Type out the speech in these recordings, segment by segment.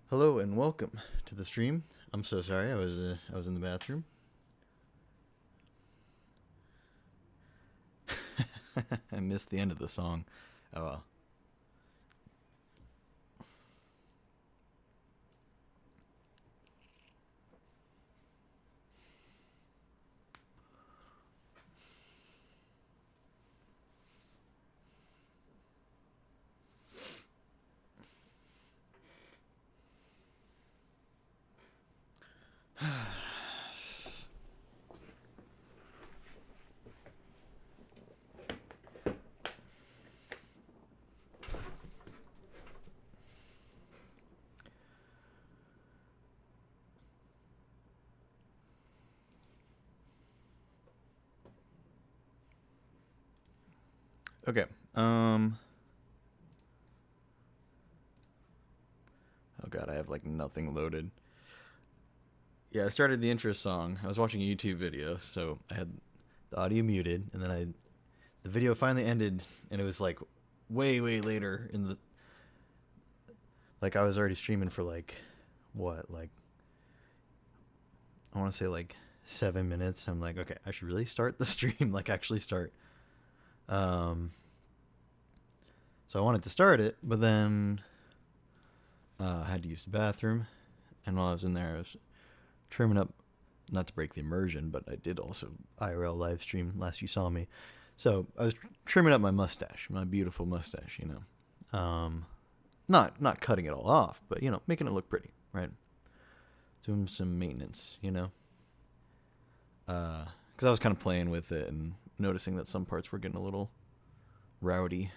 Hello and welcome to the stream. I'm so sorry, I was in the bathroom. I missed the end of the song. Oh well. Okay. Oh god, I have like nothing loaded. Yeah, I started the intro song. I was watching a YouTube video, so I had the audio muted, and then the video finally ended, and it was like way later in the like I was already streaming for like what like I want to say like 7 minutes. I'm like, okay, I should really start the stream, like actually start. Um, so I wanted to start it, but then I had to use the bathroom, and while I was in there, I was trimming up, not to break the immersion, but I did also IRL live stream last you saw me. So I was trimming up my mustache, my beautiful mustache, you know. Not cutting it all off, but you know, making it look pretty, right? Doing some maintenance, you know. Because I was kind of playing with it and noticing that some parts were getting a little rowdy.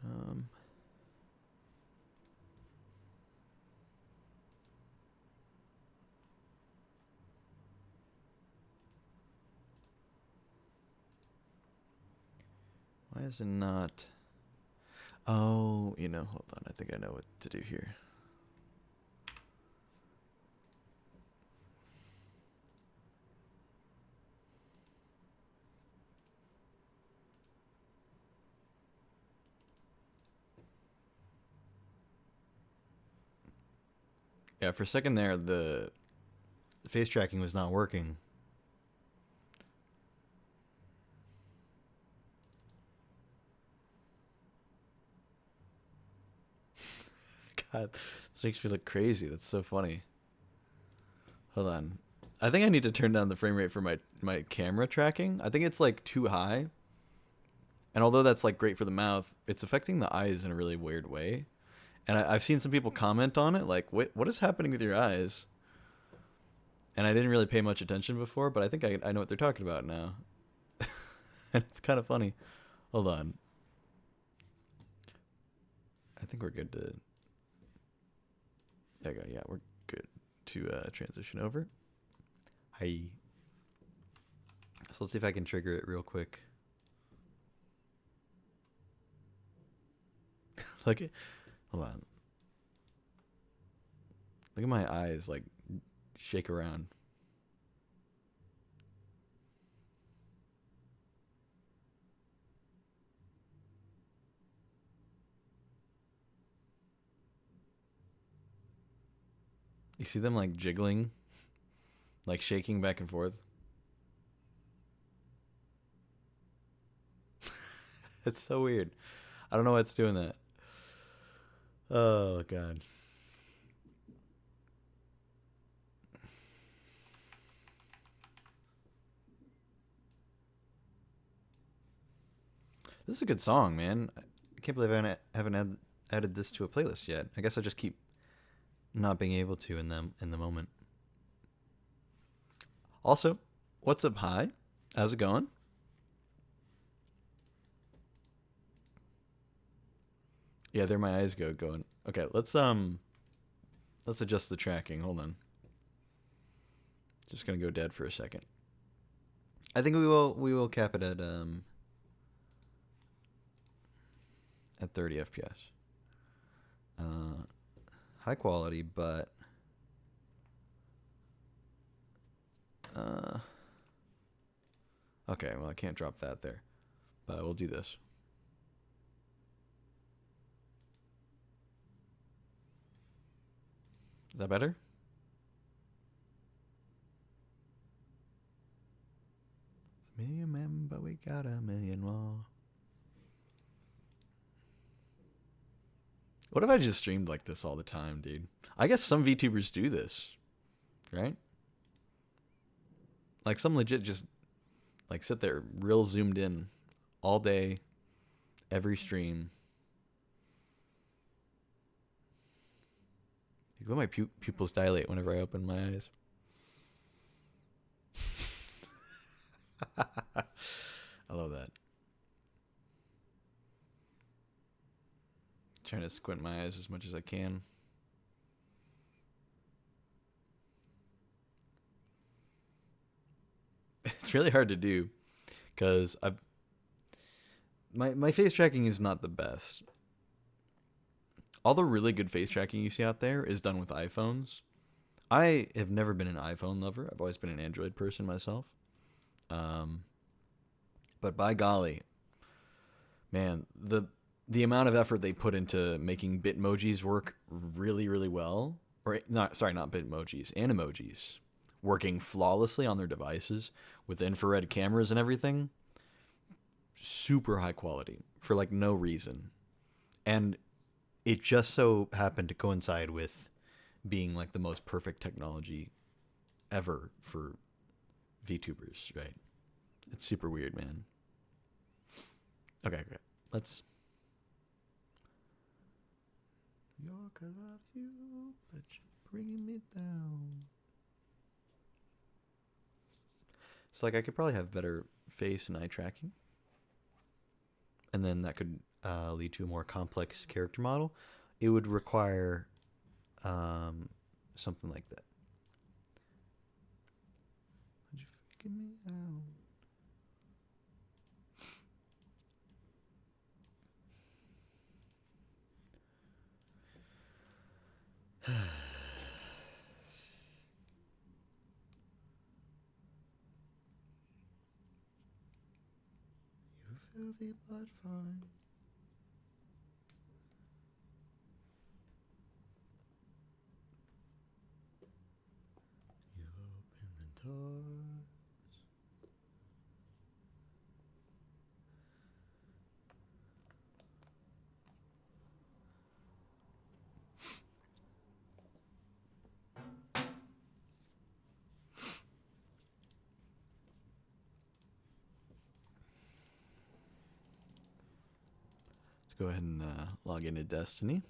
Um, why is it not? Oh, you know, hold on. I think I know what to do here. Yeah, for a second there, the face tracking was not working. God, this makes me look crazy. That's so funny. Hold on. I think I need to turn down the frame rate for my camera tracking. I think it's like too high. And although that's like great for the mouth, it's affecting the eyes in a really weird way. And I've seen some people comment on it, like, what is happening with your eyes? And I didn't really pay much attention before, but I think I know what they're talking about now. And it's kind of funny. Hold on. I think we're good to. There you go. Yeah, we're good to transition over. Hi. So let's see if I can trigger it real quick. Look at, hold on. Look at my eyes like shake around. You see them like jiggling, like shaking back and forth. It's so weird. I don't know what's doing that. Oh god. This is a good song, man. I can't believe I haven't added this to a playlist yet. I guess I just keep not being able to in the moment. Also, what's up? Hi, how's it going? Yeah, there my eyes go going. Okay, let's. Let's adjust the tracking. Hold on. Just gonna go dead for a second. I think we will cap it at 30 FPS. High quality, but okay. Well, I can't drop that there, but we'll do this. Is that better? Million men, but we got a million more. What if I just streamed like this all the time, dude? I guess some VTubers do this, right? Like some legit just like sit there real zoomed in all day, every stream. You let my pupils dilate whenever I open my eyes. I love that. Trying to squint my eyes as much as I can. It's really hard to do because my face tracking is not the best. All the really good face tracking you see out there is done with iPhones. I have never been an iPhone lover. I've always been an Android person myself. But by golly, man, the amount of effort they put into making Bitmojis work really, really well, or not Bitmojis, Animojis, working flawlessly on their devices with infrared cameras and everything, super high quality for like no reason. And it just so happened to coincide with being like the most perfect technology ever for VTubers, right? It's super weird, man. Okay. Let's. York, I love you, but you're bringing me down. So, like, I could probably have better face and eye tracking. And then that could lead to a more complex character model. It would require something like that. Would you freaking me out? You filthy but fine. You open the doors. Let's go ahead and log into Destiny.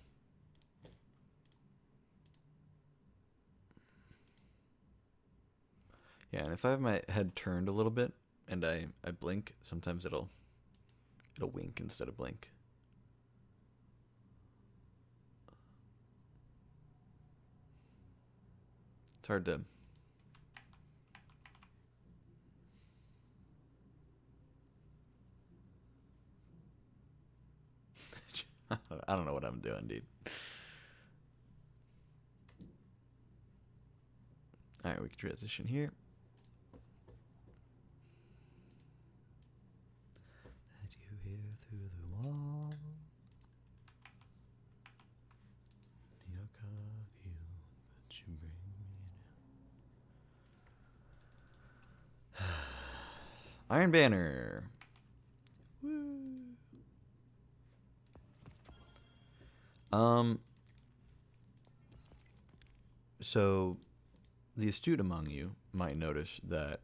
Yeah, and if I have my head turned a little bit and I blink, sometimes it'll wink instead of blink. It's hard to. I don't know what I'm doing, dude. Alright, we can transition here. That you hear through the wall. Your color you, but you bring me down. Iron Banner. Woo. So the astute among you might notice that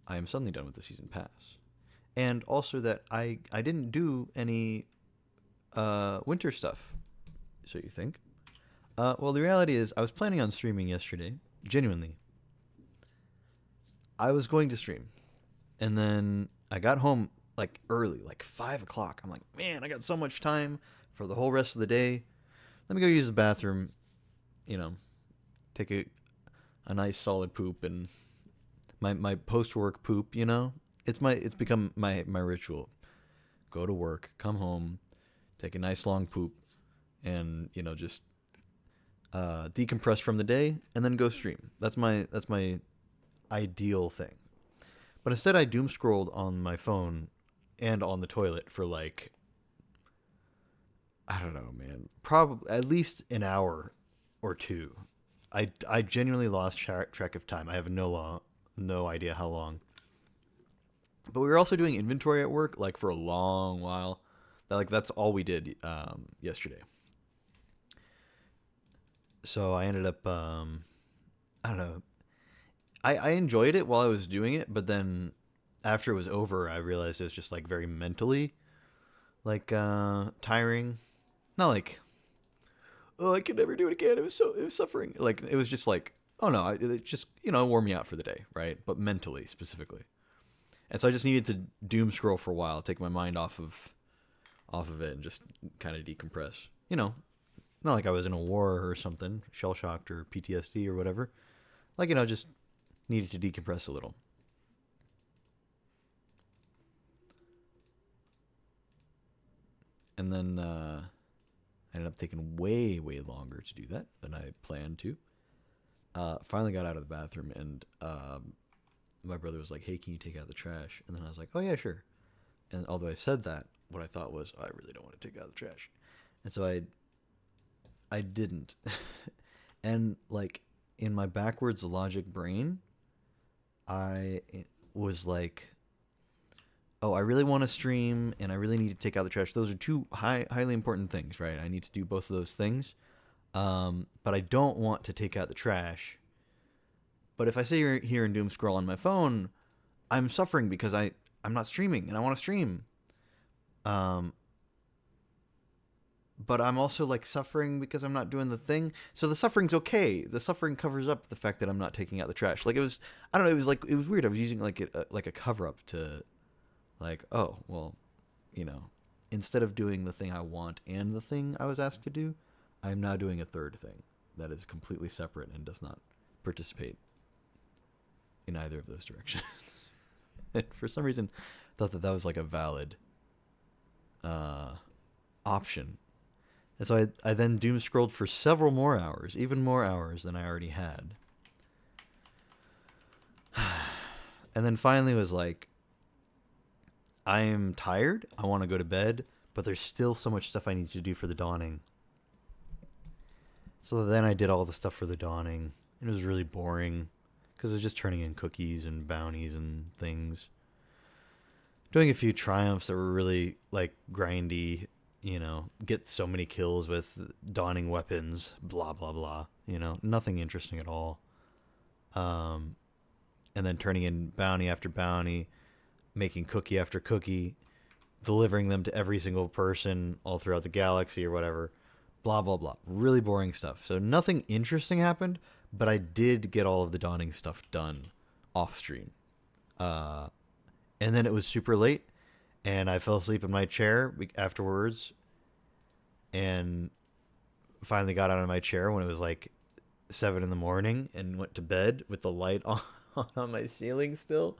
I am suddenly done with the season pass, and also that I didn't do any winter stuff. So you think? Well, the reality is I was planning on streaming yesterday. Genuinely, I was going to stream, and then I got home like early, like 5 o'clock. I'm like, man, I got so much time for the whole rest of the day. Let me go use the bathroom, you know, take a nice solid poop, and my post work poop, it's become my ritual. Go to work, come home, take a nice long poop, and just decompress from the day, and then go stream. That's my ideal thing. But instead, I doom scrolled on my phone and on the toilet for like, I don't know, man, probably at least an hour or two. I genuinely lost track of time. I have no idea how long. But we were also doing inventory at work like for a long while. That's all we did yesterday. So I ended up I don't know. I enjoyed it while I was doing it, but then after it was over, I realized it was just like very mentally like tiring. Not like, oh, I could never do it again. It was suffering. Like it was just like, oh no, it just wore me out for the day, right? But mentally specifically. And so I just needed to doom scroll for a while, take my mind off of it, and just kind of decompress. Not like I was in a war or something, shell shocked or PTSD or whatever. Like just needed to decompress a little. And then I ended up taking way longer to do that than I planned to. Finally got out of the bathroom, and my brother was like, "Hey, can you take out the trash?" And then I was like, "Oh yeah, sure." And although I said that, what I thought was, oh, I really don't want to take out the trash, and so I didn't. And like in my backwards logic brain, I was like, oh, I really want to stream, and I really need to take out the trash. Those are two highly important things, right? I need to do both of those things. But I don't want to take out the trash. But if I sit here and doom scroll on my phone, I'm suffering because I'm not streaming, and I want to stream. Um, but I'm also like suffering because I'm not doing the thing. So the suffering's okay. The suffering covers up the fact that I'm not taking out the trash. Like it was, I don't know. It was weird. I was using like a cover up to, like, oh well, instead of doing the thing I want and the thing I was asked to do, I'm now doing a third thing that is completely separate and does not participate in either of those directions. And for some reason, thought that was like a valid option. And so I then doom scrolled for several more hours, even more hours than I already had. And then finally was like, I'm tired. I want to go to bed, but there's still so much stuff I need to do for the dawning. So then I did all the stuff for the dawning. It was really boring because it was just turning in cookies and bounties and things. Doing a few triumphs that were really like grindy, get so many kills with dawning weapons, blah blah blah. Nothing interesting at all. And then turning in bounty after bounty, making cookie after cookie, delivering them to every single person all throughout the galaxy or whatever. Blah blah blah. Really boring stuff. So nothing interesting happened, but I did get all of the dawning stuff done off stream. And then it was super late, and I fell asleep in my chair afterwards, and finally got out of my chair when it was like 7 a.m. and went to bed with the light on my ceiling still.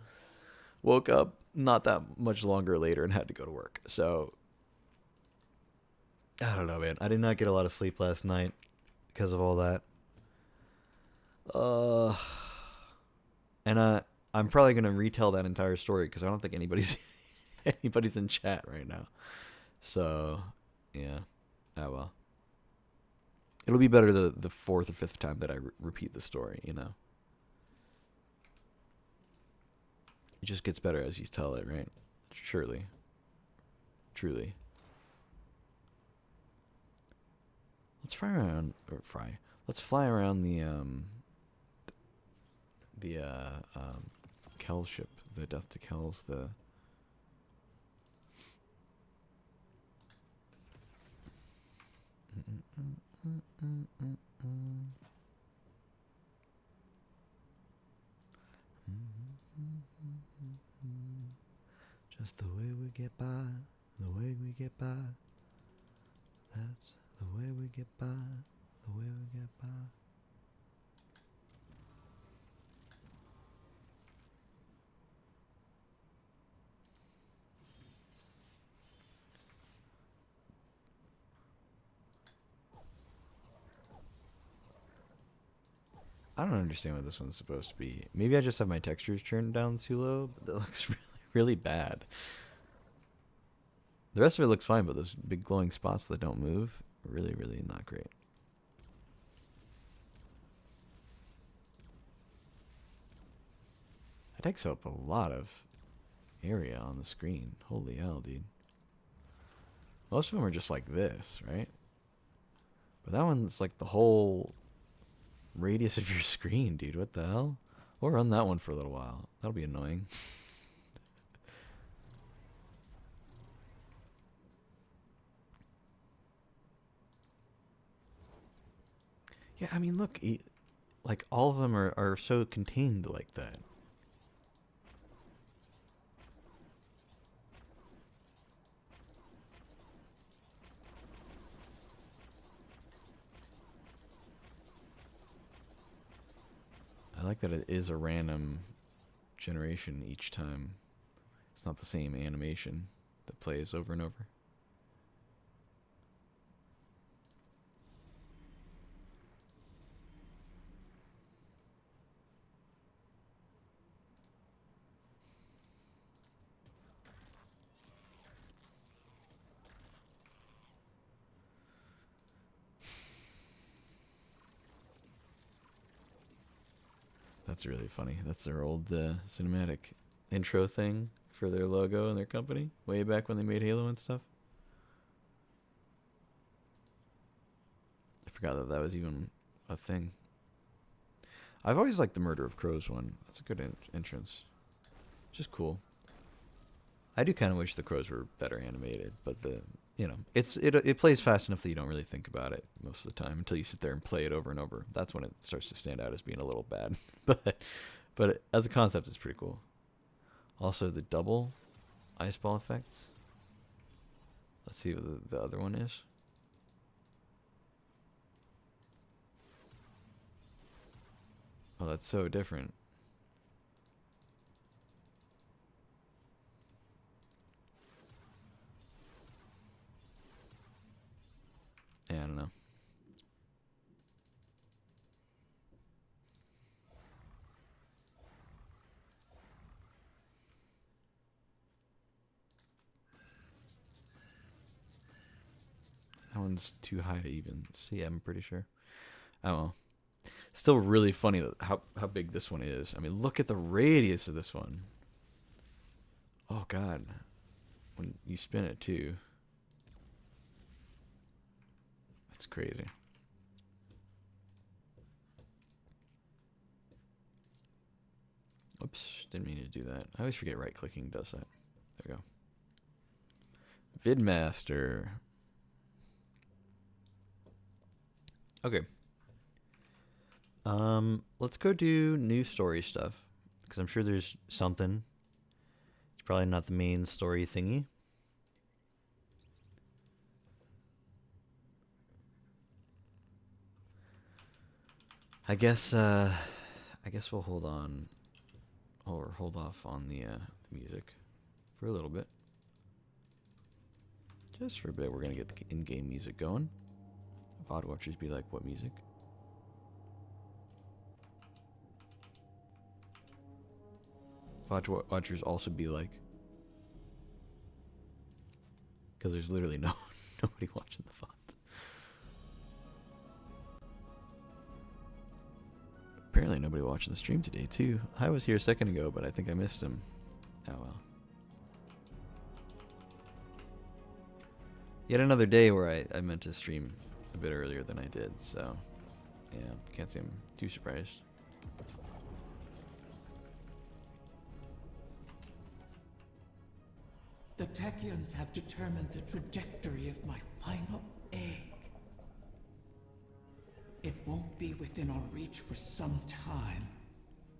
Woke up not that much longer later and had to go to work. So I don't know, man. I did not get a lot of sleep last night because of all that. And I'm probably gonna retell that entire story because I don't think anybody's in chat right now. So yeah, oh well. It'll be better the fourth or fifth time that I repeat the story. It just gets better as you tell it, right? Surely, truly. Let's fly around or fly. Let's fly around the Kel ship, the Death to Kel's, the just the way we get by, the way we get by. That's the way we get by, The way we get by. I don't understand what this one's supposed to be. Maybe I just have my textures turned down too low, but that looks really, really bad. The rest of it looks fine, but those big glowing spots that don't move, really, really not great. That takes up a lot of area on the screen. Holy hell, dude. Most of them are just like this, right? But that one's like the whole radius of your screen, dude. What the hell? We'll run that one for a little while. That'll be annoying. Yeah, I mean, look, like all of them are so contained like that. I like that it is a random generation each time. It's not the same animation that plays over and over. That's really funny. That's their old cinematic intro thing for their logo and their company, way back when they made Halo and stuff. I forgot that that was even a thing. I've always liked the Murder of Crows one. That's a good entrance. Just cool. I do kind of wish the crows were better animated, but it plays fast enough that you don't really think about it most of the time until you sit there and play it over and over. That's when it starts to stand out as being a little bad. but as a concept, it's pretty cool. Also, the double ice ball effects. Let's see what the other one is. Oh, that's so different. Yeah, I don't know. That one's too high to even see, I'm pretty sure. I don't know. Still really funny how big this one is. I mean, look at the radius of this one. Oh, God. When you spin it, too. That's crazy. Oops, didn't mean to do that. I always forget right-clicking does that. There we go. Vidmaster. Okay. Let's go do news story stuff, because I'm sure there's something. It's probably not the main story thingy. I guess we'll hold on, or hold off on the music for a little bit. Just for a bit, we're gonna get the in-game music going. VOD watchers be like, what music? VOD watchers also be like, because there's literally nobody watching the VODs. Apparently nobody watching the stream today too. I was here a second ago, but I think I missed him. Oh well. Yet another day where I meant to stream a bit earlier than I did, so yeah, can't say I'm too surprised. The Techians have determined the trajectory of my final egg. It won't be within our reach for some time.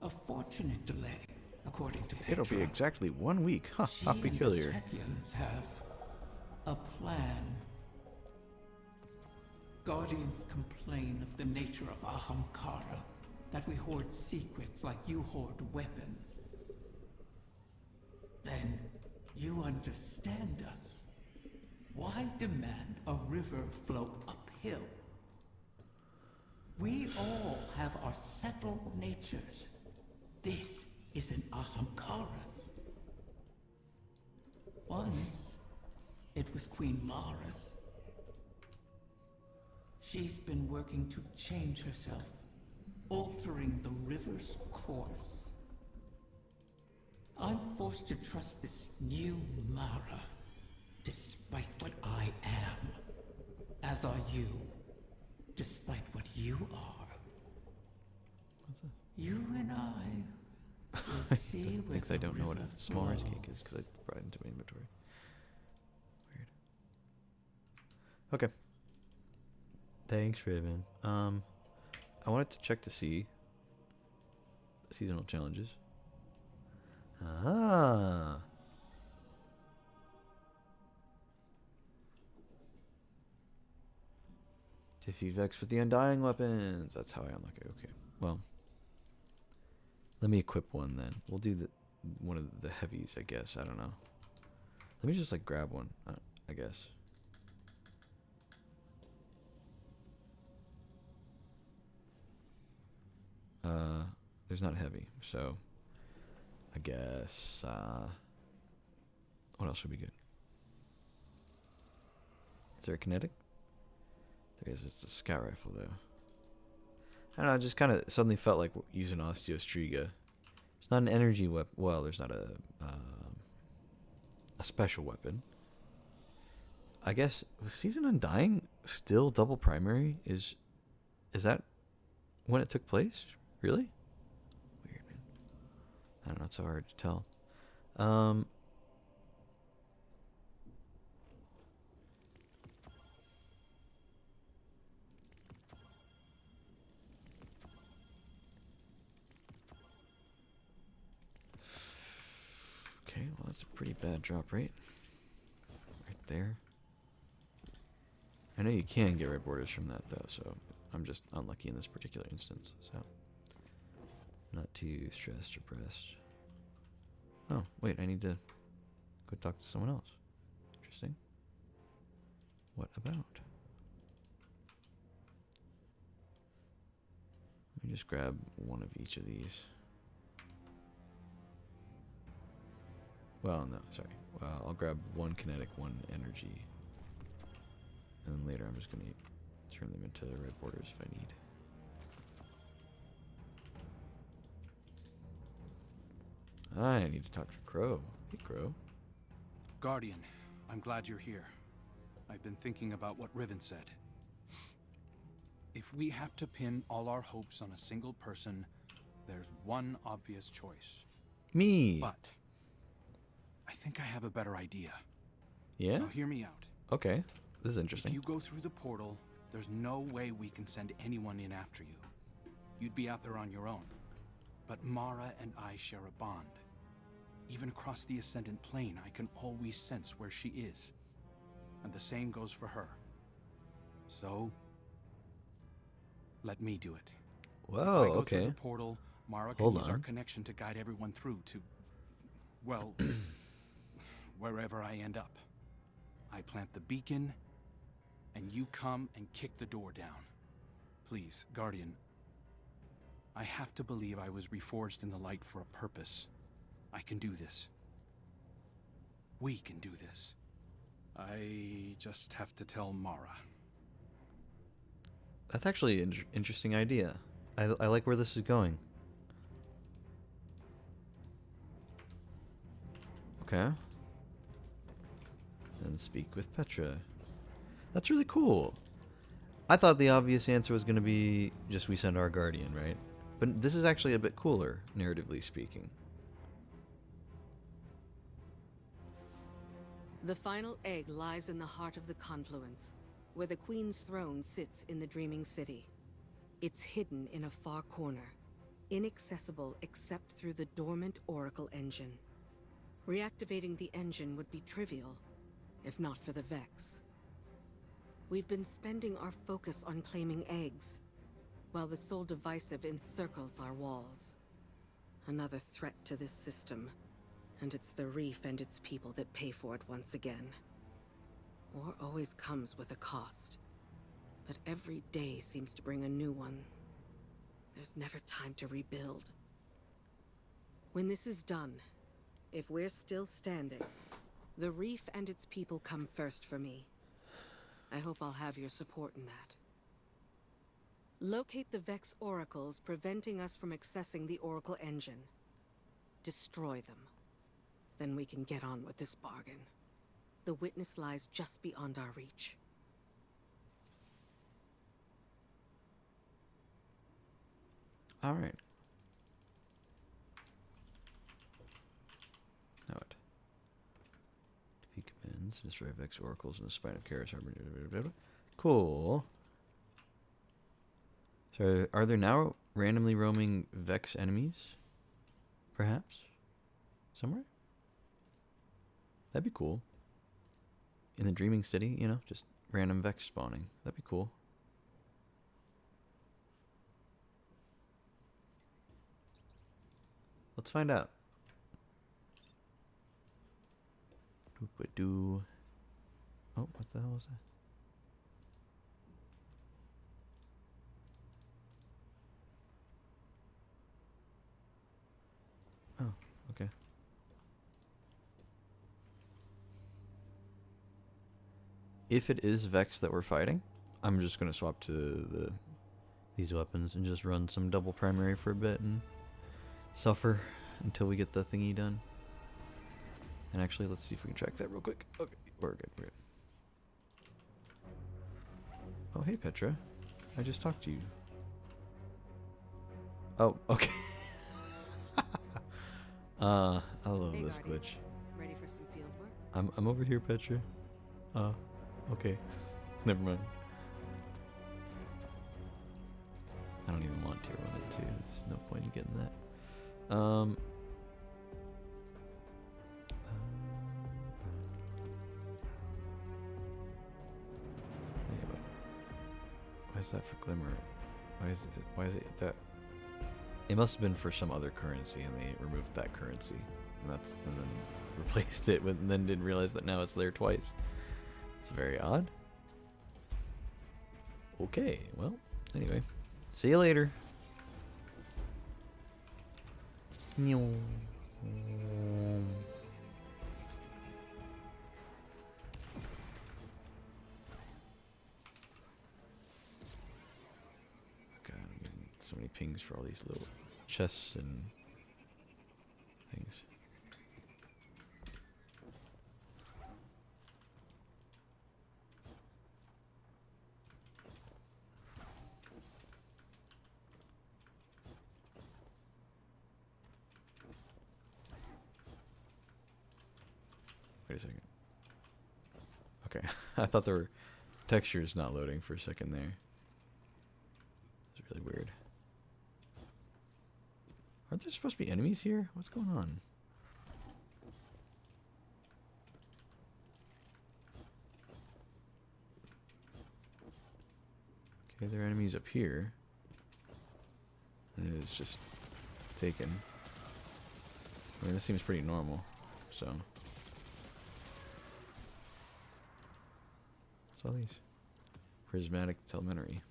A fortunate delay, according to Petra. It'll be exactly 1 week. Huh, how peculiar. The Techians have a plan. Guardians complain of the nature of Ahamkara, that we hoard secrets like you hoard weapons. Then you understand us. Why demand a river flow uphill? We all have our settled natures. This is an Ahamkara's. Once, it was Queen Mara's. She's been working to change herself, altering the river's course. I'm forced to trust this new Mara, despite what I am. As are you, despite what you are. What's that? You and I will see where Thinks I the don't know what river a small rice cake flows. is because I brought it into my inventory. Weird. Okay. Thanks, Raven. I wanted to check to see seasonal challenges. Ah. Tiffy Vex with the Undying Weapons. That's how I unlock it. Okay. Well, let me equip one then. We'll do one of the heavies, I guess. I don't know. Let me just like grab one, I guess. There's not a heavy, so I guess what else would be good? Is there a kinetic? There is. It's a scout rifle though. I don't know. I just kind of suddenly felt like using Osteostriga. It's not an energy weapon. Well, there's not a special weapon. I guess was Season Undying still double primary? Is that when it took place? Really? Weird, man. I don't know. It's so hard to tell. Okay, well that's a pretty bad drop rate. Right there. I know you can get red borders from that though, so I'm just unlucky in this particular instance, so not too stressed or pressed. Oh, wait, I need to go talk to someone else. Interesting. What about? Let me just grab one of each of these. Well, no, sorry. Well, I'll grab one kinetic, one energy. And then later I'm just going to turn them into red borders if I need. I need to talk to Crow. Hey, Crow. Guardian, I'm glad you're here. I've been thinking about what Riven said. If we have to pin all our hopes on a single person, there's one obvious choice. Me. But I think I have a better idea. Yeah? Now hear me out. Okay. This is If interesting. you go through the portal, there's no way we can send anyone in after you. You'd be out there on your own. But Mara and I share a bond. Even across the Ascendant Plane, I can always sense where she is. And the same goes for her. So, let me do it. Whoa, If I go okay. through the portal, Mara can Hold use our on. connection to guide everyone through to, well, wherever I end up. I plant the beacon, and you come and kick the door down. Please, Guardian. I have to believe I was reforged in the light for a purpose. I can do this. We can do this. I just have to tell Mara. That's actually an interesting idea. I like where this is going. Okay. And speak with Petra. That's really cool. I thought the obvious answer was going to be just we send our guardian, right? But this is actually a bit cooler, narratively speaking. The final egg lies in the heart of the confluence, where the Queen's throne sits in the Dreaming City. It's hidden in a far corner, inaccessible except through the dormant Oracle engine. Reactivating the engine would be trivial, if not for the Vex. We've been spending our focus on claiming eggs, while the Soul Divisive encircles our walls. Another threat to this system, and it's the Reef and its people that pay for it once again. War always comes with a cost, but every day seems to bring a new one. There's never time to rebuild. When this is done, if we're still standing, the Reef and its people come first for me. I hope I'll have your support in that. Locate the Vex oracles preventing us from accessing the Oracle engine. Destroy them. Then we can get on with this bargain. The witness lies just beyond our reach. All right. Now what? Defeat commands, destroy Vex oracles in the spine of Karis. Cool. So, are there now randomly roaming Vex enemies? Perhaps? Somewhere? That'd be cool. In the Dreaming City, you know, just random Vex spawning. That'd be cool. Let's find out. Doop-a-doo. Oh, what the hell was that? Oh, okay. If it is Vex that we're fighting, I'm just gonna swap to these weapons and just run some double primary for a bit and suffer until we get the thingy done. And actually, let's see if we can track that real quick. Okay, we're good, we're good. Oh, hey Petra. I just talked to you. Oh, okay. I love Hey, this Guardian. glitch. Ready for some field work? I'm over here, Petra. Okay. Never mind. I don't even want to run it too. There's no point in getting that. Anyway. Why is that for Glimmer? Why is it that? It must have been for some other currency and they removed that currency. And then replaced it with, and then didn't realize that now it's there twice. It's very odd. Okay, well, anyway. See you later. God, I'm getting so many pings for all these little chests and things. Wait a second. Okay, I thought there were textures not loading for a second there. It's really weird. Aren't there supposed to be enemies here? What's going on? Okay, there are enemies up here. And it is just taken. I mean, this seems pretty normal, so. What's all these? Prismatic telemetry.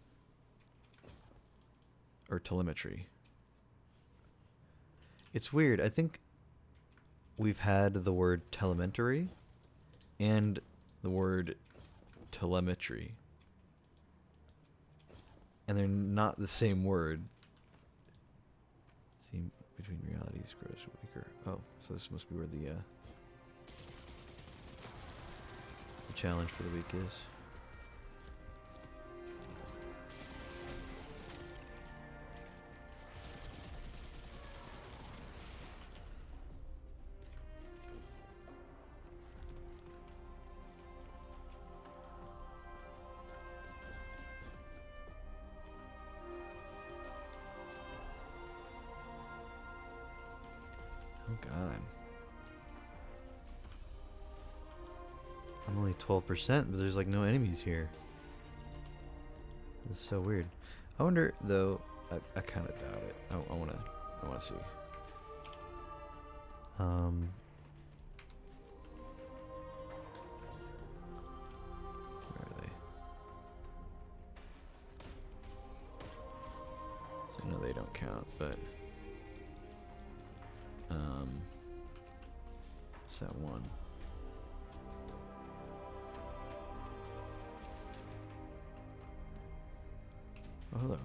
Or telemetry. It's weird. I think we've had the word telemetry and the word telemetry. And they're not the same word. Seem between realities grows weaker. Oh, so this must be where the challenge for the week is. Oh god. I'm only 12%, but there's like no enemies here. This is so weird. I wonder though. I kind of doubt it. I wanna see. Where are they? So no, they don't count. But what's that one? Oh, hello.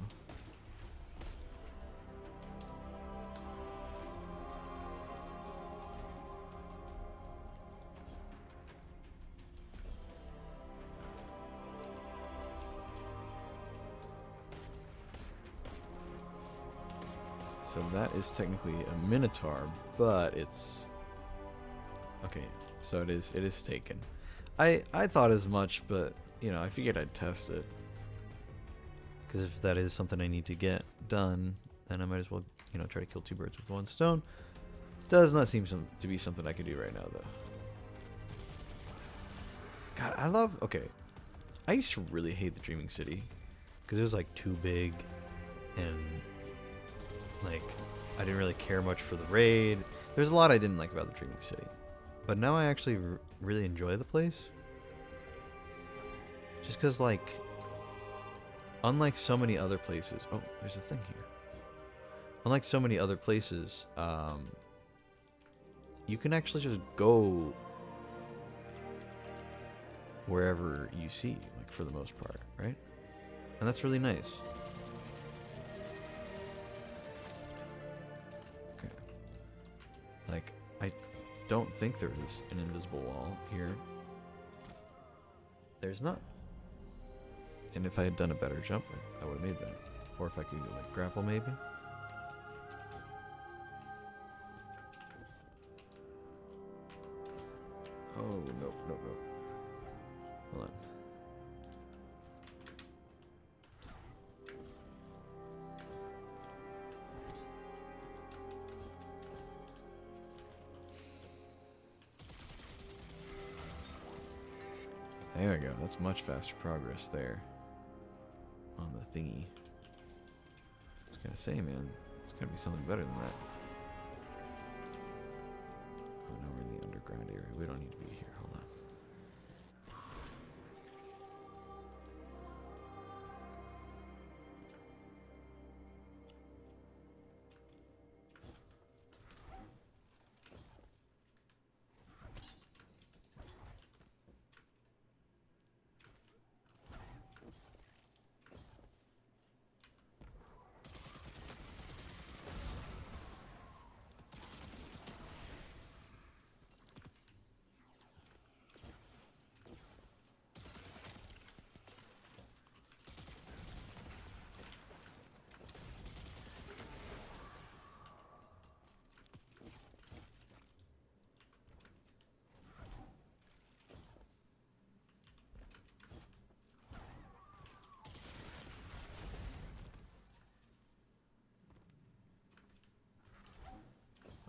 So that is technically a Minotaur, but it's okay. So it is taken. I thought as much, but you know, I figured I'd test it. Because if that is something I need to get done, then I might as well, you know, try to kill two birds with one stone. Does not seem to be something I can do right now, though. God, I love... Okay. I used to really hate the Dreaming City. Because it was, like, too big. And, like, I didn't really care much for the raid. There's a lot I didn't like about the Dreaming City. But now I actually really enjoy the place. Just because, like... Unlike so many other places... Oh, there's a thing here. Unlike so many other places, you can actually just go wherever you see, like, for the most part, right? And that's really nice. Okay. Like, I don't think there is an invisible wall here. There's not. And if I had done a better jump, I would have made that. Or if I could, like, grapple, maybe. Oh, nope. Hold on. There we go. That's much faster progress there. On the thingy. I was gonna say, man, it's gotta be something better than that. Oh no, we're in the underground area. We don't need to be here. Hold on.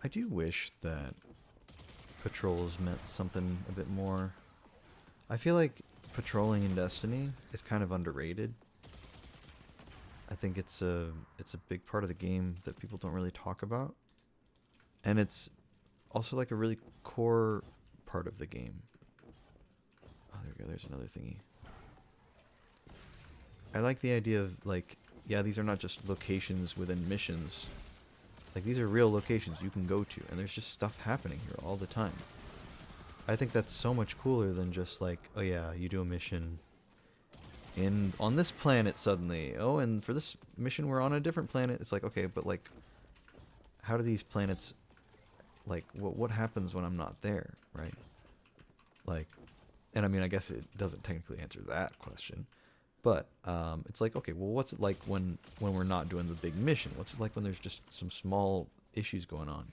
I do wish that patrols meant something a bit more. I feel like patrolling in Destiny is kind of underrated. I think it's a big part of the game that people don't really talk about. And it's also like a really core part of the game. Oh, there we go. There's another thingy. I like the idea of, like, yeah, these are not just locations within missions. Like, these are real locations you can go to, and there's just stuff happening here all the time. I think that's so much cooler than just like, oh yeah, you do a mission on this planet suddenly. Oh, and for this mission we're on a different planet. It's like, okay, but like, how do these planets, like, what happens when I'm not there, right? Like, and I mean, I guess it doesn't technically answer that question. But it's like, okay, well, what's it like when we're not doing the big mission? What's it like when there's just some small issues going on?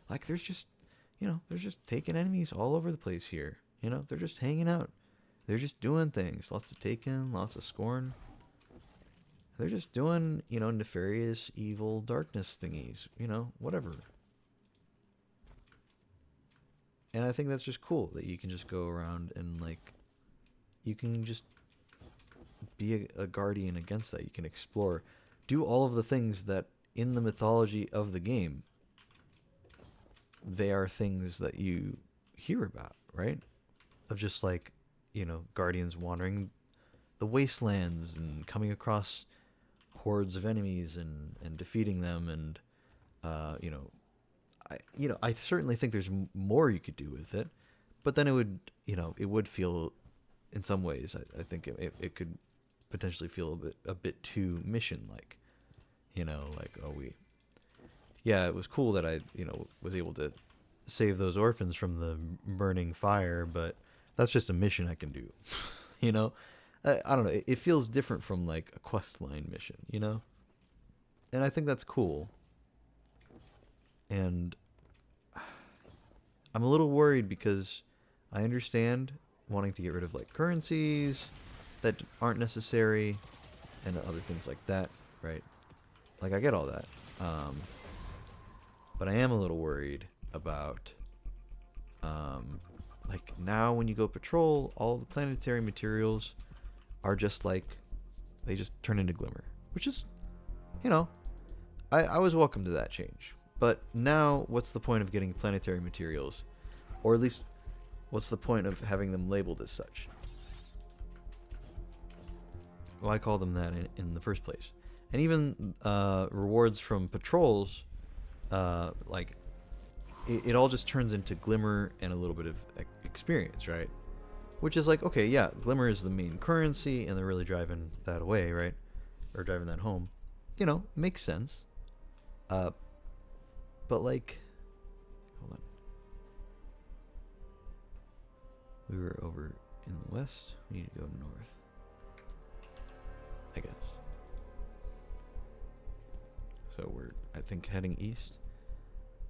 Like, there's just, you know, there's just taken enemies all over the place here. You know, they're just hanging out. They're just doing things. Lots of taken, lots of scorn. They're just doing, you know, nefarious, evil, darkness thingies. You know, whatever. And I think that's just cool that you can just go around and, like, you can just be a guardian against that. You can explore, do all of the things that in the mythology of the game, they are things that you hear about, right? Of just like, guardians wandering the wastelands and coming across hordes of enemies and defeating them, and I certainly think there's more you could do with it, but then it would feel, in some ways, I think it could potentially feel a bit too mission like, like, it was cool that I was able to save those orphans from the burning fire, but that's just a mission I can do. I don't know. It feels different from like a quest line mission, and I think that's cool. And I'm a little worried because I understand wanting to get rid of like currencies that aren't necessary and other things like that, right? Like, I get all that. But I am a little worried about, like, now when you go patrol, all the planetary materials are just like, they just turn into glimmer, which is, I was welcome to that change. But now, what's the point of getting planetary materials? Or at least, what's the point of having them labeled as such? Why call them that in the first place? And even rewards from patrols, like, it all just turns into glimmer and a little bit of experience, right? Which is like, okay, yeah, glimmer is the main currency, and they're really driving that away, right? Or driving that home. Makes sense. But like, hold on. We were over in the west. We need to go north, I guess. So we're, I think, heading east.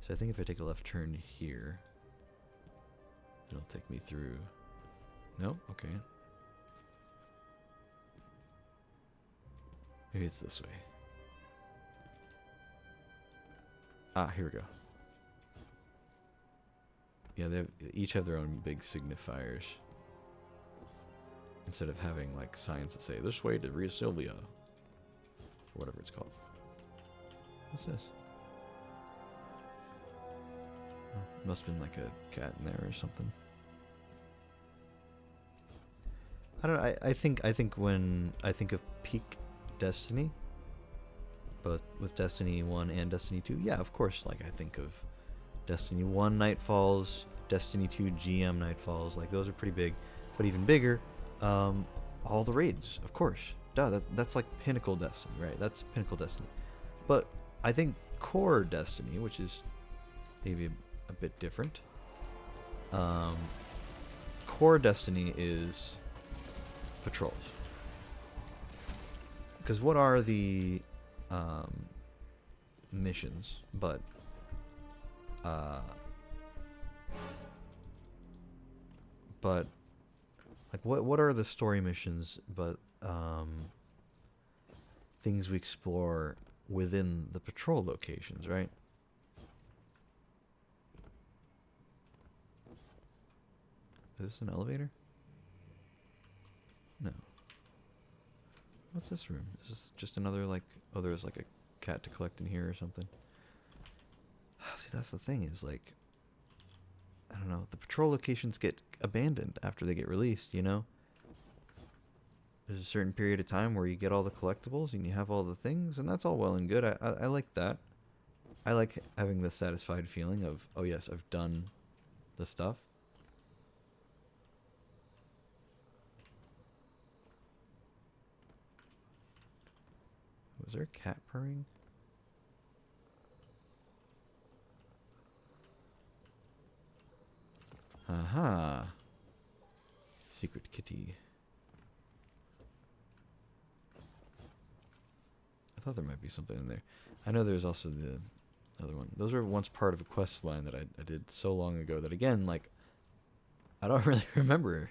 So I think if I take a left turn here, it'll take me through. No? Okay. Maybe it's this way. Ah, here we go. Yeah, they each have their own big signifiers. Instead of having like signs that say this way to Ria Silvia, or whatever it's called. What's this? Oh, must have been like a cat in there or something. I don't know. I think when I think of peak Destiny, both with Destiny 1 and Destiny 2, yeah, of course, like, I think of Destiny 1 Nightfalls, Destiny 2 GM Nightfalls, like, those are pretty big. But even bigger, all the raids, of course. Duh, that's like Pinnacle Destiny, right? That's Pinnacle Destiny. But I think core Destiny, which is maybe a bit different, core Destiny is patrols. Because what are the missions but like what are the story missions but things we explore within the patrol locations, right? Is this an elevator? No. What's this room? Is this just another, like, oh, there's like a cat to collect in here or something? See, that's the thing, is like, I don't know, the patrol locations get abandoned after they get released, There's a certain period of time where you get all the collectibles and you have all the things, and that's all well and good. I like that. I like having the satisfied feeling of, oh yes, I've done the stuff. Was there a cat purring? Aha. Secret kitty. I thought there might be something in there. I know there's also the other one. Those were once part of a quest line that I did so long ago that, again, like, I don't really remember.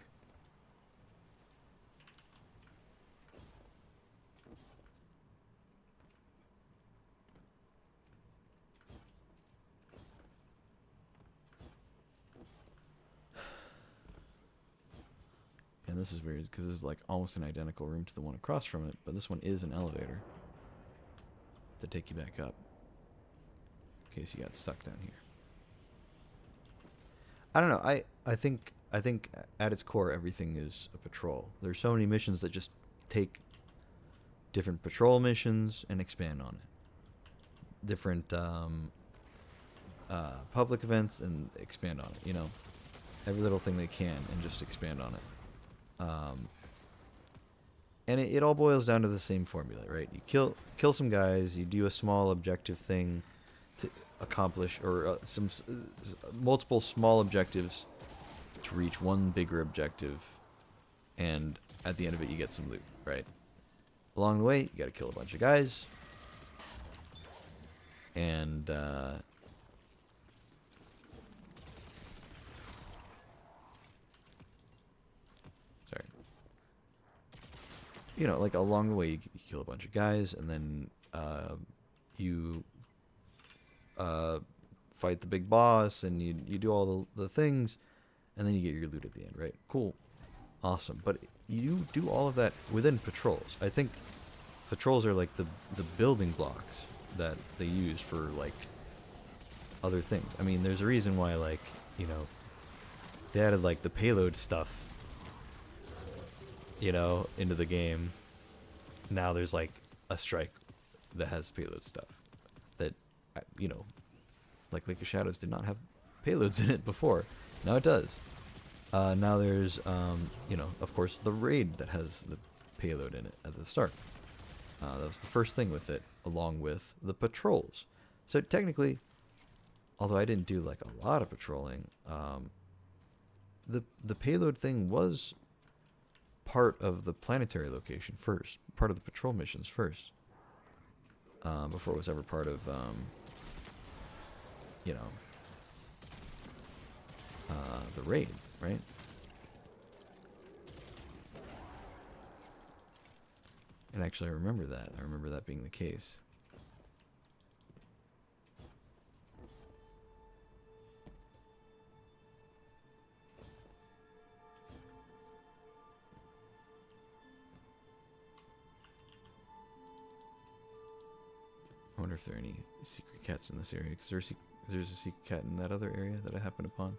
And this is weird because this is like almost an identical room to the one across from it, but this one is an elevator to take you back up in case you got stuck down here. I don't know. I think at its core everything is a patrol. There's so many missions that just take different patrol missions and expand on it. Different public events and expand on it. You know, every little thing they can and just expand on it. And it all boils down to the same formula, right? You kill some guys, you do a small objective thing to accomplish, or multiple small objectives to reach one bigger objective, and at the end of it you get some loot, right? Along the way, you gotta kill a bunch of guys, and sorry. You know, like along the way, you kill a bunch of guys, and then you fight the big boss, and you do all the things, and then you get your loot at the end, right? Cool. Awesome. But you do all of that within patrols. I think patrols are like the building blocks that they use for, like, other things. I mean, there's a reason why, like, you know, they added, like, the payload stuff, you know, into the game. Now there's, like, a strike that has payload stuff that, you know, like Lake of Shadows did not have payloads in it before. Now it does. Now there's, you know, of course, the raid that has the payload in it at the start. That was the first thing with it, along with the patrols. So technically, although I didn't do like a lot of patrolling, the payload thing was part of the planetary location first, part of the patrol missions first, before it was ever part of, you know, the raid, right? And actually, I remember that. I remember that being the case. I wonder if there are any secret cats in this area, because there's a secret cat in that other area that I happened upon.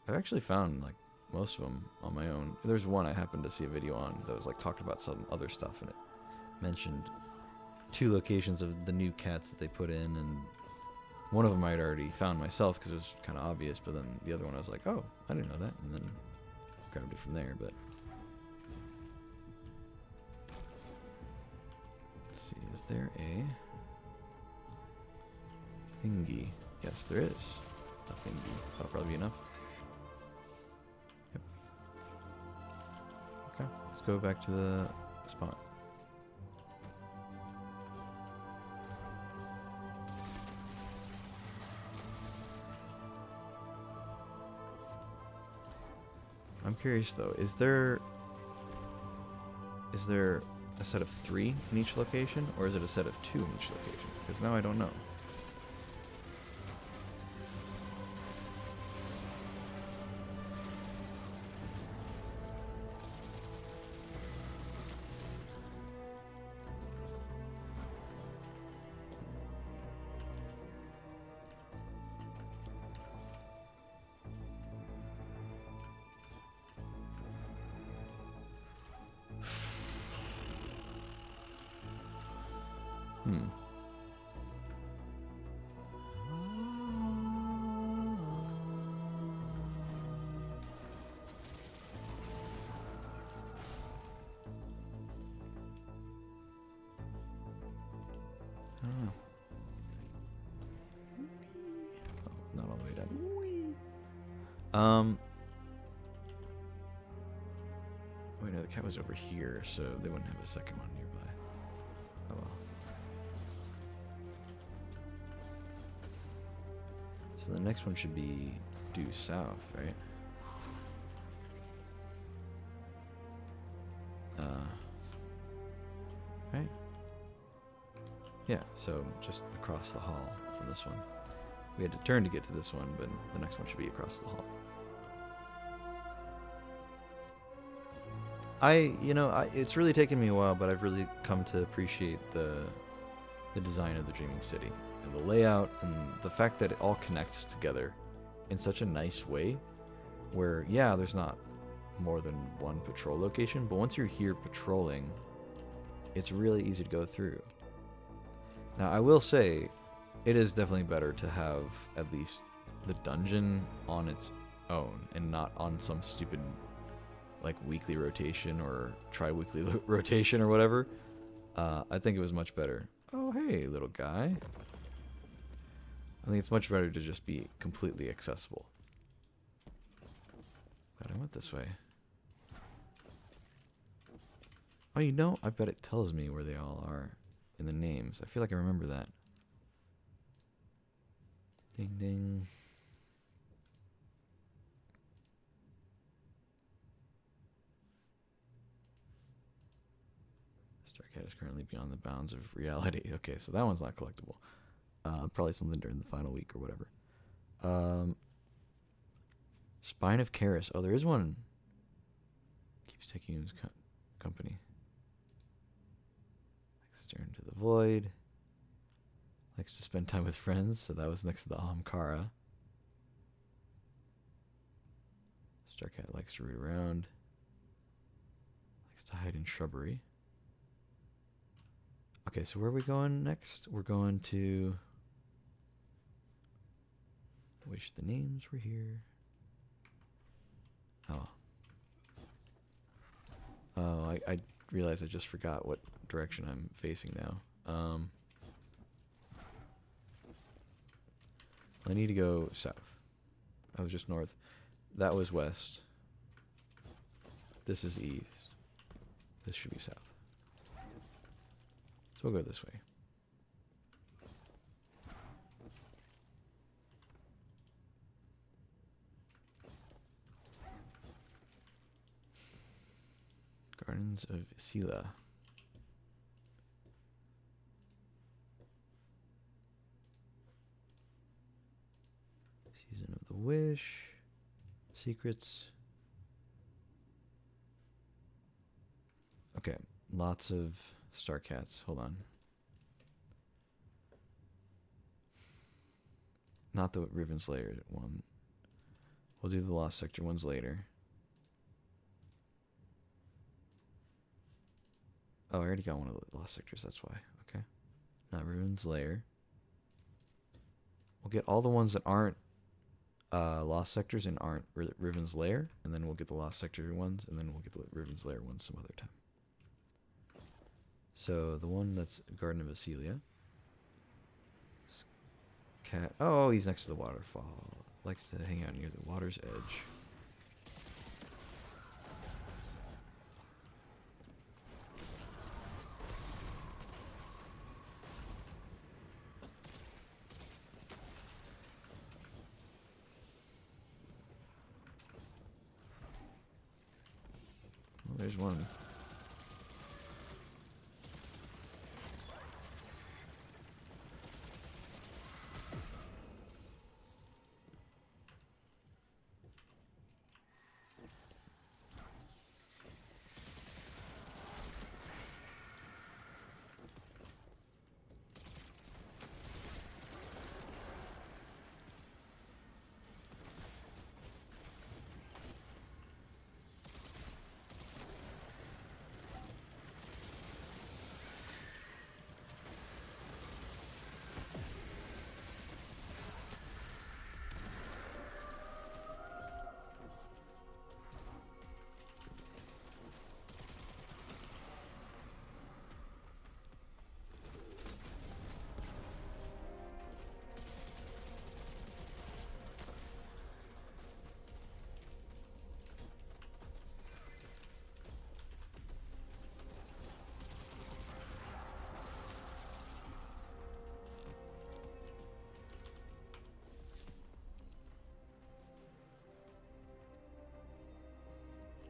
I've actually found, like, most of them on my own. There's one I happened to see a video on that was, like, talking about some other stuff, and it mentioned 2 locations of the new cats that they put in, and one of them I'd already found myself because it was kind of obvious, but then the other one I was like, oh, I didn't know that, and then grabbed it from there. But let's see, is there a thingy? Yes, there is a thingy. That'll probably be enough. Yep. Okay, let's go back to the spot. I'm curious though, is there a set of 3 in each location, or is it a set of 2 in each location? Because now I don't know. Not all the way down. Wait, no, the cat was over here, so they wouldn't have a second one nearby. Oh well. So the next one should be due south, right? Right? Yeah, so just across the hall from this one. We had to turn to get to this one, but the next one should be across the hall. It's really taken me a while, but I've really come to appreciate the design of the Dreaming City and the layout and the fact that it all connects together in such a nice way. Where yeah, there's not more than one patrol location, but once you're here patrolling, it's really easy to go through. Now, I will say, it is definitely better to have at least the dungeon on its own and not on some stupid like weekly rotation or tri-weekly rotation or whatever. I think it was much better. Oh, hey, little guy. I think it's much better to just be completely accessible. But I went this way. Oh, I bet it tells me where they all are in the names. I feel like I remember that. Ding, ding. Starcat is currently beyond the bounds of reality. Okay, so that one's not collectible. Probably something during the final week or whatever. Spine of Karis. Oh, there is one. Keeps taking his company. Stare into the void. Likes to spend time with friends, so that was next to the Ahamkara. Starcat likes to root around. Likes to hide in shrubbery. Okay, so where are we going next? We're going to... Wish the names were here. Oh. Oh, I realized I just forgot what direction I'm facing now. I need to go south. I was just north. That was west. This is east. This should be south. So we'll go this way. Gardens of Sela. Season of the Wish. Secrets. Okay, lots of Starcats. Hold on. Not the Riven's Lair one. We'll do the Lost Sector ones later. Oh, I already got one of the Lost Sectors, that's why. Okay. Not Riven's Lair. We'll get all the ones that aren't Lost Sectors and aren't Riven's Lair, and then we'll get the Lost Sector ones, and then we'll get the Riven's Lair ones some other time. So, the one that's Garden of Acelia. Cat. Oh, he's next to the waterfall. Likes to hang out near the water's edge. Well, there's one.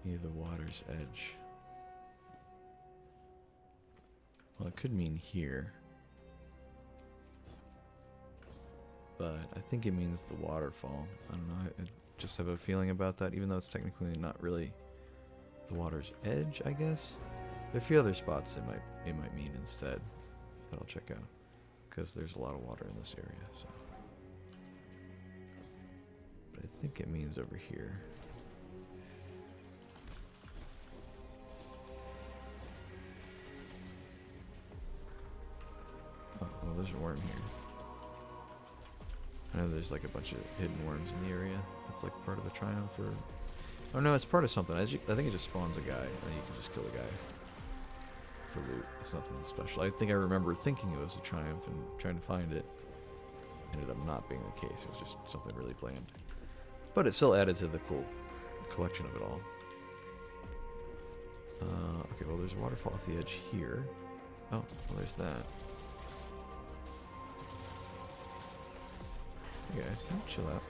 Near the water's edge. Well, it could mean here. But I think it means the waterfall. I don't know. I just have a feeling about that, even though it's technically not really the water's edge, I guess. There are a few other spots it might mean instead that I'll check out, because there's a lot of water in this area. So, but I think it means over here. Oh, well, there's a worm here. I know there's like a bunch of hidden worms in the area. That's like part of the triumph, or... Oh no, it's part of something. I think it just spawns a guy, and then you can just kill a guy for loot. It's nothing special. I think I remember thinking it was a triumph and trying to find it. Ended up not being the case. It was just something really bland. But it still added to the cool collection of it all. Okay, well there's a waterfall off the edge here. Oh, well there's that. Hey guys, can you chill out?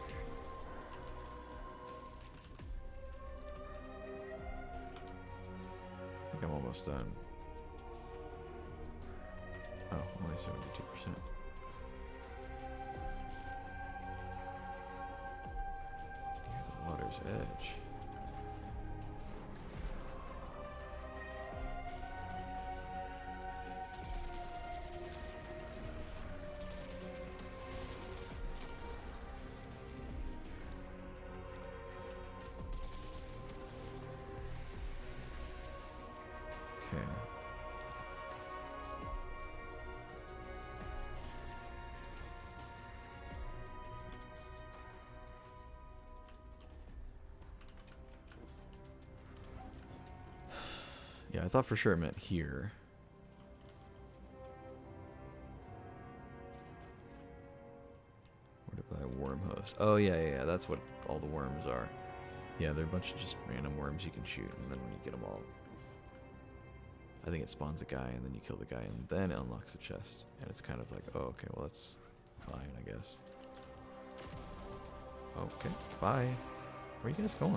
I think I'm almost done. Oh, only 72%. Near the water's edge. Okay. Yeah, I thought for sure it meant here. Where to buy worm host? Oh yeah, that's what all the worms are. Yeah, they're a bunch of just random worms you can shoot, and then when you get them all, I think it spawns a guy, and then you kill the guy, and then it unlocks the chest. And it's kind of like, oh, okay, well, that's fine, I guess. Okay, bye. Where are you guys going?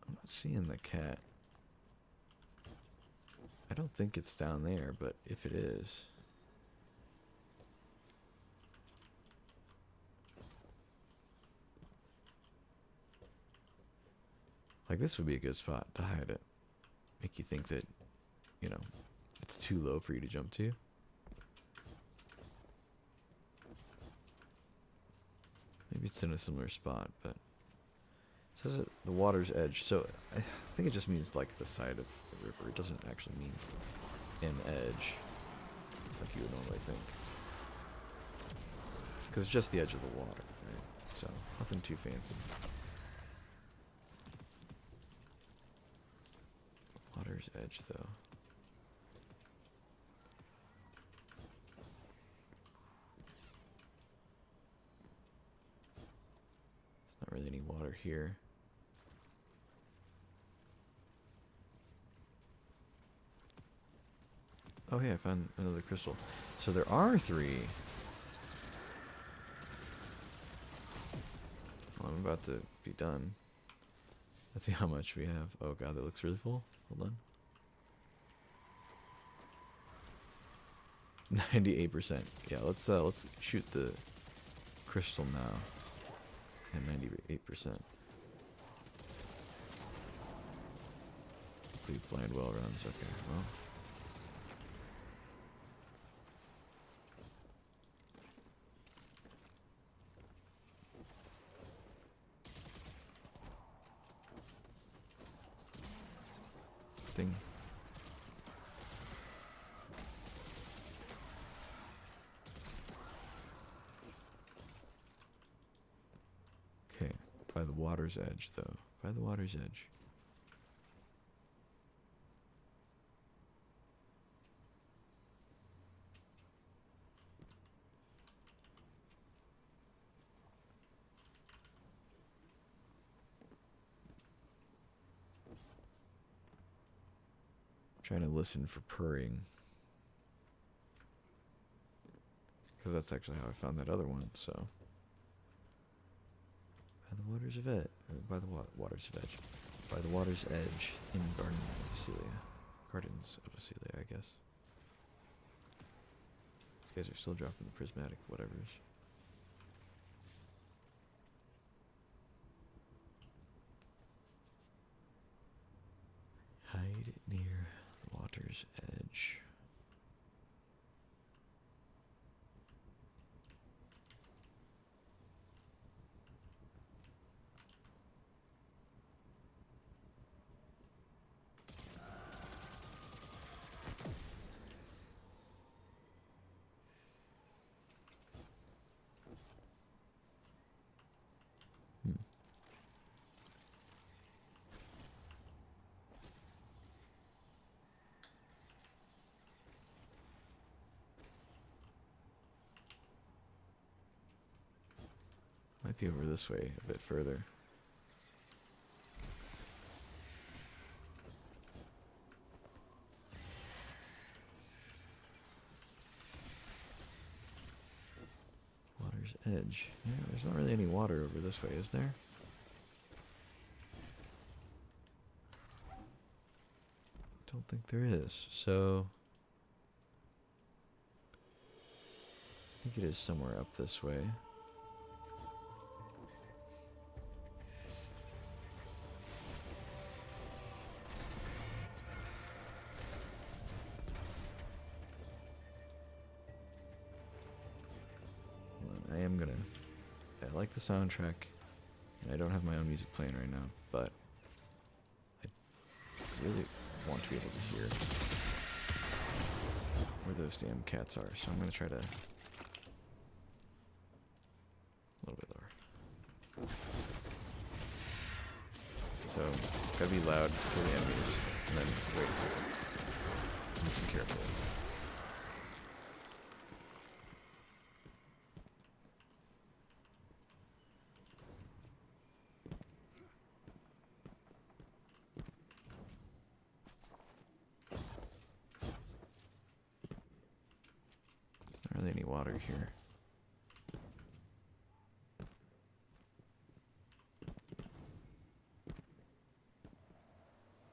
I'm not seeing the cat. I don't think it's down there, but if it is... Like, this would be a good spot to hide it. Make you think that, you know, it's too low for you to jump to. Maybe it's in a similar spot, but... It says at the water's edge, so I think it just means, like, the side of the river. It doesn't actually mean an edge, like you would normally think. Because it's just the edge of the water, right? So, nothing too fancy. Water's edge, though. There's not really any water here. Oh, hey, I found another crystal. So there are 3. Well, I'm about to be done. Let's see how much we have. Oh god, that looks really full. Hold on. 98%. Yeah, let's shoot the crystal now. And 98%. Complete blind well runs. Okay, well. Ding. Okay, by the water's edge, though. By the water's edge. Trying to listen for purring. Because that's actually how I found that other one, so. By the water's edge. By the water's edge. By the water's edge in Garden of Vasilia. Gardens of Vasilia, I guess. These guys are still dropping the prismatic whatevers. Hide near the water's edge. Might be over this way a bit further. Water's edge. Yeah, there's not really any water over this way, is there? Don't think there is. So I think it is somewhere up this way. I am gonna. I like the soundtrack, and I don't have my own music playing right now, but I really want to be able to hear where those damn cats are, so I'm gonna try to. A little bit lower. So, gotta be loud for the enemies, and then wait a second. Listen carefully. There's not really any water here.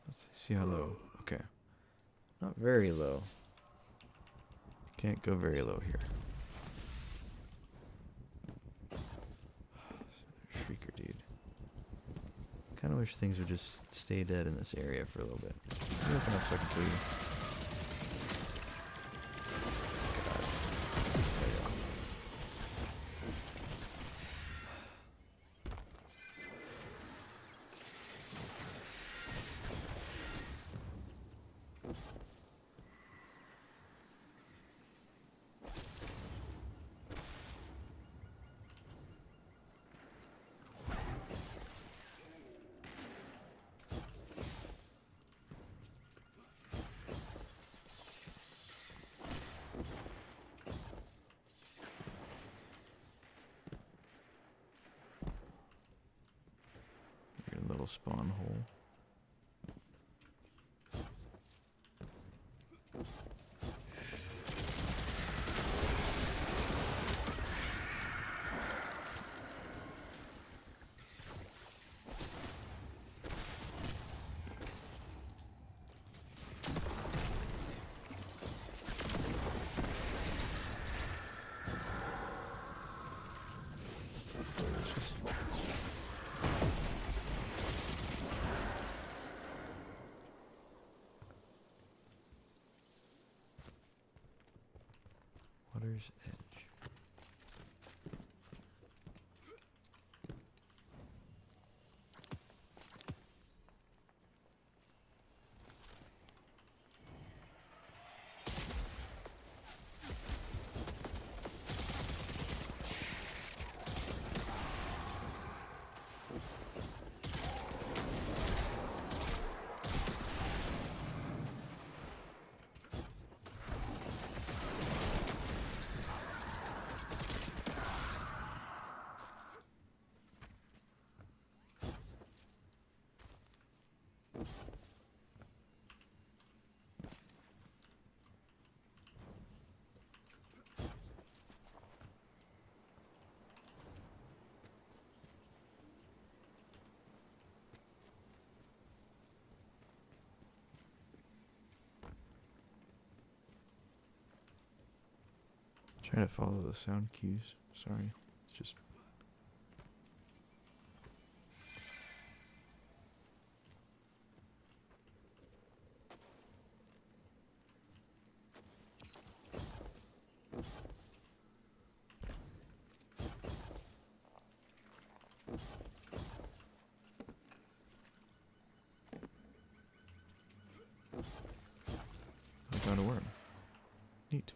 Let's see how low. Okay. Not very low. Can't go very low here. Shrieker, dude. Kind of wish things would just stay dead in this area for a little bit. Let me open up so I can kill you. God. There you go. A little spawn hole. Water's edge. Trying to follow the sound cues. Sorry. It's just. I found a worm. Neat.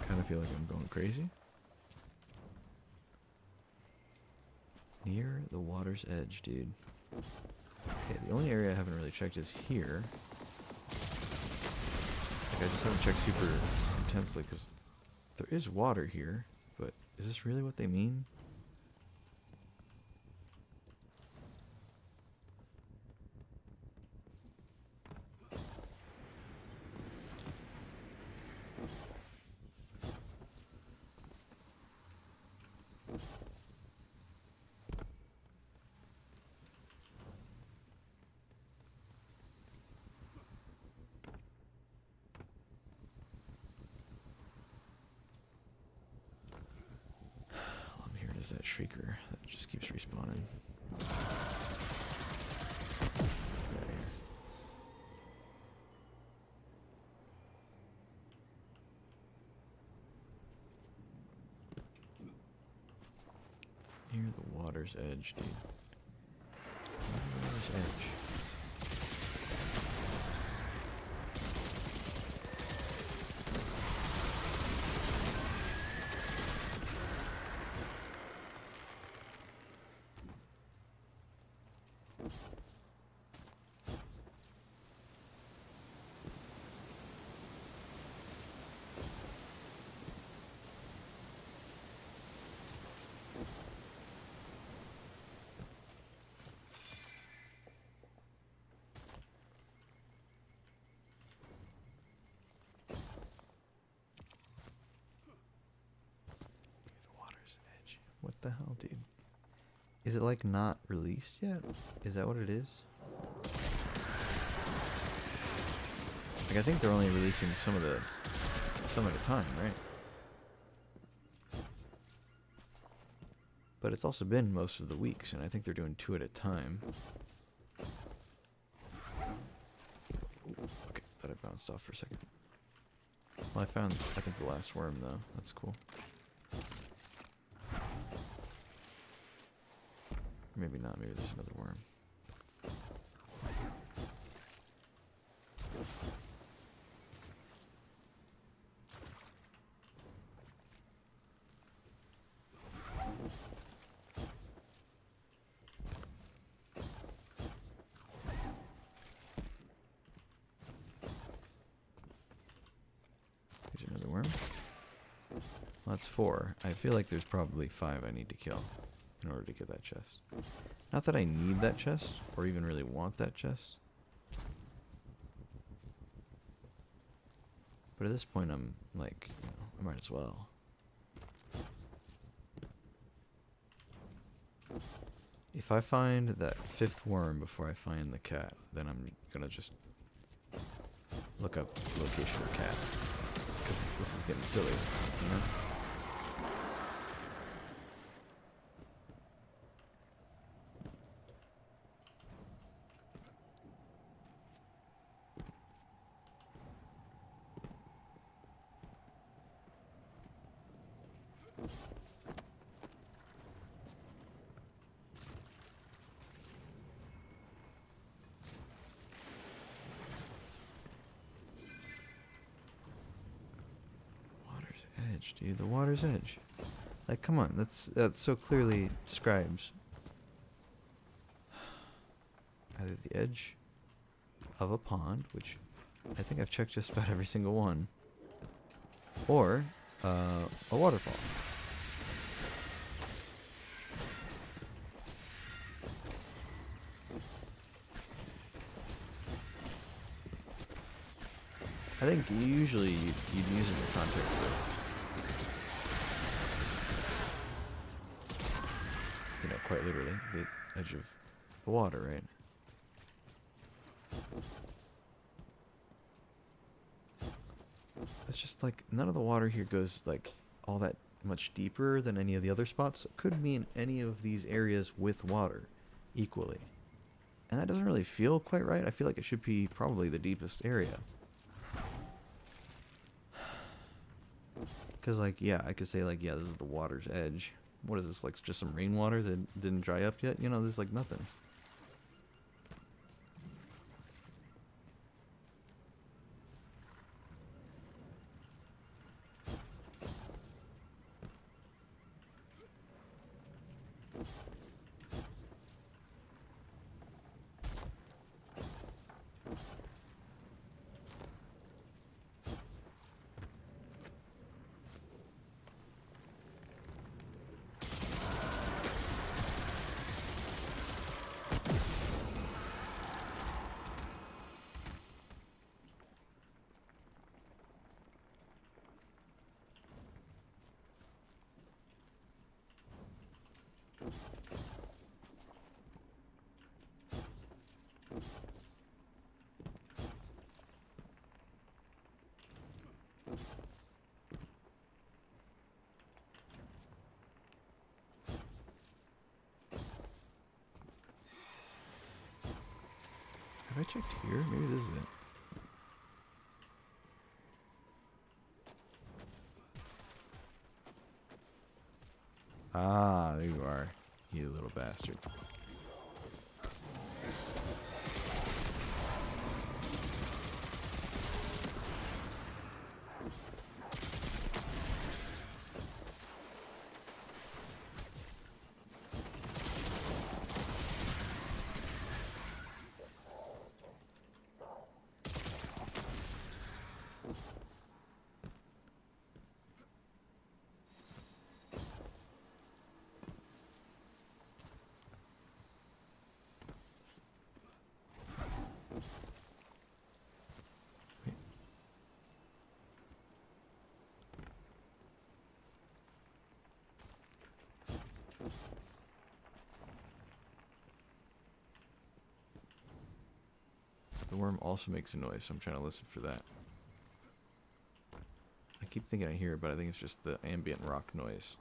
Kind of feel like I'm going crazy. Near the water's edge, dude. Okay, the only area I haven't really checked is here. Like, I just haven't checked super intensely because there is water here, but is this really what they mean? All I'm hearing is that shrieker that just keeps respawning. Get outta here. Near the water's edge, dude. Near the water's edge. The water's edge. What the hell, dude? Is it like not released yet? Is that what it is? Like, I think they're only releasing some at a time, right? But it's also been most of the weeks, and I think they're doing 2 at a time. Okay, thought I bounced off for a second. Well, I found, I think, the last worm, though. That's cool. Maybe not. Maybe there's another worm. There's another worm. Well, that's 4. I feel like there's probably 5 I need to kill in order to get that chest. Not that I need that chest, or even really want that chest. But at this point, I'm like, you know, I might as well. If I find that 5th worm before I find the cat, then I'm gonna just look up the location of the cat. Because this is getting silly, you know? Edge, dude, the water's edge. Like, come on, that so clearly describes either the edge of a pond, which I think I've checked just about every single one, or a waterfall. I think usually you'd use it in the context of, quite literally, the edge of the water, right? It's just like none of the water here goes like all that much deeper than any of the other spots. It could mean any of these areas with water equally. And that doesn't really feel quite right. I feel like it should be probably the deepest area. Because, like, yeah, I could say, like, yeah, this is the water's edge. What is this, like, just some rainwater that didn't dry up yet? You know, this is, like, nothing. Have I checked here? Maybe this is it. Ah, there you are. You little bastard. The worm also makes a noise, so I'm trying to listen for that. I keep thinking I hear it, but I think it's just the ambient rock noise.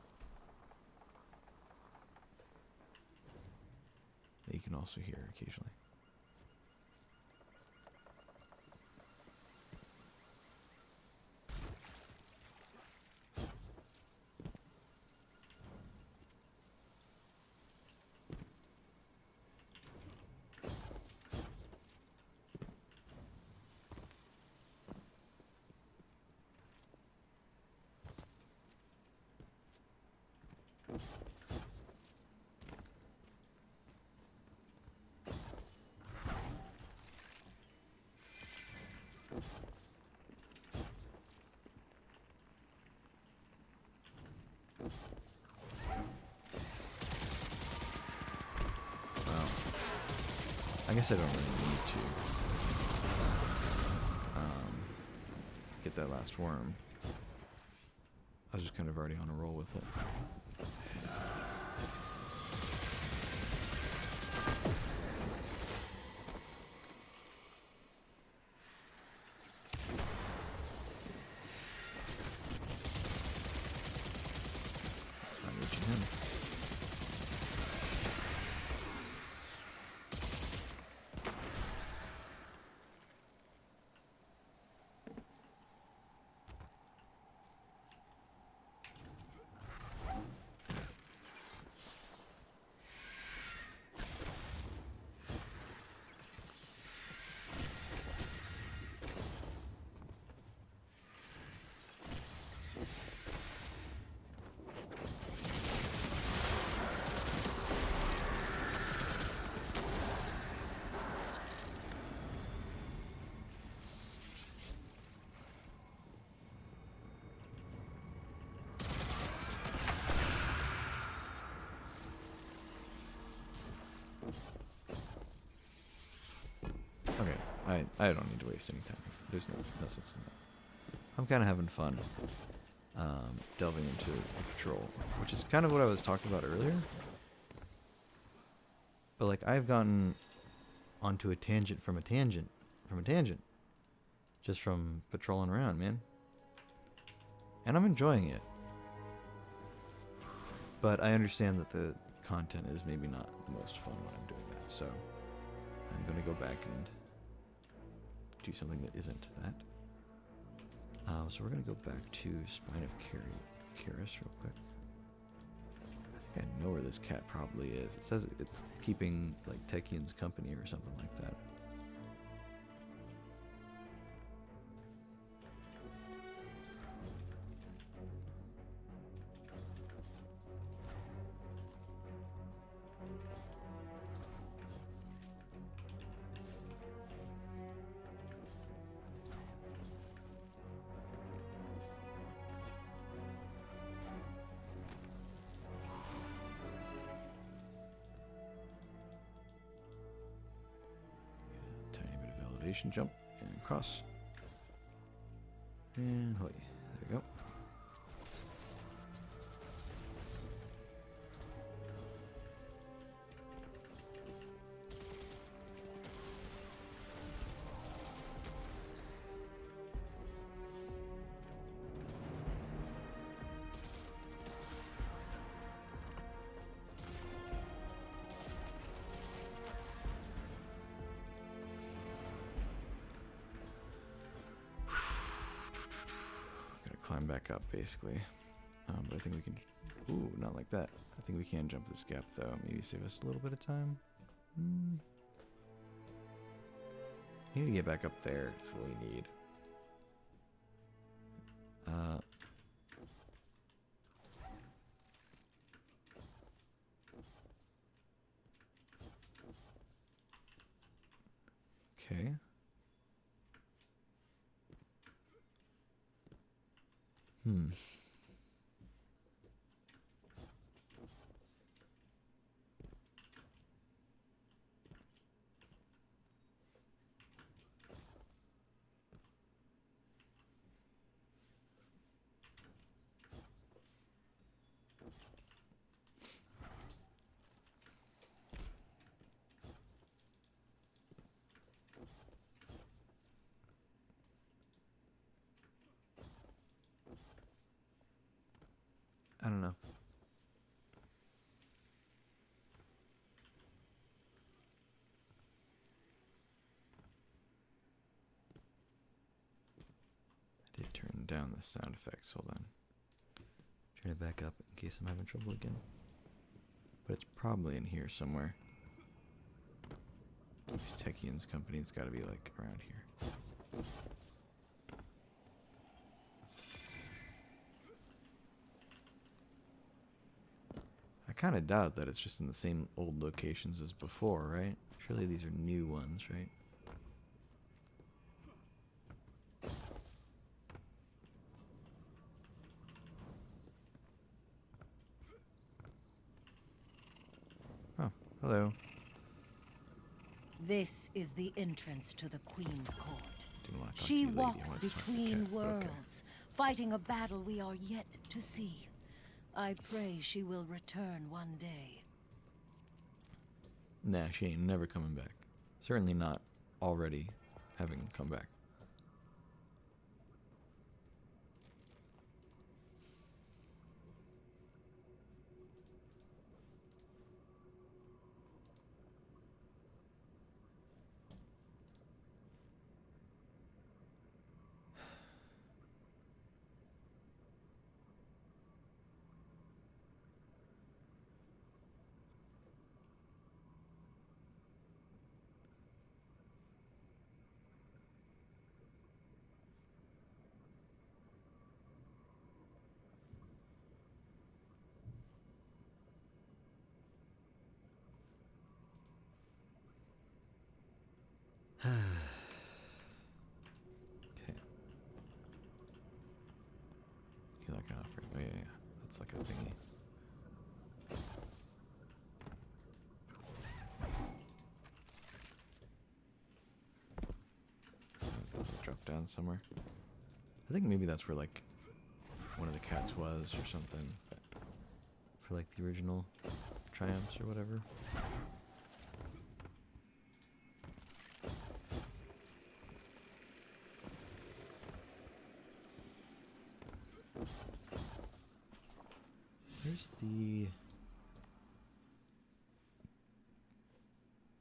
That you can also hear occasionally. Wow. I guess I don't really need to get that last worm. I was just kind of already on a roll with it. Not reaching him. I don't need to waste any time. There's no sense in that. I'm kind of having fun delving into Patrol, which is kind of what I was talking about earlier. But like I've gotten onto a tangent from a tangent from a tangent, just from patrolling around, man. And I'm enjoying it. But I understand that the content is maybe not the most fun when I'm doing that, so I'm gonna go back and do something that isn't that. So we're gonna go back to Spine of Karis real quick. I think I know where this cat probably is. It says it's keeping like Techian's company or something like that. Tiny bit of elevation jump and cross. And hoy. There we go. Gotta climb back up, basically. But I think we can... Ooh, not like that. I think we can jump this gap, though. Maybe save us a little bit of time. Need to get back up there. That's what we need. Okay. I don't know. I did turn down the sound effects. Hold on. Turn it back up in case I'm having trouble again. But it's probably in here somewhere. This Techian's company, it's gotta be like around here. I kind of doubt that it's just in the same old locations as before, right? Surely these are new ones, right? Oh, hello. This is the entrance to the Queen's court. Didn't want to talk to She you, lady. I walks wanted to talk to the between cat, but okay. worlds, fighting a battle we are yet to see. I pray she will return one day. Nah, she ain't never coming back. Certainly not already having come back. Okay. You like an offer? Oh yeah. That's like a thingy. around somewhere. I think maybe that's where like one of the cats was or something. For like the original triumphs or whatever. Where's the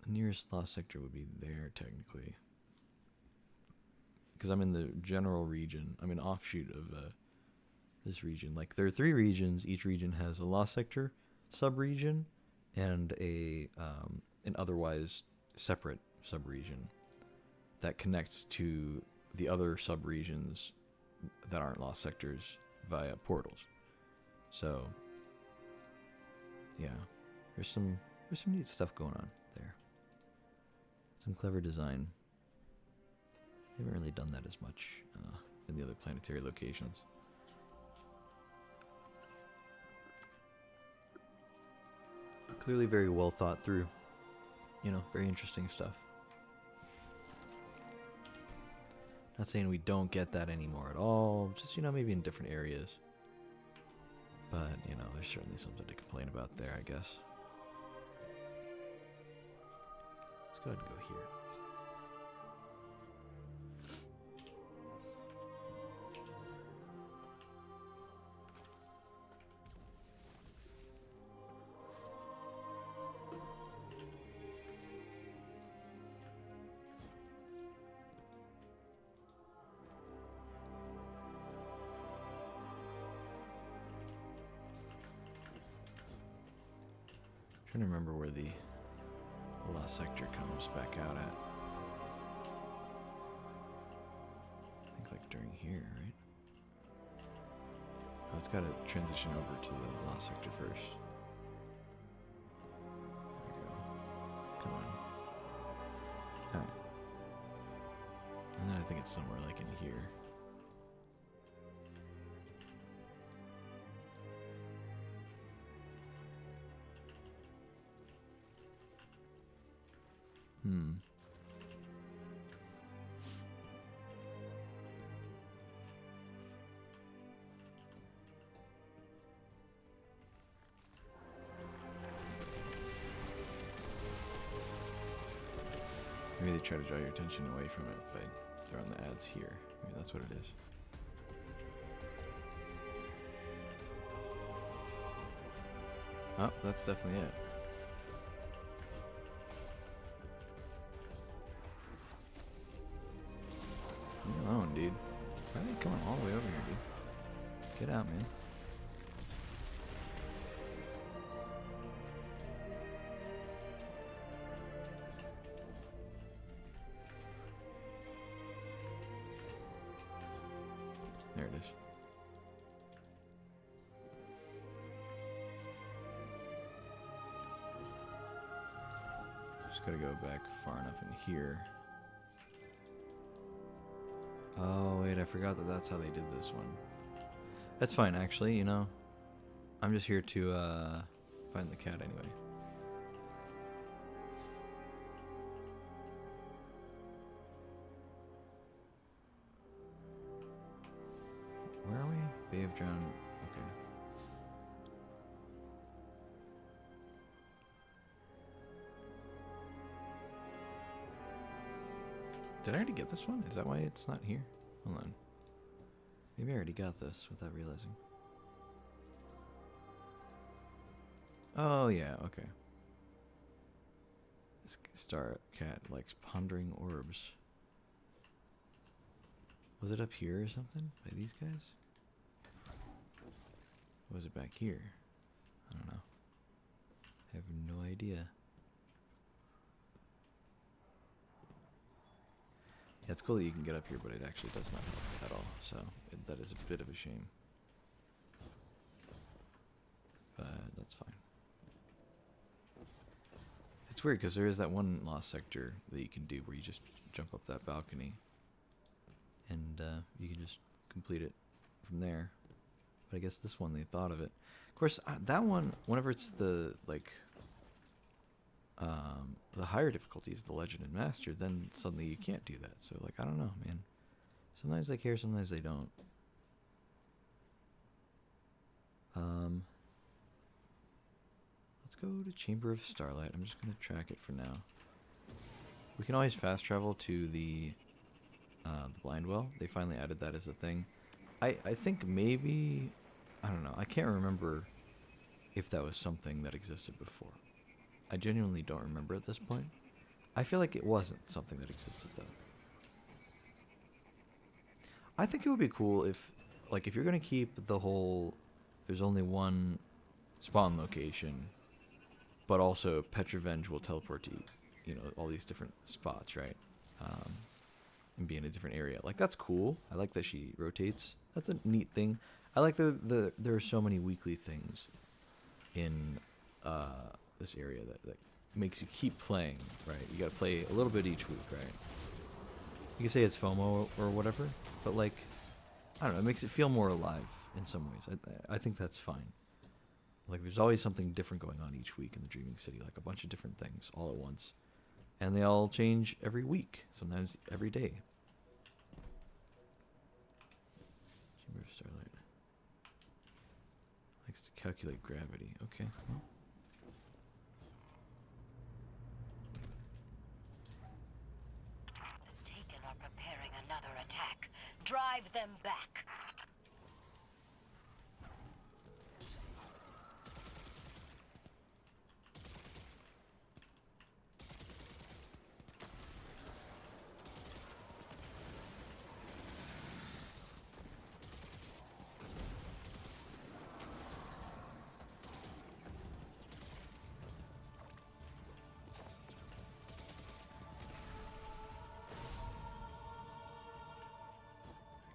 nearest lost sector would be there technically. Because I'm in the general region. I'm an offshoot of this region. Like there are 3 regions. Each region has a lost sector sub-region and a an otherwise separate sub-region that connects to the other sub-regions that aren't lost sectors via portals. So yeah, there's some neat stuff going on there. Some clever design. They haven't really done that as much in the other planetary locations. Clearly very well thought through. You know, very interesting stuff. Not saying we don't get that anymore at all, just, you know, maybe in different areas. But, you know, there's certainly something to complain about there, I guess. Let's go ahead and go here. Trying to remember where the last sector comes back out at. I think like during here, right? Oh, it's got to transition over to the last sector first. There we go. Come on. Alright. And then I think it's somewhere like in here. Maybe they try to draw your attention away from it by throwing the ads here. Maybe that's what it is. Oh, that's definitely it. Leave me alone, dude. Why are they coming all the way over here, dude? Get out, man. There it is. Just gotta go back far enough in here. Oh, wait, I forgot that that's how they did this one. That's fine, actually, you know. I'm just here to find the cat anyway. Where are we? Bay of Drowned. Okay. Did I already get this one? Is that why it's not here? Hold on. Maybe I already got this without realizing. Oh, yeah, okay. This star cat likes pondering orbs. Was it up here or something? By these guys? Or was it back here? I don't know. I have no idea. Yeah, it's cool that you can get up here, but it actually does not help at all. So that is a bit of a shame. But that's fine. It's weird because there is that one lost sector that you can do where you just jump up that balcony. And you can just complete it from there. But I guess this one, they thought of it. Of course, that one, whenever it's the, like, the higher difficulties, the Legend and Master, then suddenly you can't do that. So, like, I don't know, man. Sometimes they care, sometimes they don't. Let's go to Chamber of Starlight. I'm just gonna track it for now. We can always fast travel to the blind well. They finally added that as a thing. I think maybe, I don't know. I can't remember if that was something that existed before. I genuinely don't remember at this point. I feel like it wasn't something that existed though. I think it would be cool if, like, if you're gonna keep the whole, there's only one spawn location, but also Petrovenge will teleport to, you know, all these different spots, right? And be in a different area. Like, that's cool. I like that she rotates. That's a neat thing. I like there are so many weekly things in this area that makes you keep playing, right? You gotta play a little bit each week, right? You can say it's FOMO or whatever, but, like, I don't know, it makes it feel more alive in some ways. I think that's fine. Like, there's always something different going on each week in the Dreaming City, like a bunch of different things all at once. And they all change every week, sometimes every day. Chamber of Starlight. Likes to calculate gravity. Okay. Well. The Taken are preparing another attack. Drive them back.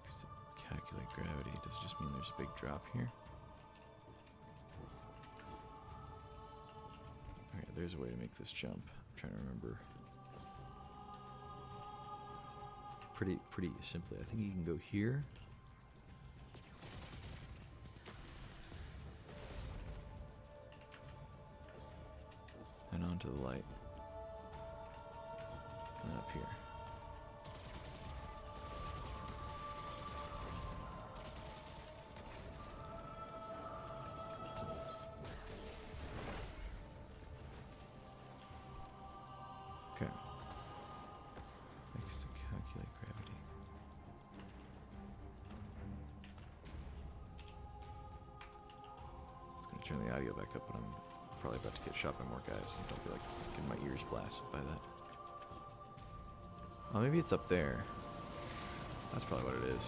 Likes to calculate gravity. Does it just mean there's a big drop here? Okay, there's a way to make this jump. I'm trying to remember. Pretty simply. I think you can go here. And onto the light. And up here. Okay. Makes to calculate gravity. It's gonna turn the audio back up, but I'm probably about to get shot by more guys. I don't feel like getting my ears blasted by that. Oh, maybe it's up there. That's probably what it is.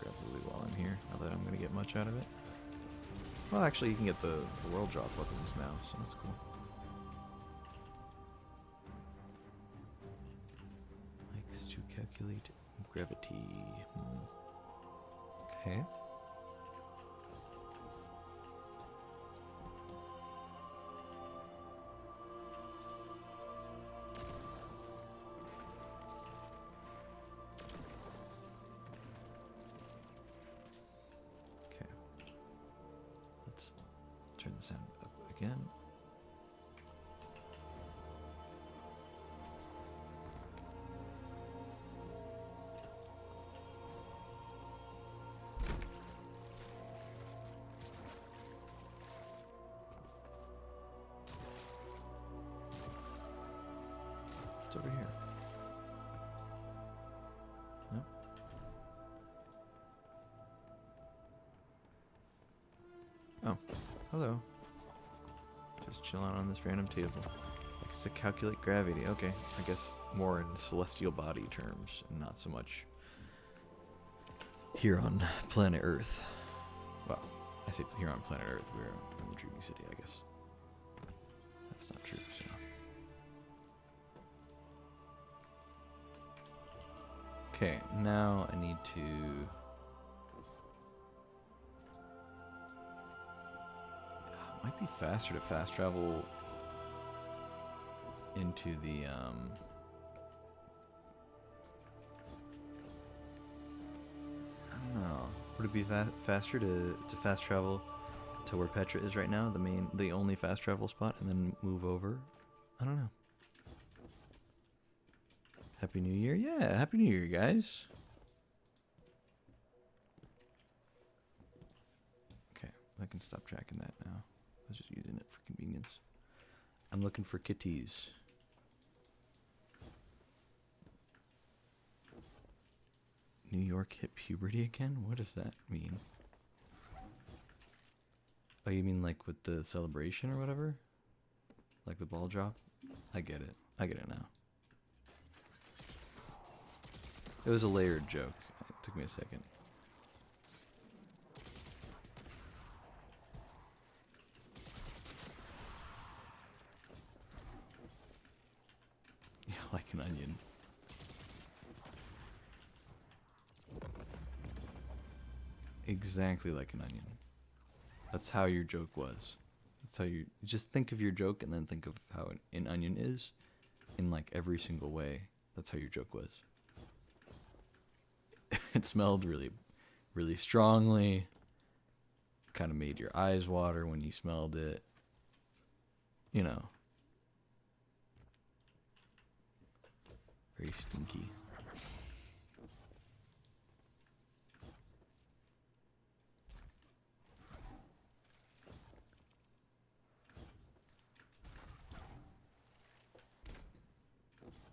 Grab the loot while I'm here. Not that I'm gonna get much out of it. Well, actually, you can get the world drop weapons now, so that's cool. Likes to calculate gravity. Okay. Okay. Let's turn the sound up again. It's over here. Nope. Oh, hello. Just chilling on this random table. Likes to calculate gravity. Okay, I guess more in celestial body terms, and not so much here on planet Earth. Well, I say here on planet Earth. We're in the Dreaming City, I guess. That's not true, so. Okay, now I need to... Might be faster to fast travel into the, I don't know. Would it be faster to fast travel to where Petra is right now, the only fast travel spot, and then move over? I don't know. Happy New Year. Yeah, Happy New Year, guys. Okay, I can stop tracking that now. I was just using it for convenience. I'm looking for kitties. New York hit puberty again? What does that mean? Oh, you mean like with the celebration or whatever? Like the ball drop? I get it. I get it now. It was a layered joke. It took me a second. Yeah, like an onion. Exactly like an onion. That's how your joke was. That's how you just think of your joke and then think of how an onion is in like every single way. That's how your joke was. It smelled really, really strongly. Kind of made your eyes water when you smelled it. You know. Very stinky.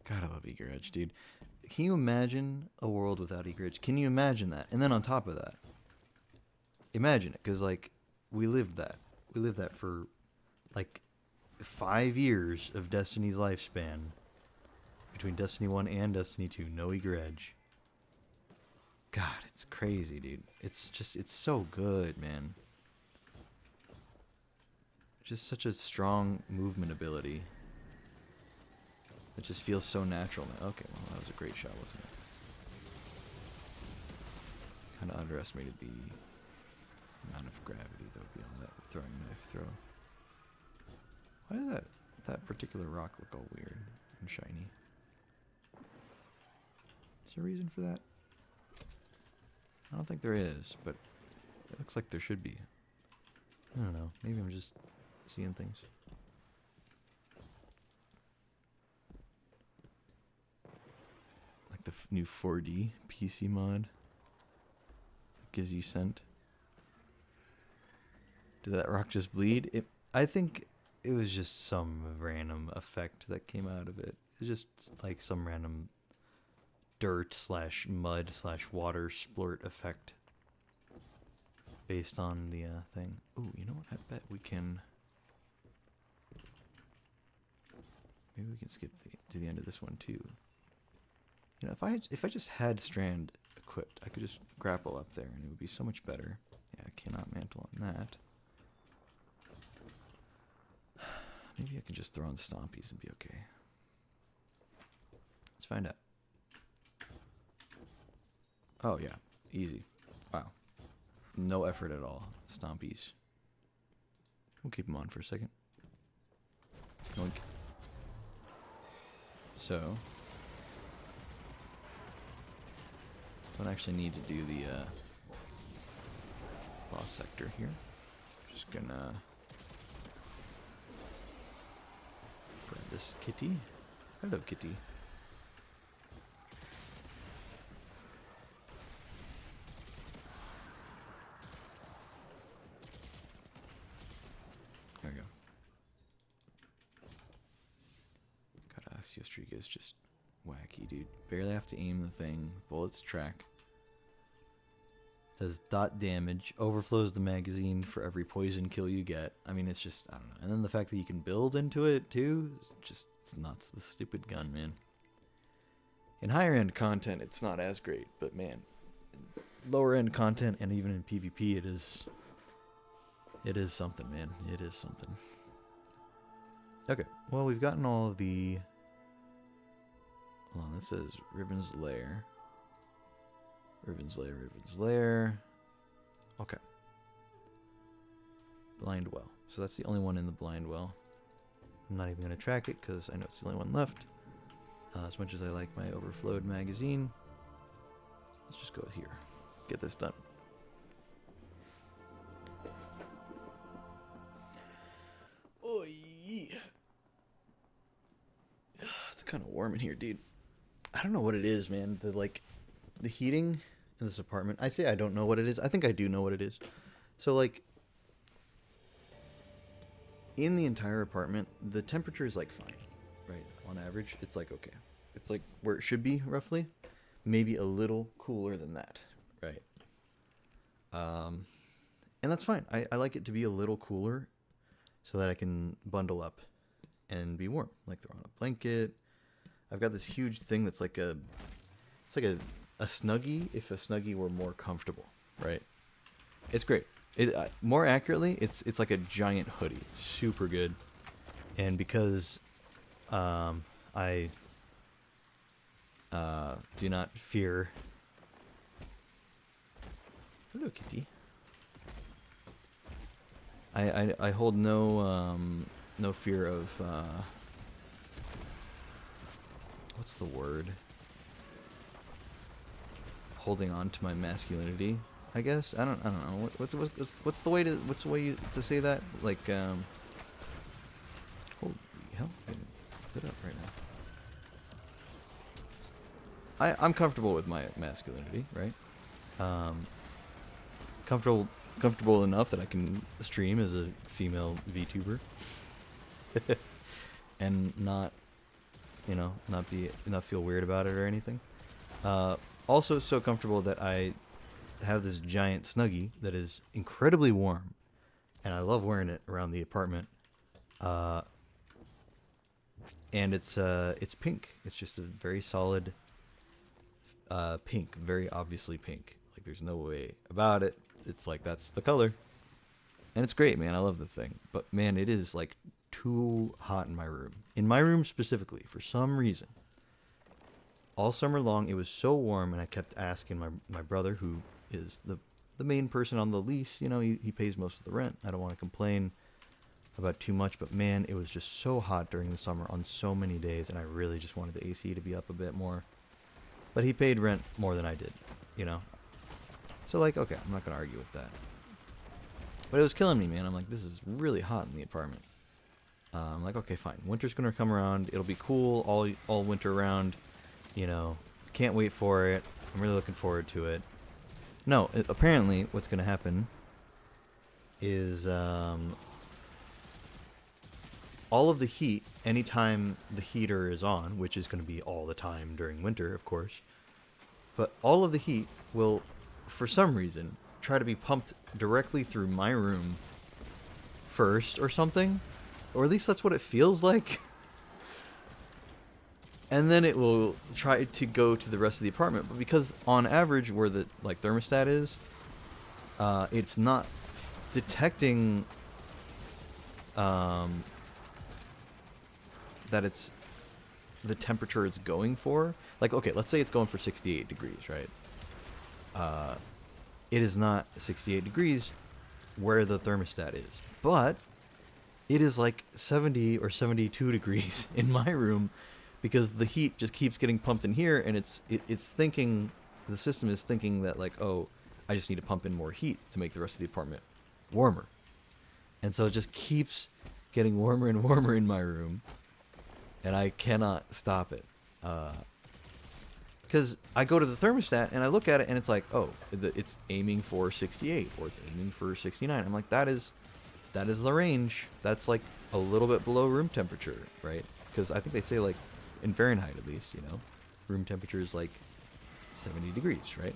God, I love Eager Edge, dude. Can you imagine a world without Eager Edge? Can you imagine that? And then on top of that, imagine it, because like we lived that. We lived that for like 5 years of Destiny's lifespan. Between Destiny 1 and Destiny 2, no Eager Edge. God, it's crazy, dude. It's so good, man. Just such a strong movement ability. It just feels so natural now. Okay, well, that was a great shot, wasn't it? Kind of underestimated the amount of gravity that would be on that throwing knife throw. Why does that particular rock look all weird and shiny? Is there a reason for that? I don't think there is, but it looks like there should be. I don't know. Maybe I'm just seeing things. Like the new 4D PC mod that gives you scent. Did that rock just bleed? I think it was just some random effect that came out of it. It's just like some random dirt / mud / water splurt effect based on the thing. Ooh, you know what? I bet we can. Maybe we can skip to the end of this one too. You know, if I just had Strand equipped, I could just grapple up there and it would be so much better. Yeah, I cannot mantle on that. Maybe I can just throw on Stompies and be okay. Let's find out. Oh yeah, easy. Wow. No effort at all. Stompies. We'll keep them on for a second. Yoink. So, don't actually need to do the boss sector here. Just gonna grab this kitty. Hello, kitty. There we go. God, Astiostriga is just wacky, dude. Barely have to aim the thing. Bullets track. Does dot damage. Overflows the magazine for every poison kill you get. I mean, it's just, I don't know. And then the fact that you can build into it, too, it's nuts. This stupid gun, man. In higher end content, it's not as great. But, man, lower end content and even in PvP, it is something, man. It is something. Okay, well, we've gotten all of the... Hold on, this says Riven's Lair. Riven's Lair, Riven's Lair. Okay. Blind Well. So that's the only one in the Blind Well. I'm not even going to track it because I know it's the only one left. As much as I like my overflowed magazine, let's just go here. Get this done. kind of warm in here, dude. I don't know what it is, man. The heating in this apartment. I say I don't know what it is. I think I do know what it is. So, like, in the entire apartment, the temperature is, like, fine, right? On average, it's, like, okay. It's, like, where it should be, roughly. Maybe a little cooler than that, right? And that's fine. I like it to be a little cooler so that I can bundle up and be warm. Like, throw on a blanket. I've got this huge thing that's like a Snuggie if a Snuggie were more comfortable, right? It's great. More accurately, it's like a giant hoodie. It's super good. And because I do not fear... Hello, kitty. I hold no fear of what's the word? Holding on to my masculinity, I guess. I don't know. What's the way to say that? Like holy hell, I can put it up right now. I'm comfortable with my masculinity, right? Comfortable enough that I can stream as a female VTuber and not feel weird about it or anything. Also so comfortable that I have this giant Snuggie that is incredibly warm, and I love wearing it around the apartment. And it's pink. It's just a very solid pink, very obviously pink. Like, there's no way about it. It's like, that's the color. And it's great, man. I love the thing. But, man, it is, like, too hot in my room. In my room specifically, for some reason. All summer long, it was so warm, and I kept asking my brother, who is the main person on the lease. You know, he pays most of the rent. I don't want to complain about too much, but, man, it was just so hot during the summer on so many days, and I really just wanted the AC to be up a bit more. But he paid rent more than I did, you know? So, like, okay, I'm not going to argue with that. But it was killing me, man. I'm like, this is really hot in the apartment. I'm like, okay, fine. Winter's going to come around. It'll be cool all winter round. You know, can't wait for it. I'm really looking forward to it. No, apparently what's going to happen is all of the heat, anytime the heater is on, which is going to be all the time during winter, of course, but all of the heat will, for some reason, try to be pumped directly through my room first or something. Or at least that's what it feels like. And then it will try to go to the rest of the apartment. But because on average where the thermostat is, it's not detecting that it's the temperature it's going for. Like, okay, let's say it's going for 68 degrees, right? It is not 68 degrees where the thermostat is. But it is like 70 or 72 degrees in my room, because the heat just keeps getting pumped in here, and it's thinking, the system is thinking that, like, oh, I just need to pump in more heat to make the rest of the apartment warmer. And so it just keeps getting warmer and warmer in my room, and I cannot stop it. Because I go to the thermostat and I look at it and it's like, oh, it's aiming for 68 or it's aiming for 69. I'm like, that is the range. That's like a little bit below room temperature, right? Because I think they say, like, in Fahrenheit at least, you know, room temperature is like 70 degrees, right?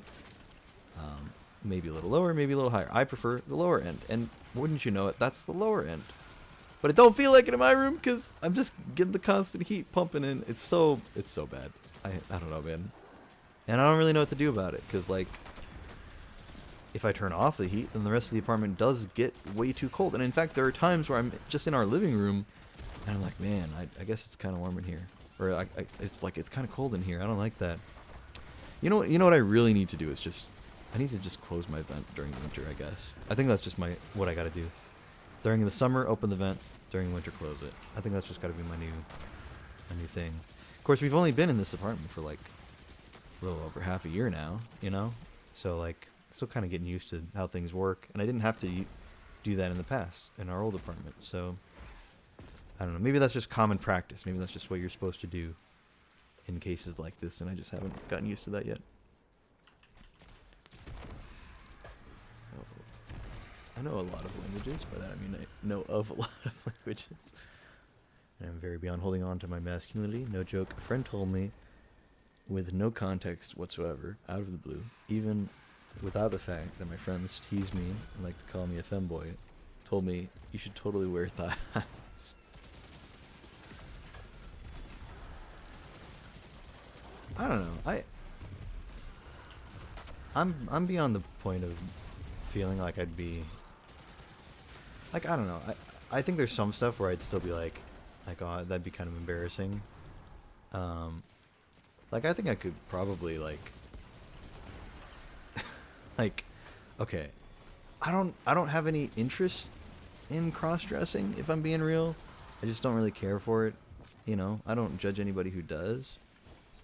Maybe a little lower, maybe a little higher. I prefer the lower end, and wouldn't you know it, that's the lower end. But it don't feel like it in my room because I'm just getting the constant heat pumping in. It's so bad. I don't know, man. And I don't really know what to do about it, because, like, if I turn off the heat, then the rest of the apartment does get way too cold. And in fact, there are times where I'm just in our living room, and I'm like, man, I guess it's kind of warm in here. Or it's like, it's kind of cold in here. I don't like that. You know what I really need to do is I need to just close my vent during the winter, I guess. I think that's just what I got to do. During the summer, open the vent. During winter, close it. I think that's just got to be my new thing. Of course, we've only been in this apartment for, like, a little over half a year now, you know? So, like, still kind of getting used to how things work. And I didn't have to do that in the past in our old apartment. So, I don't know. Maybe that's just common practice. Maybe that's just what you're supposed to do in cases like this, and I just haven't gotten used to that yet. I know a lot of languages. By that I mean I know of a lot of languages. And I'm very beyond holding on to my masculinity. No joke. A friend told me, with no context whatsoever, out of the blue, even without the fact that my friends tease me and like to call me a femboy, told me, you should totally wear thighs. I don't know. I'm beyond the point of feeling like I'd be like, I don't know. I think there's some stuff where I'd still be like, oh, that'd be kind of embarrassing. Like I think I could probably like like okay. I don't have any interest in cross-dressing, if I'm being real. I just don't really care for it. You know, I don't judge anybody who does.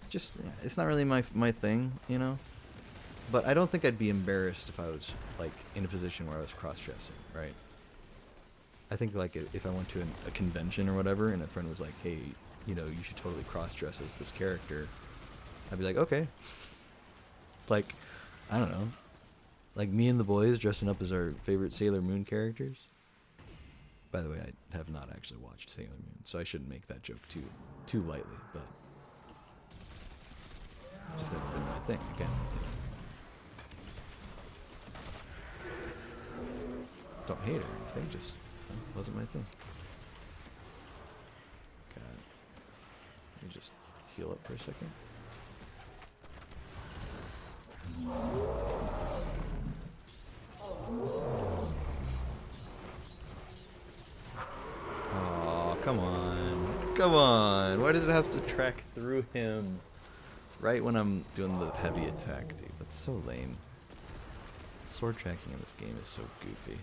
Just, it's not really my thing, you know? But I don't think I'd be embarrassed if I was, like, in a position where I was cross-dressing, right? I think, like, if I went to a convention or whatever, and a friend was like, hey, you know, you should totally cross-dress as this character, I'd be like, okay. Like, I don't know. Like, me and the boys dressing up as our favorite Sailor Moon characters. By the way, I have not actually watched Sailor Moon, so I shouldn't make that joke too lightly, but just hasn't been my thing again. Don't hate it or anything, just wasn't my thing. God. Let me just heal up for a second. Oh, come on. Come on. Why does it have to track through him right when I'm doing the heavy attack, dude? That's so lame. Sword tracking in this game is so goofy.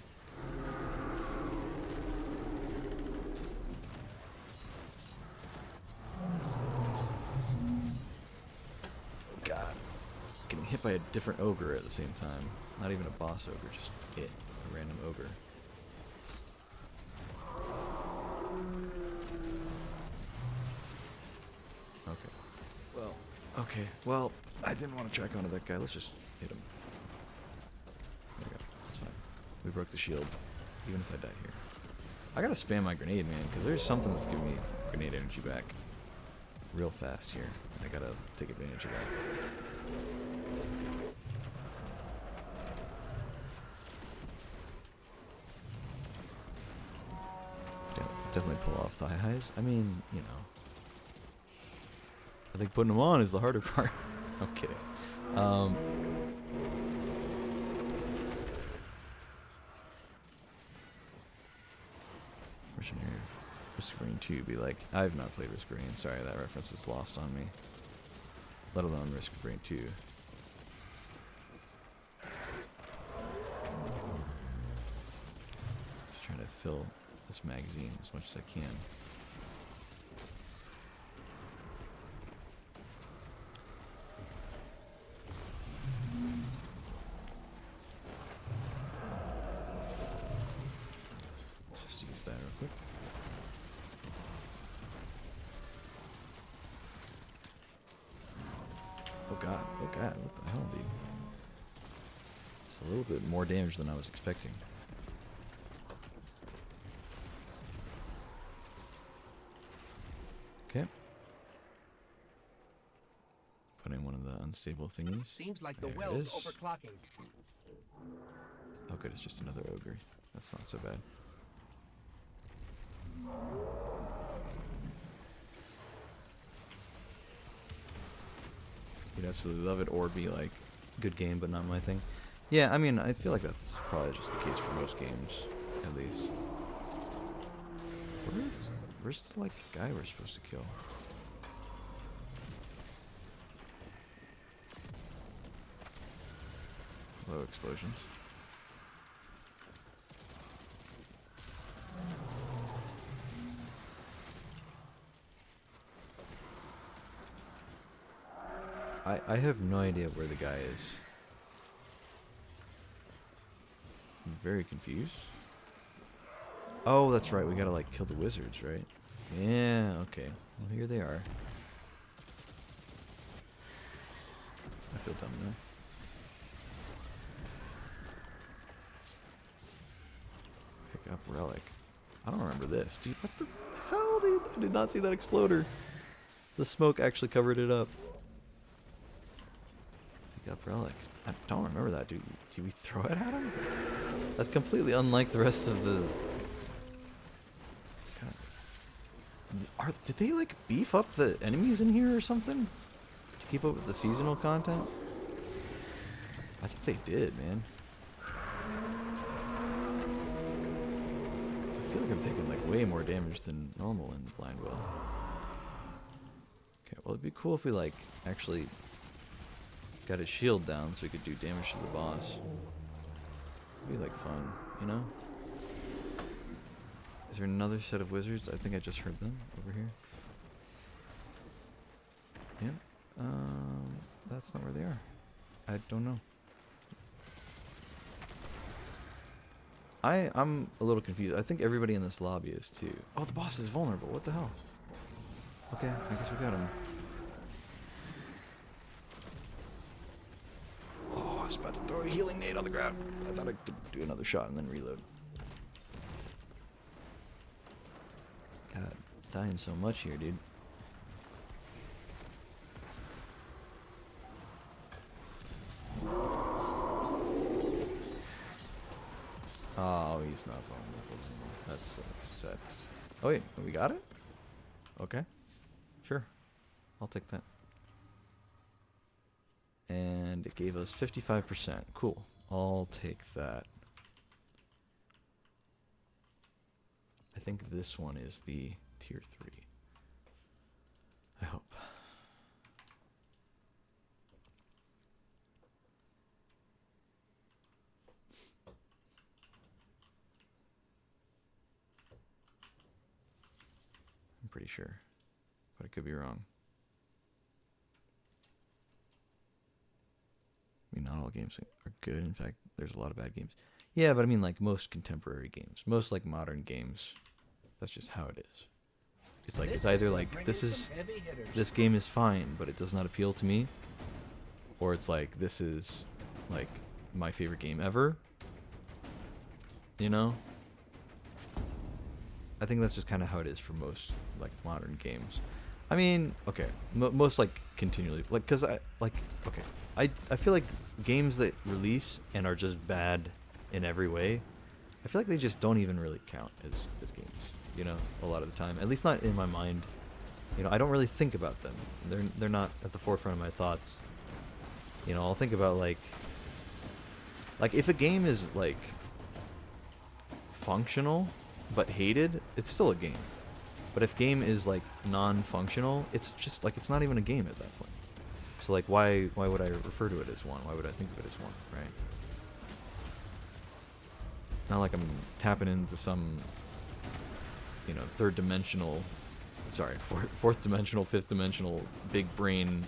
God. Getting hit by a different ogre at the same time. Not even a boss ogre, just a random ogre. Okay, well, I didn't want to track onto that guy. Let's just hit him. There we go. That's fine. We broke the shield, even if I die here. I gotta spam my grenade, man, because there's something that's giving me grenade energy back real fast here. I gotta take advantage of that. Definitely pull off thigh highs. I mean, you know. I think putting them on is the harder part. I'm kidding. Risk of Rain 2 be like, I've not played Risk of Rain. Sorry, that reference is lost on me. Let alone Risk of Rain 2. Just trying to fill this magazine as much as I can. Oh god, what the hell, dude? It's a little bit more damage than I was expecting. Okay. Put in one of the unstable thingies. Seems like the There it well's is. overclocking. Oh good, it's just another ogre. That's not so bad. You'd absolutely love it or be like, good game but not my thing. Yeah, I mean, I feel like that's probably just the case for most games, at least. Where's the, like, guy we're supposed to kill? Low explosions. I have no idea where the guy is. I'm very confused. Oh, that's right. We gotta, like, kill the wizards, right? Yeah, okay. Well, here they are. I feel dumb now. Pick up relic. I don't remember this. Dude, what the hell, dude? I did not see that exploder. The smoke actually covered it up. Pick up relic. I don't remember that, dude. Do we throw it at him? That's completely unlike the rest of the... Did they, like, beef up the enemies in here or something? To keep up with the seasonal content? I think they did, man. 'Cause I feel like I'm taking, like, way more damage than normal in the blind well. Okay, well, it'd be cool if we, like, actually got his shield down so we could do damage to the boss. It'd be, like, fun, you know? Is there another set of wizards? I think I just heard them over here. Yeah. That's not where they are. I don't know. I'm a little confused. I think everybody in this lobby is too. Oh, the boss is vulnerable. What the hell? Okay, I guess we got him. Oh, I was about to throw a healing nade on the ground. I thought I could do another shot and then reload. God, dying so much here, dude. Oh, he's not vulnerable anymore. That's sad. Oh wait, we got it? Okay. Sure. I'll take that. And it gave us 55%. Cool. I'll take that. I think this one is the tier 3. I hope. I'm pretty sure, but I could be wrong. I mean, not all games are good. In fact, there's a lot of bad games. Yeah, but I mean, like, most contemporary games, most, like, modern games, that's just how it is. It's like, it's either like, this game is fine, but it does not appeal to me, or it's like, this is, like, my favorite game ever, you know? I think that's just kind of how it is for most, like, modern games. I mean, okay, most, like, continually, like, because okay, I feel like games that release and are just bad in every way, I feel like they just don't even really count as games, you know, a lot of the time. At least not in my mind. You know, I don't really think about them. They're not at the forefront of my thoughts. You know, I'll think about, like if a game is, like, functional but hated, it's still a game. But if game is, like, non-functional, it's just, like, it's not even a game at that point. So, like, why would I refer to it as one? Why would I think of it as one, right? Not like I'm tapping into some, you know, fourth dimensional, fifth dimensional, big brain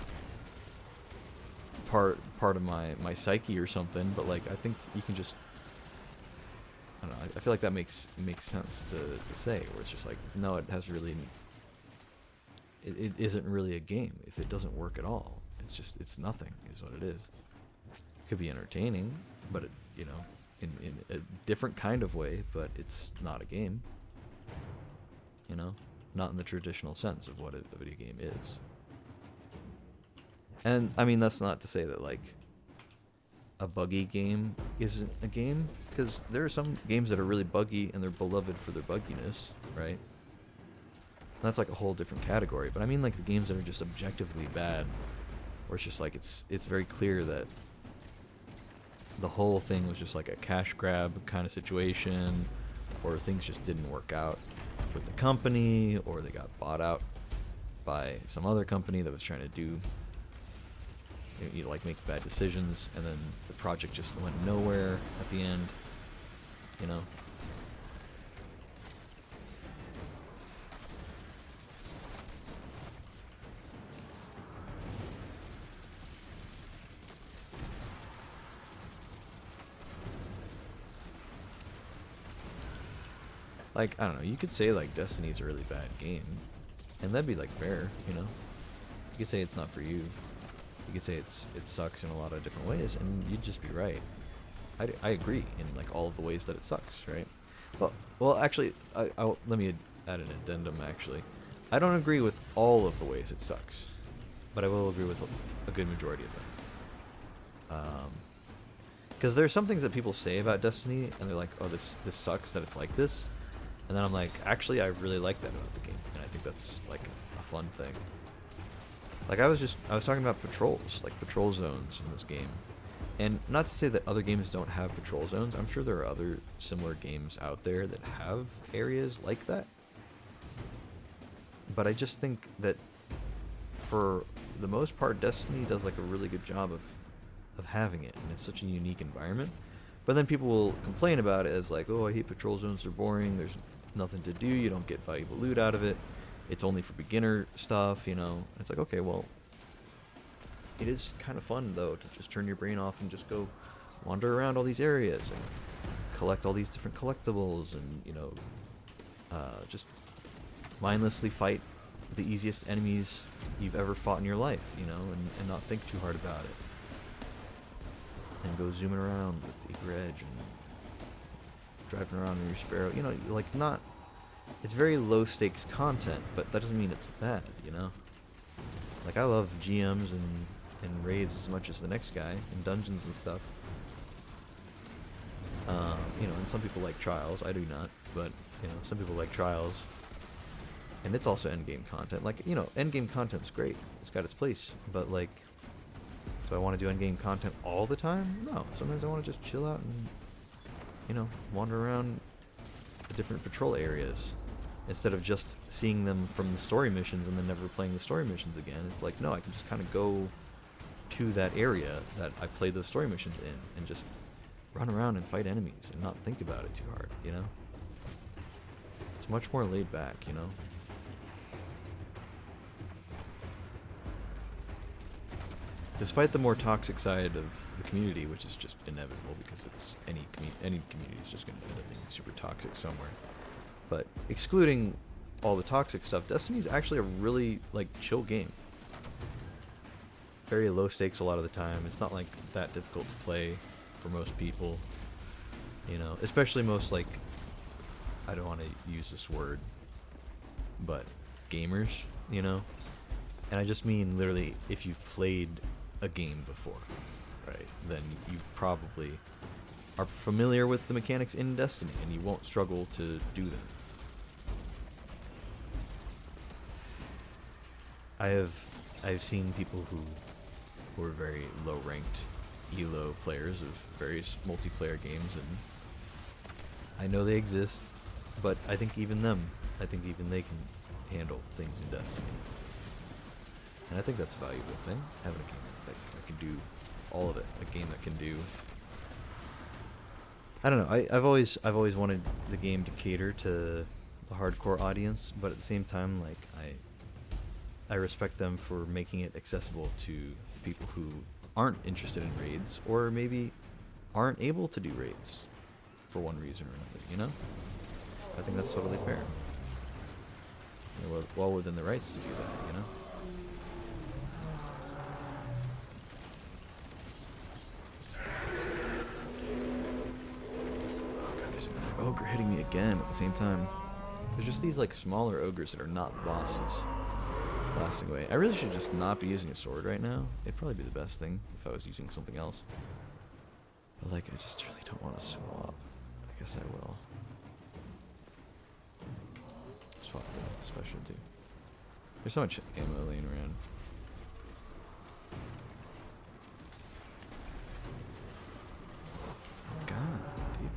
part of my psyche or something. But, like, I think you can just, I don't know. I feel like that makes sense to say, where it's just like, no, it has really, it isn't really a game if it doesn't work at all. It's nothing, is what it is. It could be entertaining, but it, you know, in a different kind of way, but it's not a game. You know, not in the traditional sense of what a video game is. And I mean, that's not to say that, like, a buggy game isn't a game, because there are some games that are really buggy and they're beloved for their bugginess, right? That's like a whole different category. But I mean, like, the games that are just objectively bad, where it's just like, it's very clear that the whole thing was just like a cash grab kind of situation, or things just didn't work out with the company, or they got bought out by some other company that was trying to do, you know, like, make bad decisions, and then the project just went nowhere at the end, you know? Like, I don't know, you could say, like, Destiny's a really bad game, and that'd be, like, fair, you know? You could say it's not for you. You could say it sucks in a lot of different ways, and you'd just be right. I agree in like all of the ways that it sucks, right? Well, actually, let me add an addendum. Actually, I don't agree with all of the ways it sucks, but I will agree with a good majority of them. Because there's some things that people say about Destiny, and they're like, "Oh, this sucks that it's like this," and then I'm like, "Actually, I really like that about the game, and I think that's like a fun thing." Like I was talking about patrols, like patrol zones in this game. And not to say that other games don't have patrol zones. I'm sure there are other similar games out there that have areas like that. But I just think that for the most part, Destiny does like a really good job of having it, and it's such a unique environment. But then people will complain about it as like, oh, I hate patrol zones, they're boring, there's nothing to do, you don't get valuable loot out of it, it's only for beginner stuff, you know. It's like, okay, well, it is kind of fun though to just turn your brain off and just go wander around all these areas and collect all these different collectibles, and you know, just mindlessly fight the easiest enemies you've ever fought in your life, you know, and not think too hard about it, and go zooming around with Eager Edge and driving around in your Sparrow, you know, like not. It's very low stakes content, but that doesn't mean it's bad, you know. Like I love GMs and raids as much as the next guy, and dungeons and stuff. You know, and some people like trials. I do not, but you know, some people like trials. And it's also endgame content. Like, you know, endgame content's great. It's got its place. But like, do I want to do endgame content all the time? No. Sometimes I want to just chill out and, you know, wander around the different patrol areas instead of just seeing them from the story missions and then never playing the story missions again. It's like, no, I can just kind of go to that area that I played those story missions in and just run around and fight enemies and not think about it too hard, you know? It's much more laid back, you know? Despite the more toxic side of the community, which is just inevitable because it's any community is just going to end up being super toxic somewhere. But excluding all the toxic stuff, Destiny's actually a really like chill game. Very low stakes a lot of the time. It's not like that difficult to play for most people, you know, especially most like, I don't want to use this word, but gamers, you know. And I just mean literally if you've played a game before, right, then you probably are familiar with the mechanics in Destiny and you won't struggle to do them. I've seen people who are very low ranked ELO players of various multiplayer games, and I know they exist, but I think even they can handle things in Destiny. And I think that's a valuable thing, having a game that can do all of it. A game that can do, I don't know, I've always wanted the game to cater to the hardcore audience, but at the same time, like, I respect them for making it accessible to people who aren't interested in raids, or maybe aren't able to do raids for one reason or another, you know? I think that's totally fair. They're well within their rights to do that, you know? Oh god, there's another ogre hitting me again at the same time. There's just these like smaller ogres that are not the bosses blasting away. I really should just not be using a sword right now. It'd probably be the best thing if I was using something else. But like, I just really don't want to swap. I guess I will. Swap the special too. There's so much ammo laying around. God, dude.